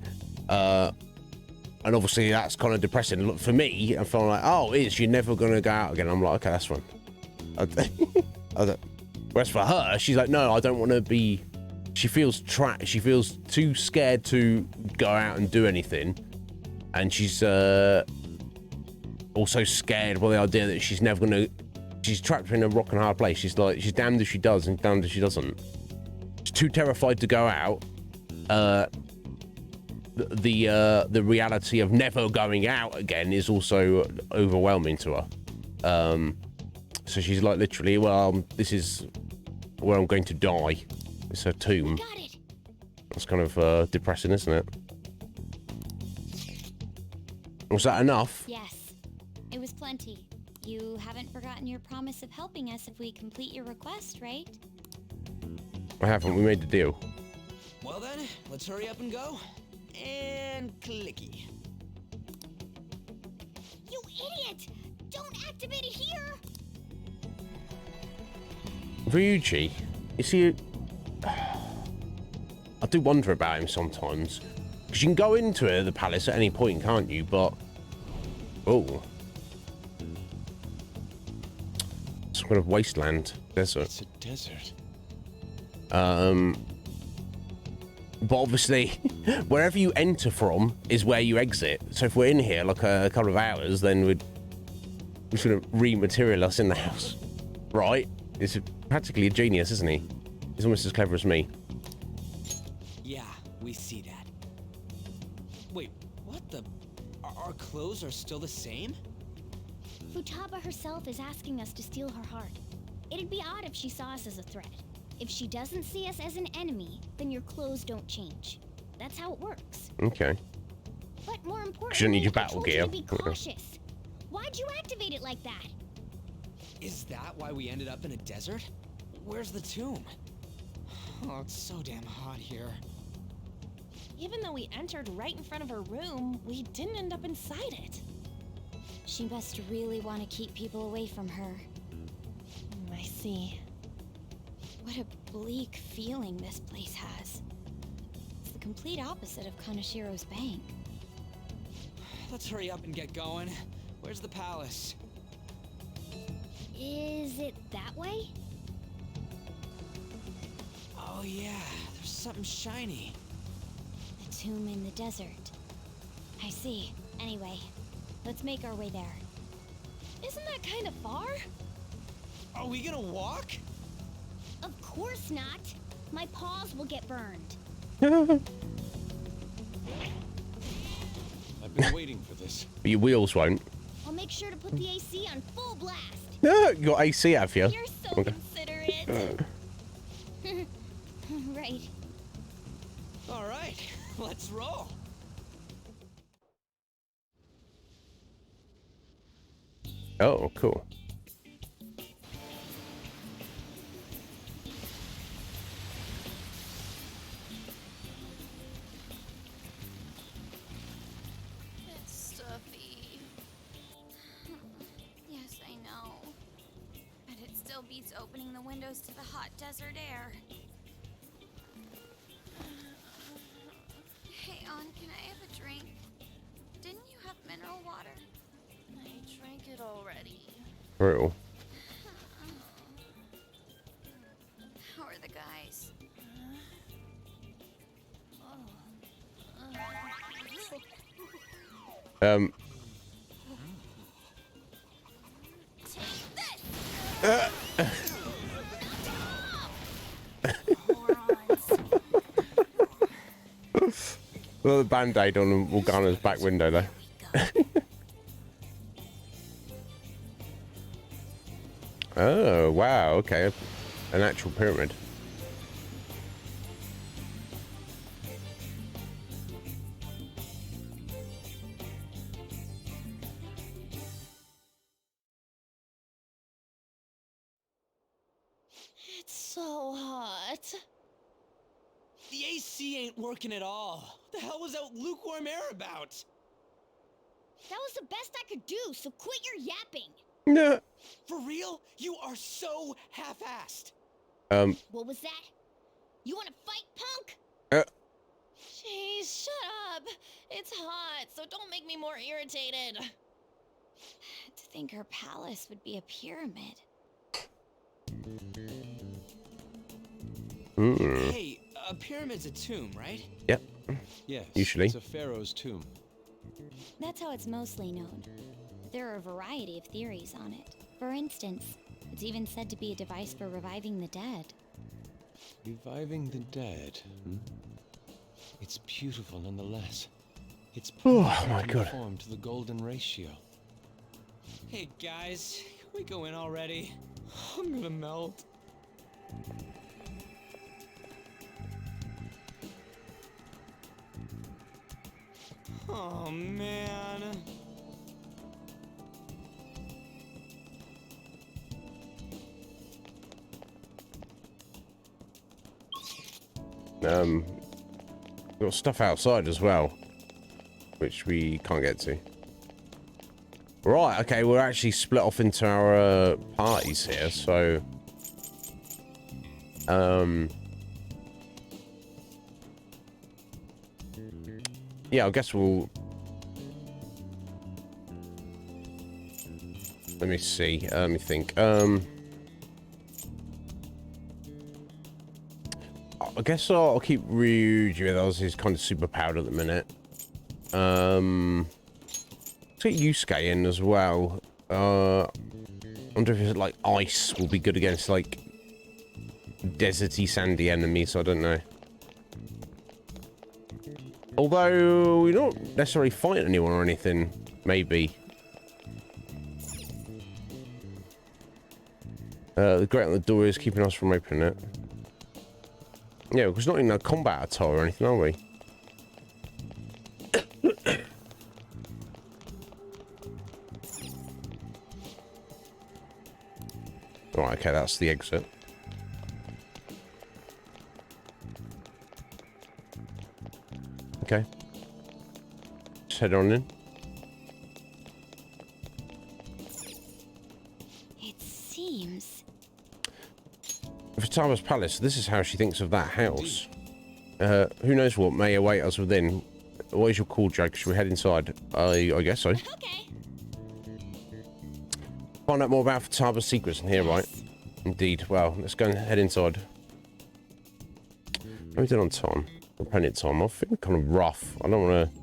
And obviously that's kind of depressing. Look, for me, I feel like, oh, you're never going to go out again. I'm like, okay, that's fine. Whereas for her, she's like, no, I don't want to be... She feels trapped. She feels too scared to go out and do anything. And she's also scared by the idea that she's never going to... She's trapped in a rock and hard place. She's like, she's damned if she does and damned if she doesn't. She's too terrified to go out. The reality of never going out again is also overwhelming to her. So she's like, literally, well, this is where I'm going to die. It's her tomb. Got it. That's kind of depressing, isn't it? Was that enough? Yes, it was plenty. You haven't forgotten your promise of helping us if we complete your request, right? I haven't. We made the deal. Well then, let's hurry up and go. And clicky. You idiot! Don't activate it here! Ryuji, is he... I do wonder about him sometimes. Because you can go into the palace at any point, can't you? But... Oh. Some kind of wasteland. Desert. It's a desert. But obviously, wherever you enter from is where you exit. So if we're in here like a couple of hours, then we're just going to rematerialize in the house. Right? He's practically a genius, isn't he? He's almost as clever as me. Yeah, we see that. Wait, what the? Our clothes are still the same? Futaba herself is asking us to steal her heart. It'd be odd if she saw us as a threat. If she doesn't see us as an enemy, then your clothes don't change. That's how it works. Okay. But more importantly, You don't need your battle I told gear. you to be cautious. Why'd you activate it like that? Is that why we ended up in a desert? Where's the tomb? Oh, it's so damn hot here. Even though we entered right in front of her room, we didn't end up inside it. She must really want to keep people away from her. I see. What a bleak feeling this place has. It's the complete opposite of Kanashiro's bank. Let's hurry up and get going. Where's the palace? Is it that way? Oh yeah, there's something shiny. The tomb in the desert. I see. Anyway, let's make our way there. Isn't that kind of far? Are we gonna walk? Of course not. My paws will get burned. I've been waiting for this. But your wheels won't. I'll make sure to put the AC on full blast. You got AC, have you? You're so considerate. Right. All right, let's roll. Oh, cool. It's stuffy. Yes, I know. But it still beats opening the windows to the hot desert air. Hey, Ann, can I have a drink? Didn't you have mineral water? I drank it already. Brutal. How are the guys? Well, the band-aid on Morgana's back window, though. Oh, wow, okay. An actual pyramid. It's so hot. The AC ain't working at all. What the hell was that lukewarm air about? That was the best I could do, so quit your yapping. No. For real? You are so half-assed. What was that? You wanna fight, punk? Jeez, shut up. It's hot, so don't make me more irritated. To think her palace would be a pyramid. Hey, a pyramid's a tomb, right? Yep. Yes. Usually. It's a pharaoh's tomb. That's how it's mostly known. There are a variety of theories on it. For instance, it's even said to be a device for reviving the dead. Reviving the dead. It's beautiful nonetheless. It's Oh my God. conformed to the golden ratio. Hey guys, can we go in already? I'm gonna melt. Oh man. Got stuff outside as well, which we can't get to. Right, okay, we're actually split off into our parties here, so yeah, I guess we'll, let me see, let me think. I guess I'll keep Ryuji with us. He's kind of super powered at the minute. Let's get Yusuke in as well. I wonder if it's like ice will be good against like deserty, sandy enemies. I don't know. Although we don't necessarily fight anyone or anything. Maybe. The grate on the door is keeping us from opening it. Yeah, because not in a combat attire or anything, are we? Right, okay, that's the exit. Okay. Just head on in. It seems... Futaga's palace, this is how she thinks of that house. Who knows what may await us within. What is your call, Jake? Should we head inside? I guess so. Okay. Find out more about Futaga's secrets in here, right? Indeed. Well, let's go and head inside. How are we doing on time? We're plenty of time. I'm feeling kind of rough. I don't want to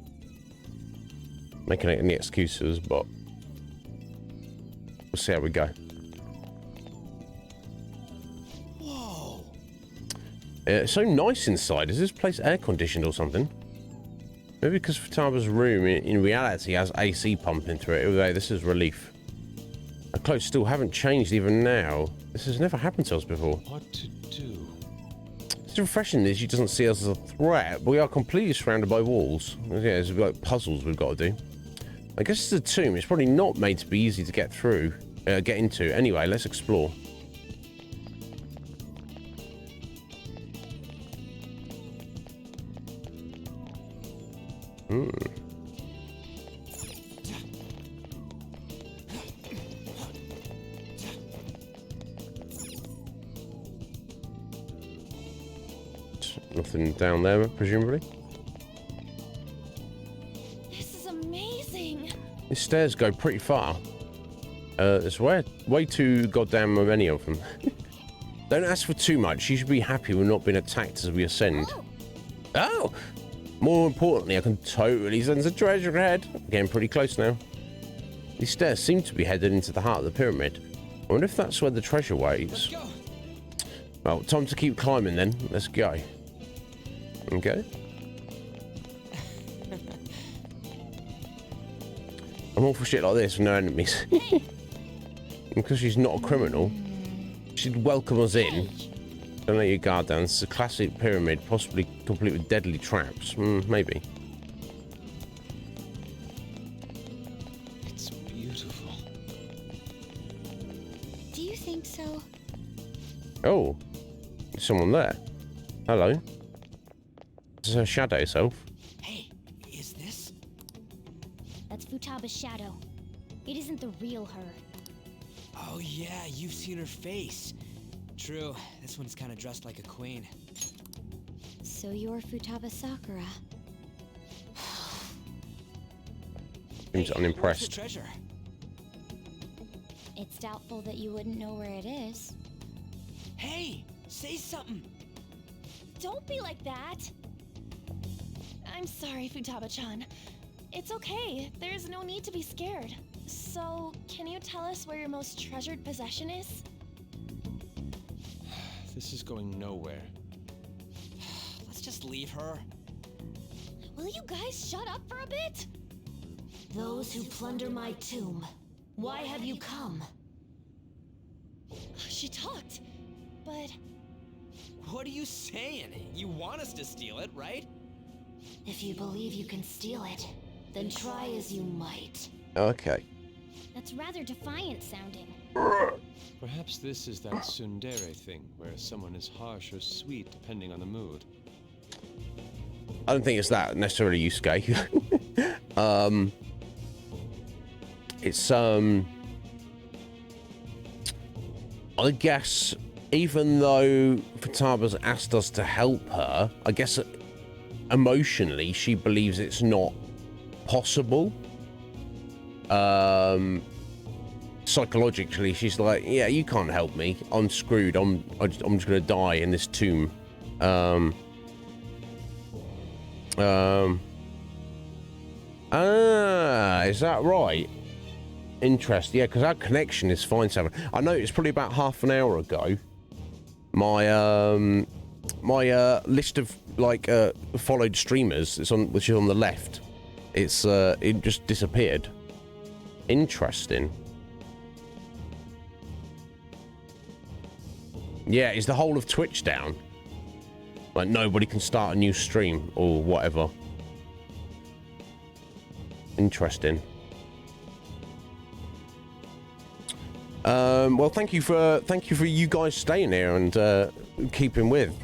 make any excuses, but we'll see how we go. Whoa. It's so nice inside. Is this place air conditioned or something? Maybe because Futaga's room in reality has AC pumping through it. Although this is relief. Our clothes still haven't changed even now. This has never happened to us before. What to do? It's refreshing that she doesn't see us as a threat, but we are completely surrounded by walls. Yeah, there's like puzzles we've got to do. I guess it's a tomb. It's probably not made to be easy to get through, get into. Anyway, let's explore. Nothing down there, presumably. This is amazing. These stairs go pretty far. There's way too goddamn many of them. Don't ask for too much. You should be happy we're not being attacked as we ascend. Oh! More importantly, I can totally sense a treasure head. Getting pretty close now. These stairs seem to be headed into the heart of the pyramid. I wonder if that's where the treasure waits. Well, time to keep climbing then. Let's go. Okay. I'm all for shit like this with no enemies. Because she's not a criminal. She'd welcome us in. Don't let your guard down. It's a classic pyramid, possibly complete with deadly traps. Maybe. It's beautiful. Do you think so? Oh, there's someone there. Hello. This is her shadow self. Hey, is this? That's Futaba's shadow. It isn't the real her. Oh yeah, you've seen her face. True, this one's kind of dressed like a queen. So you're Futaba Sakura. Seems Where's unimpressed. the treasure? It's doubtful that you wouldn't know where it is. Hey, say something. Don't be like that. I'm sorry, Futaba-chan. It's okay. There's no need to be scared. So, can you tell us where your most treasured possession is? This is going nowhere. Let's just leave her. Will you guys shut up for a bit? Those who plunder my tomb, why have you come? She talked, but... What are you saying? You want us to steal it, right? If you believe you can steal it, then try as you might. Okay. That's rather defiant sounding. Perhaps this is that tsundere thing, where someone is harsh or sweet depending on the mood. I don't think it's that necessarily, Yusuke. It's I guess even though Futaba's asked us to help her, I guess emotionally she believes it's not possible. Psychologically she's like, yeah, you can't help me. I'm screwed. I'm just gonna die in this tomb. Is that right? Interesting. Yeah, because our connection is fine, Sam. I noticed probably about half an hour ago, my my list of like followed streamers, which is on the left. It just disappeared. Interesting. Yeah, is the whole of Twitch down? Like nobody can start a new stream or whatever. Interesting. Well, thank you for you guys staying here and keeping with.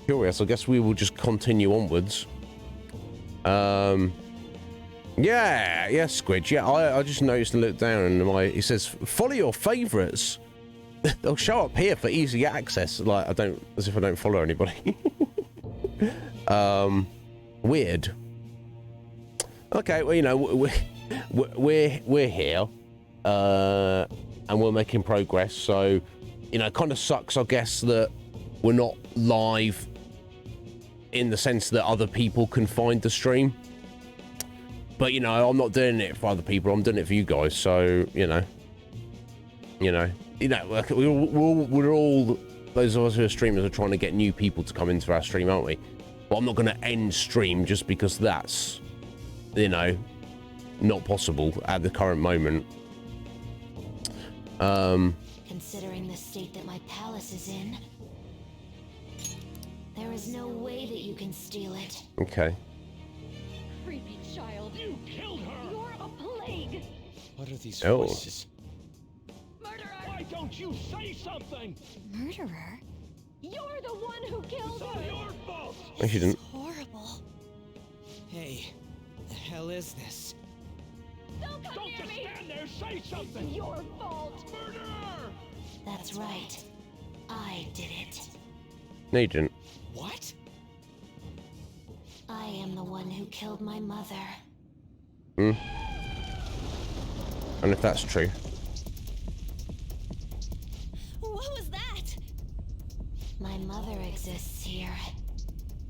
Curious, I guess we will just continue onwards. Yeah, Squid. Yeah, I just noticed and looked down and it says follow your favorites. They'll show up here for easy access. Like as if I don't follow anybody. Weird. Okay, well, you know, we're here, and we're making progress. So, you know, it kind of sucks, I guess, that we're not live in the sense that other people can find the stream. But, you know, I'm not doing it for other people. I'm doing it for you guys. So, you know, like we're all those of us who are streamers are trying to get new people to come into our stream, aren't we? But I'm not going to end stream just because that's, you know, not possible at the current moment. Considering the state that my palace is in, there is no way that you can steal it. Okay. Creepy child. You killed her. You're a plague. What are these Oh. voices? Murderer. Why don't you say something? Murderer? You're the one who killed her. It's all your fault. No, she didn't. Horrible. Hey, the hell is this? Don't come Don't near just me. stand there. Say something. It's your fault. Murderer! That's right. I did it. No, you didn't. What? I am the one who killed my mother. Hmm. And if that's true. What was that? My mother exists here.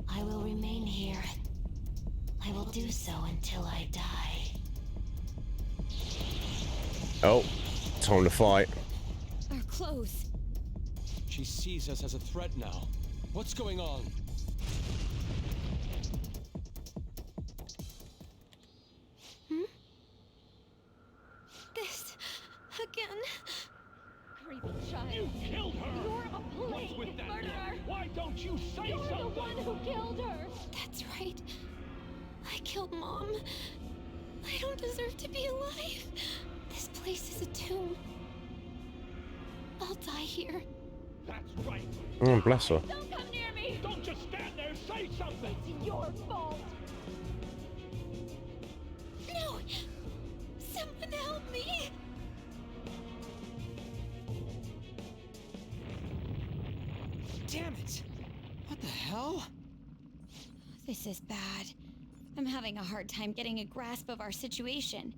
I will remain here. I will do so until I die. Oh, time to fight. Our clothes. She sees us as a threat now. What's going on? This again. Creepy child. You killed her! You're a What's plague with that? murderer! Why don't you say You're something? the one who killed her! That's right. I killed Mom. I don't deserve to be alive. This place is a tomb. I'll die here. That's right. Oh, bless her. Don't come near me! Don't just stand there, say something! It's your fault! No! Someone help me! Damn it! What the hell? This is bad. I'm having a hard time getting a grasp of our situation.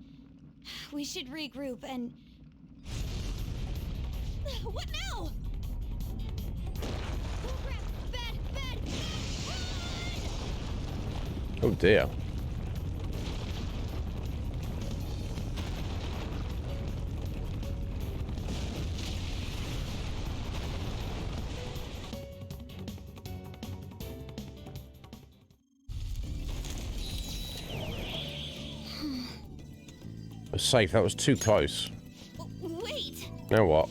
We should regroup and... What now? Oh crap! Bad! Oh dear. We're safe. That was too close. Wait! Now what?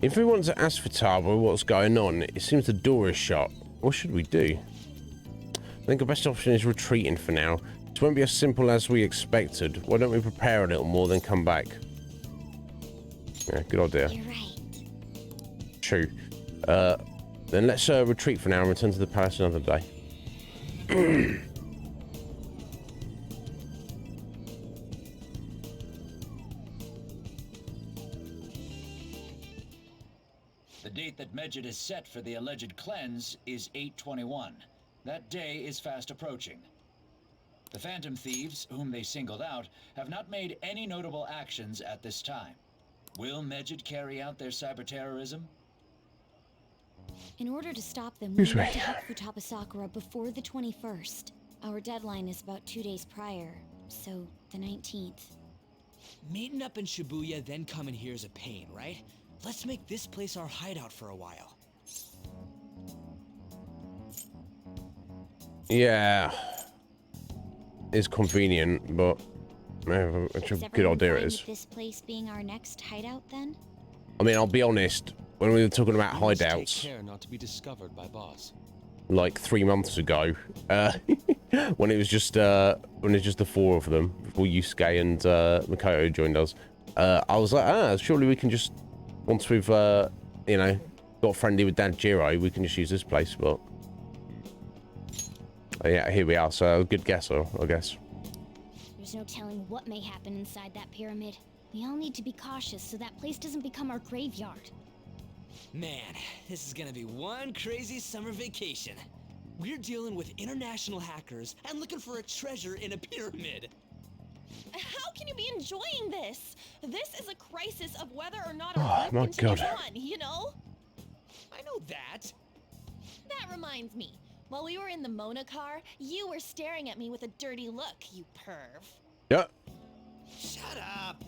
If we want to ask Futaba what's going on, it seems the door is shut. What should we do? I think the best option is retreating for now. It won't be as simple as we expected. Why don't we prepare a little more, then come back? Yeah, good idea. You're right. True. Then let's retreat for now and return to the palace another day. The date that Medjed is set for the alleged cleanse is 8/21. That day is fast approaching. The Phantom Thieves, whom they singled out, have not made any notable actions at this time. Will Medjed carry out their cyber-terrorism? In order to stop them, we need to hit Futaba Sakura before the 21st. Our deadline is about 2 days prior, so the 19th. Meeting up in Shibuya, then coming here is a pain, right? Let's make this place our hideout for a while. Yeah. It's convenient, but it's a good idea it is. This place being our next hideout, then? I mean, I'll be honest. When we were talking about We must take hideouts, care not to be discovered by boss. like 3 months ago, when it was just the four of them, before Yusuke and Makoto joined us, I was like, surely we can just, once we've you know, got friendly with Danjiro, we can just use this place. But yeah, here we are. So good guess, I guess. There's no telling what may happen inside that pyramid. We all need to be cautious so that place doesn't become our graveyard. Man, this is gonna be one crazy summer vacation. We're dealing with international hackers and looking for a treasure in a pyramid. How can you be enjoying this? This is a crisis of whether or not Oh, our my life continues God. on, you know? I know that. That reminds me. While we were in the Mona car, you were staring at me with a dirty look, you perv. Yeah. Shut up.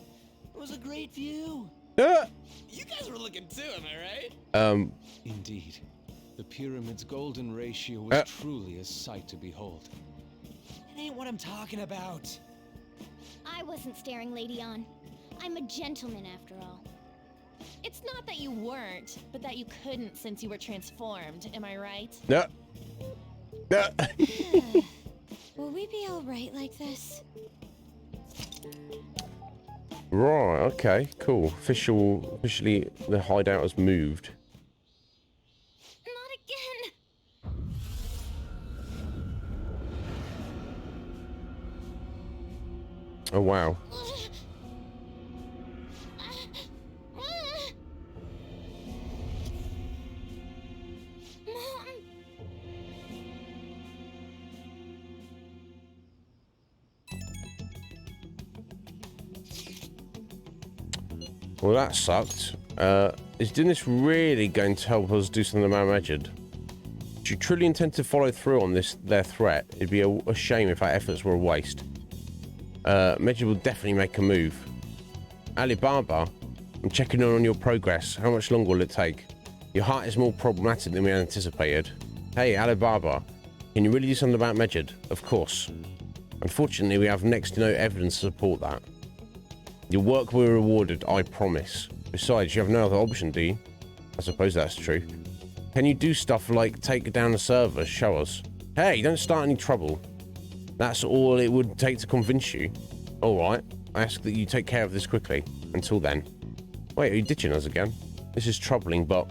It was a great view. Yeah. You guys were looking too, am I right? Indeed. The pyramid's golden ratio was truly a sight to behold. It ain't what I'm talking about. I wasn't staring Lady on. I'm a gentleman after all. It's not that you weren't, but that you couldn't since you were transformed, am I right? Yeah. Yeah. Will we be alright like this? Right, okay, cool. Officially, the hideout has moved. Not again! Oh, wow. Mom! Well, that sucked. Is doing this really going to help us do something about Medjed? Do you truly intend to follow through on their threat? It'd be a shame if our efforts were a waste. Medjed will definitely make a move. Alibaba, I'm checking in on your progress. How much longer will it take? Your heart is more problematic than we anticipated. Hey, Alibaba, can you really do something about Medjed? Of course. Unfortunately, we have next to no evidence to support that. Your work will be rewarded, I promise. Besides, you have no other option, do you? I suppose that's true. Can you do stuff like take down the server? Show us. Hey, don't start any trouble. That's all it would take to convince you. Alright, I ask that you take care of this quickly. Until then. Wait, are you ditching us again? This is troubling, but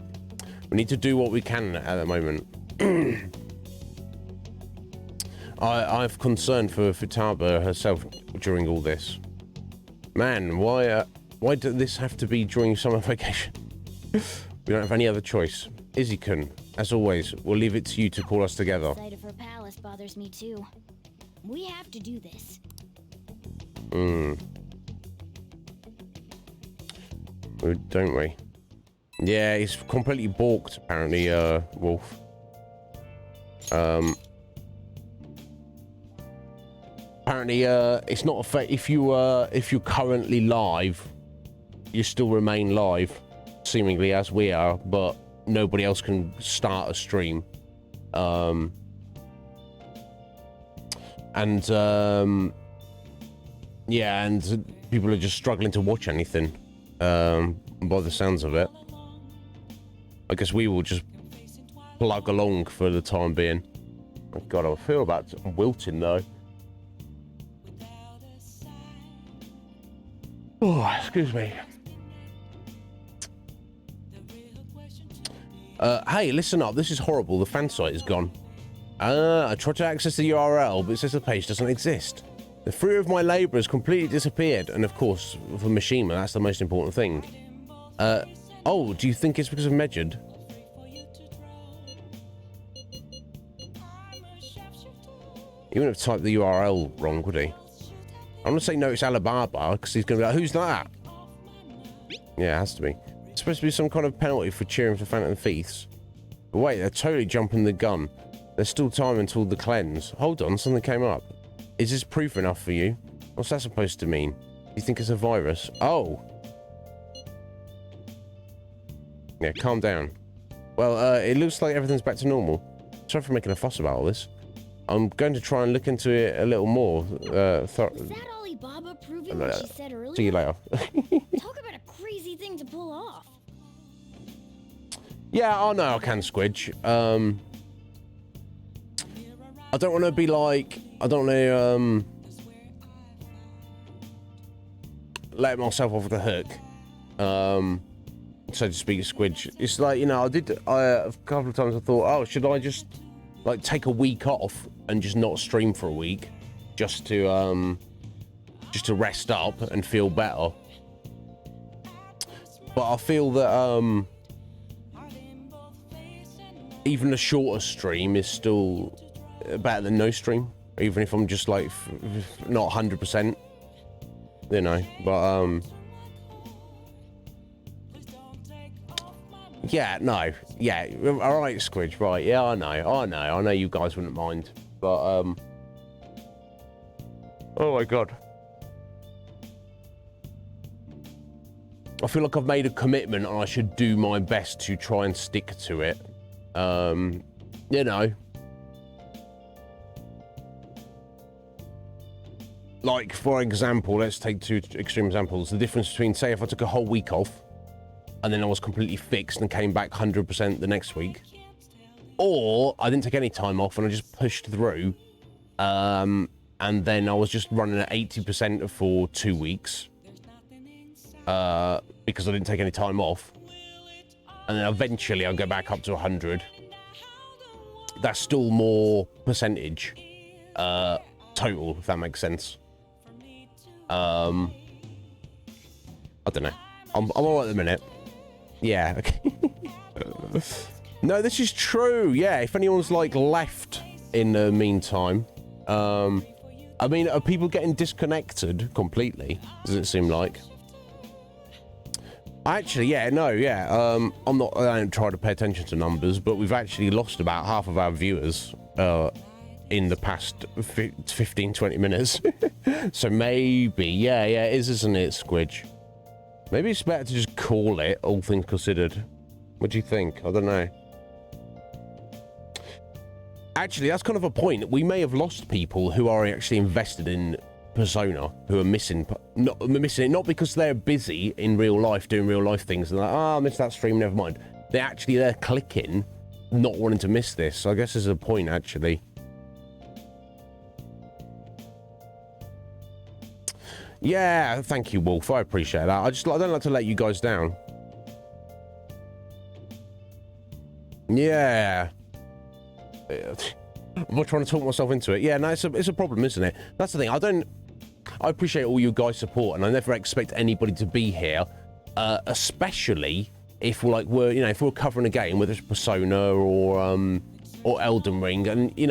we need to do what we can at the moment. I have concern for Futaba herself during all this. Man, why did this have to be during summer vacation? We don't have any other choice. Izzy-kun, as always, we'll leave it to you to call us together. The sight of her palace bothers me too. We have to do this. Don't we? Yeah, he's completely balked, apparently, Wolf. Apparently, it's not if you're currently live, you still remain live, seemingly as we are, but nobody else can start a stream. Yeah, and people are just struggling to watch anything, by the sounds of it. I guess we will just plug along for the time being. Oh God, I feel about wilting though. Oh, excuse me. Hey, listen up. This is horrible. The fan site is gone. I tried to access the URL, but it says the page doesn't exist. The fruit of my labour has completely disappeared, and of course, for Mishima, that's the most important thing. Oh, do you think it's because of Medjed? He wouldn't have typed the URL wrong, would he? I'm gonna say no, it's Alibaba, because he's gonna be like, who's that? Yeah, it has to be. It's supposed to be some kind of penalty for cheering for Phantom Thieves. But wait, they're totally jumping the gun. There's still time until the cleanse. Hold on, something came up. Is this proof enough for you? What's that supposed to mean? Do you think it's a virus? Oh. Yeah, calm down. Well, it looks like everything's back to normal. Sorry for making a fuss about all this. I'm going to try and look into it a little more. Is that Alibaba proving what she said earlier? See you later. Talk about a crazy thing to pull off. Yeah, I know I can, Squidge. I don't want to be like... I don't want to, let myself off the hook. So to speak, Squidge. It's like, you know, a couple of times I thought, oh, should I just, like, take a week off and just not stream for a week? Just to rest up and feel better. But I feel that, even a shorter stream is still better than no stream, even if I'm just like not 100%, you know. But yeah, no, yeah, all right, Squidge, right? Yeah, I know you guys wouldn't mind, but oh my God, I feel like I've made a commitment and I should do my best to try and stick to it. You know, like, for example, let's take two extreme examples. The difference between, say, if I took a whole week off and then I was completely fixed and came back 100% the next week, or I didn't take any time off and I just pushed through, and then I was just running at 80% for 2 weeks, because I didn't take any time off, and then eventually I'll go back up to 100. That's still more percentage total, if that makes sense. I don't know. I'm all right at the minute. Yeah. Okay. No, this is true. Yeah, if anyone's like left in the meantime, I mean, are people getting disconnected completely? Does it seem like? Actually, yeah, no, yeah. I don't try to pay attention to numbers, but we've actually lost about half of our viewers in the past 15-20 minutes. So maybe, yeah, it is, isn't it, Squidge? Maybe it's better to just call it, all things considered. What do you think? I don't know. Actually, that's kind of a point. We may have lost people who are actually invested in Persona who are missing it, not because they're busy in real life doing real life things and like, I missed that stream, never mind. They're clicking, not wanting to miss this. So I guess there's a point, actually. Yeah, thank you, Wolf. I appreciate that. I don't like to let you guys down. Yeah. I'm not trying to talk myself into it. Yeah, no, it's a problem, isn't it? That's the thing. I appreciate all you guys' support, and I never expect anybody to be here, especially if we're covering a game, whether it's Persona or Elden Ring, and you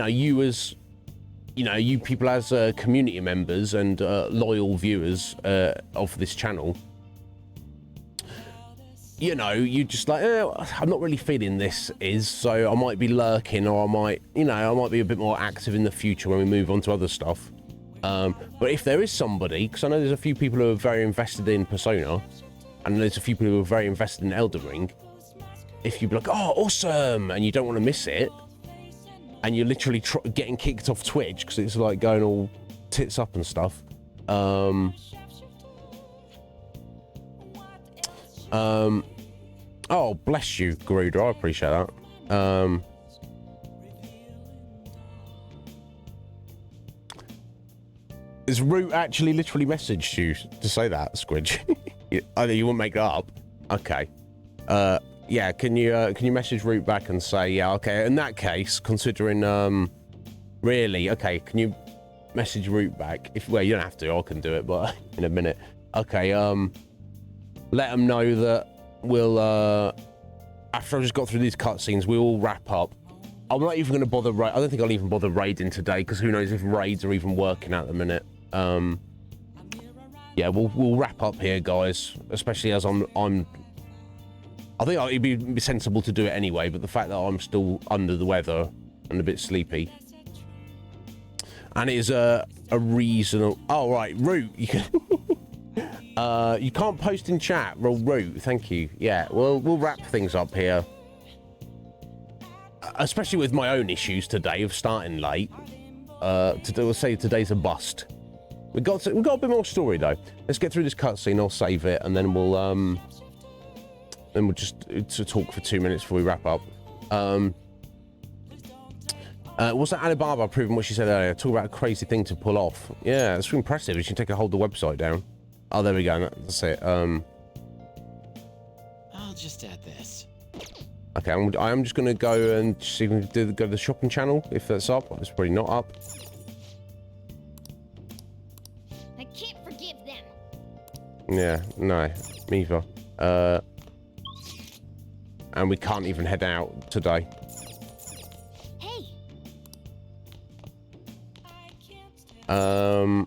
people as community members and loyal viewers of this channel, you just like, I'm not really feeling this, so I might be lurking, or I might be a bit more active in the future when we move on to other stuff. But if there is somebody, because I know there's a few people who are very invested in Persona, and there's a few people who are very invested in Elden Ring, if you'd be like, oh, awesome, and you don't want to miss it, and you're literally getting kicked off Twitch because it's like going all tits up and stuff. Oh, bless you, Garuda. I appreciate that. Has Root actually literally messaged you to say that, Squidge? I know you won't make that up. Okay. Yeah, can you message Root back and say, yeah, okay, in that case, considering, really, okay, can you message Root back? Well, you don't have to, I can do it, but in a minute. Okay, let them know that we'll, after I've just got through these cutscenes, we'll wrap up. I'm not even going to bother, I don't think I'll even bother raiding today, because who knows if raids are even working at the minute. Yeah, we'll wrap up here, guys, especially as I think it'd be sensible to do it anyway, but the fact that I'm still under the weather and a bit sleepy. And it is a reasonable... Oh, right, Root, you can... you can't post in chat. Root, thank you. Yeah, we'll wrap things up here. Especially with my own issues today of starting late. We'll say today's a bust. We've got a bit more story, though. Let's get through this cutscene, I'll save it, and then we'll just to talk for 2 minutes before we wrap up. Was that Alibaba proving what she said earlier? Talk about a crazy thing to pull off. Yeah, it's impressive. She can take a hold of the website down. Oh, there we go. That's it. I'll just add this. Okay, I'm just going to go and see if we can go to the shopping channel, if that's up. It's probably not up. I can't forgive them. Yeah, no, neither. And we can't even head out today. Hey. I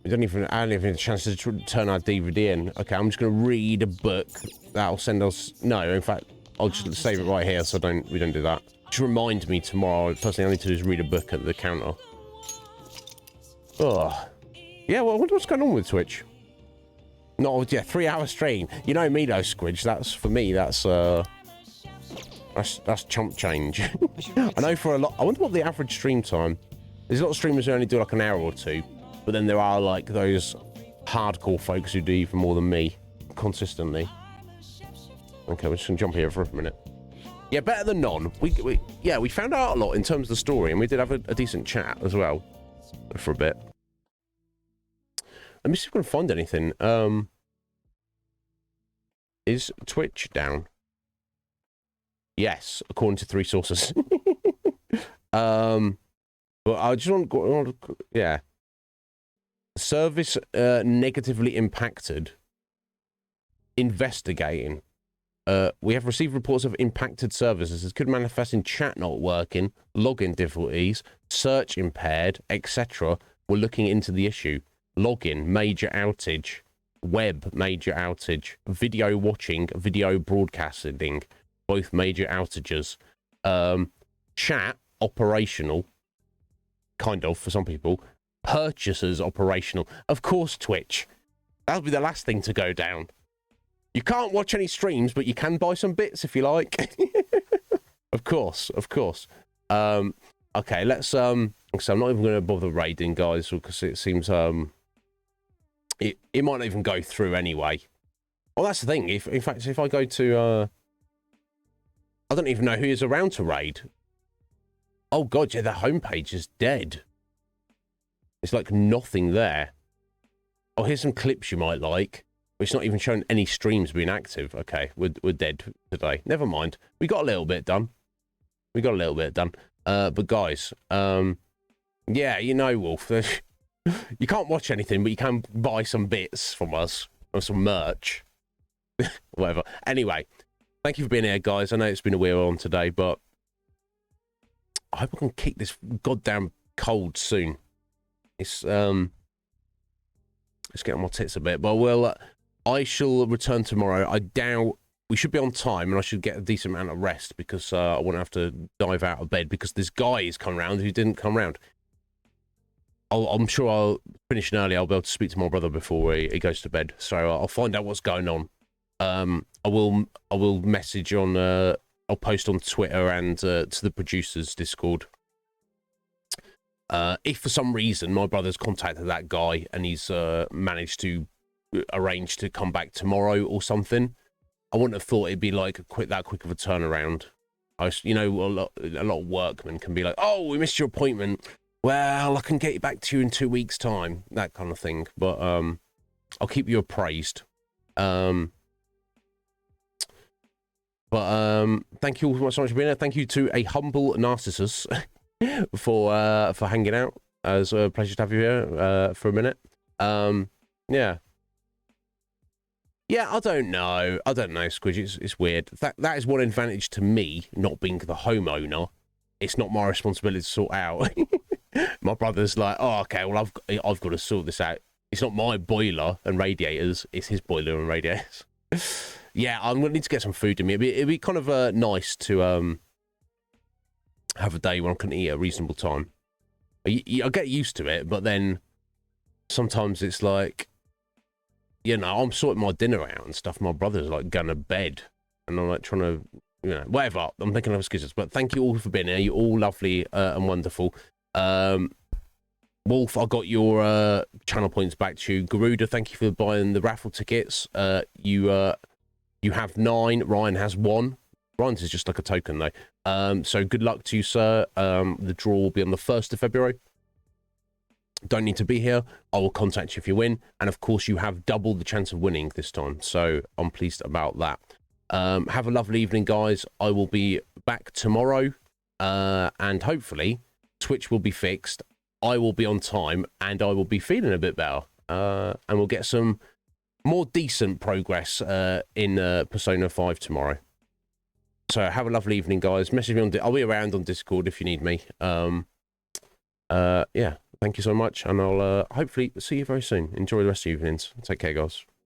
don't even have a chance to turn our DVD in. Okay, I'm just going to read a book that'll send us... No, in fact, I'll just save it right here so we don't do that. Just remind me tomorrow. First thing I need to do is read a book at the counter. Ugh. Yeah, well, I wonder what's going on with Twitch. No, yeah, 3 hour stream. You know me though, Squidge. That's for me. That's chump change. I know for a lot. I wonder what the average stream time. There's a lot of streamers who only do like an hour or two, but then there are like those hardcore folks who do even more than me consistently. Okay, we're just gonna jump here for a minute. Yeah, better than none. We found out a lot in terms of the story, and we did have a decent chat as well for a bit. Let me see if we can find anything. Is Twitch down? Yes, according to 3 sources. But I just want yeah. Service negatively impacted. Investigating. We have received reports of impacted services. This could manifest in chat not working, login difficulties, search impaired, etc. We're looking into the issue. Login, major outage. Web, major outage. Video watching, video broadcasting, both major outages. Chat, operational. Kind of, for some people. Purchasers, operational. Of course, Twitch. That'll be the last thing to go down. You can't watch any streams, but you can buy some bits if you like. Of course, of course. Okay, let's So I'm not even going to bother raiding, guys, because it seems it might not even go through anyway. Well, that's the thing. In fact, if I go to I don't even know who is around to raid. Oh god, yeah, the homepage is dead. It's like nothing there. Oh, here's some clips you might like. It's not even showing any streams being active. Okay, we're dead today. Never mind. We got a little bit done. But guys, yeah, you know, Wolf, you can't watch anything, but you can buy some bits from us or some merch. Whatever. Anyway, thank you for being here, guys. I know it's been a weird one today, but I hope I can keep this goddamn cold soon. It's getting on my tits a bit, but I shall return tomorrow. I doubt we should be on time, and I should get a decent amount of rest because I won't have to dive out of bed because this guy is coming round who didn't come round. I'm sure I'll finish early. I'll be able to speak to my brother before he goes to bed, so I'll find out what's going on. I will message on. I'll post on Twitter and to the producers' Discord. If for some reason my brother's contacted that guy and he's managed to arrange to come back tomorrow or something, I wouldn't have thought it'd be like that quick of a turnaround. You know, a lot of workmen can be like, "Oh, we missed your appointment. Well, I can get you back to you in 2 weeks' time," that kind of thing. But I'll keep you appraised. But thank you all so much for being here. Thank you to a humble Narcissus for hanging out. It was a pleasure to have you here for a minute. Yeah, I don't know, Squidge. It's weird. That is one advantage to me not being the homeowner. It's not my responsibility to sort out. My brother's like, oh, okay, well, I've got to sort this out. It's not my boiler and radiators. It's his boiler and radiators. Yeah, I'm going to need to get some food in me. It'd be kind of nice to have a day when I can eat at a reasonable time. I get used to it, but then sometimes it's like, you know, I'm sorting my dinner out and stuff. My brother's like going to bed, and I'm like trying to, you know, whatever. I'm thinking of excuses, but thank you all for being here. You're all lovely and wonderful. Wolf, I got your channel points back to you. Garuda, thank you for buying the raffle tickets. You have 9. Ryan has 1. Ryan's is just like a token though. So good luck to you, sir. The draw will be on the 1st of February. Don't need to be here. I will contact you if you win. And of course, you have double the chance of winning this time. So I'm pleased about that. Have a lovely evening, guys. I will be back tomorrow. And hopefully, Twitch will be fixed. I will be on time. And I will be feeling a bit better. And we'll get some more decent progress in Persona 5 tomorrow. So have a lovely evening, guys. Message me on. I'll be around on Discord if you need me. Yeah. Thank you so much, and I'll hopefully see you very soon. Enjoy the rest of your evenings. Take care, guys.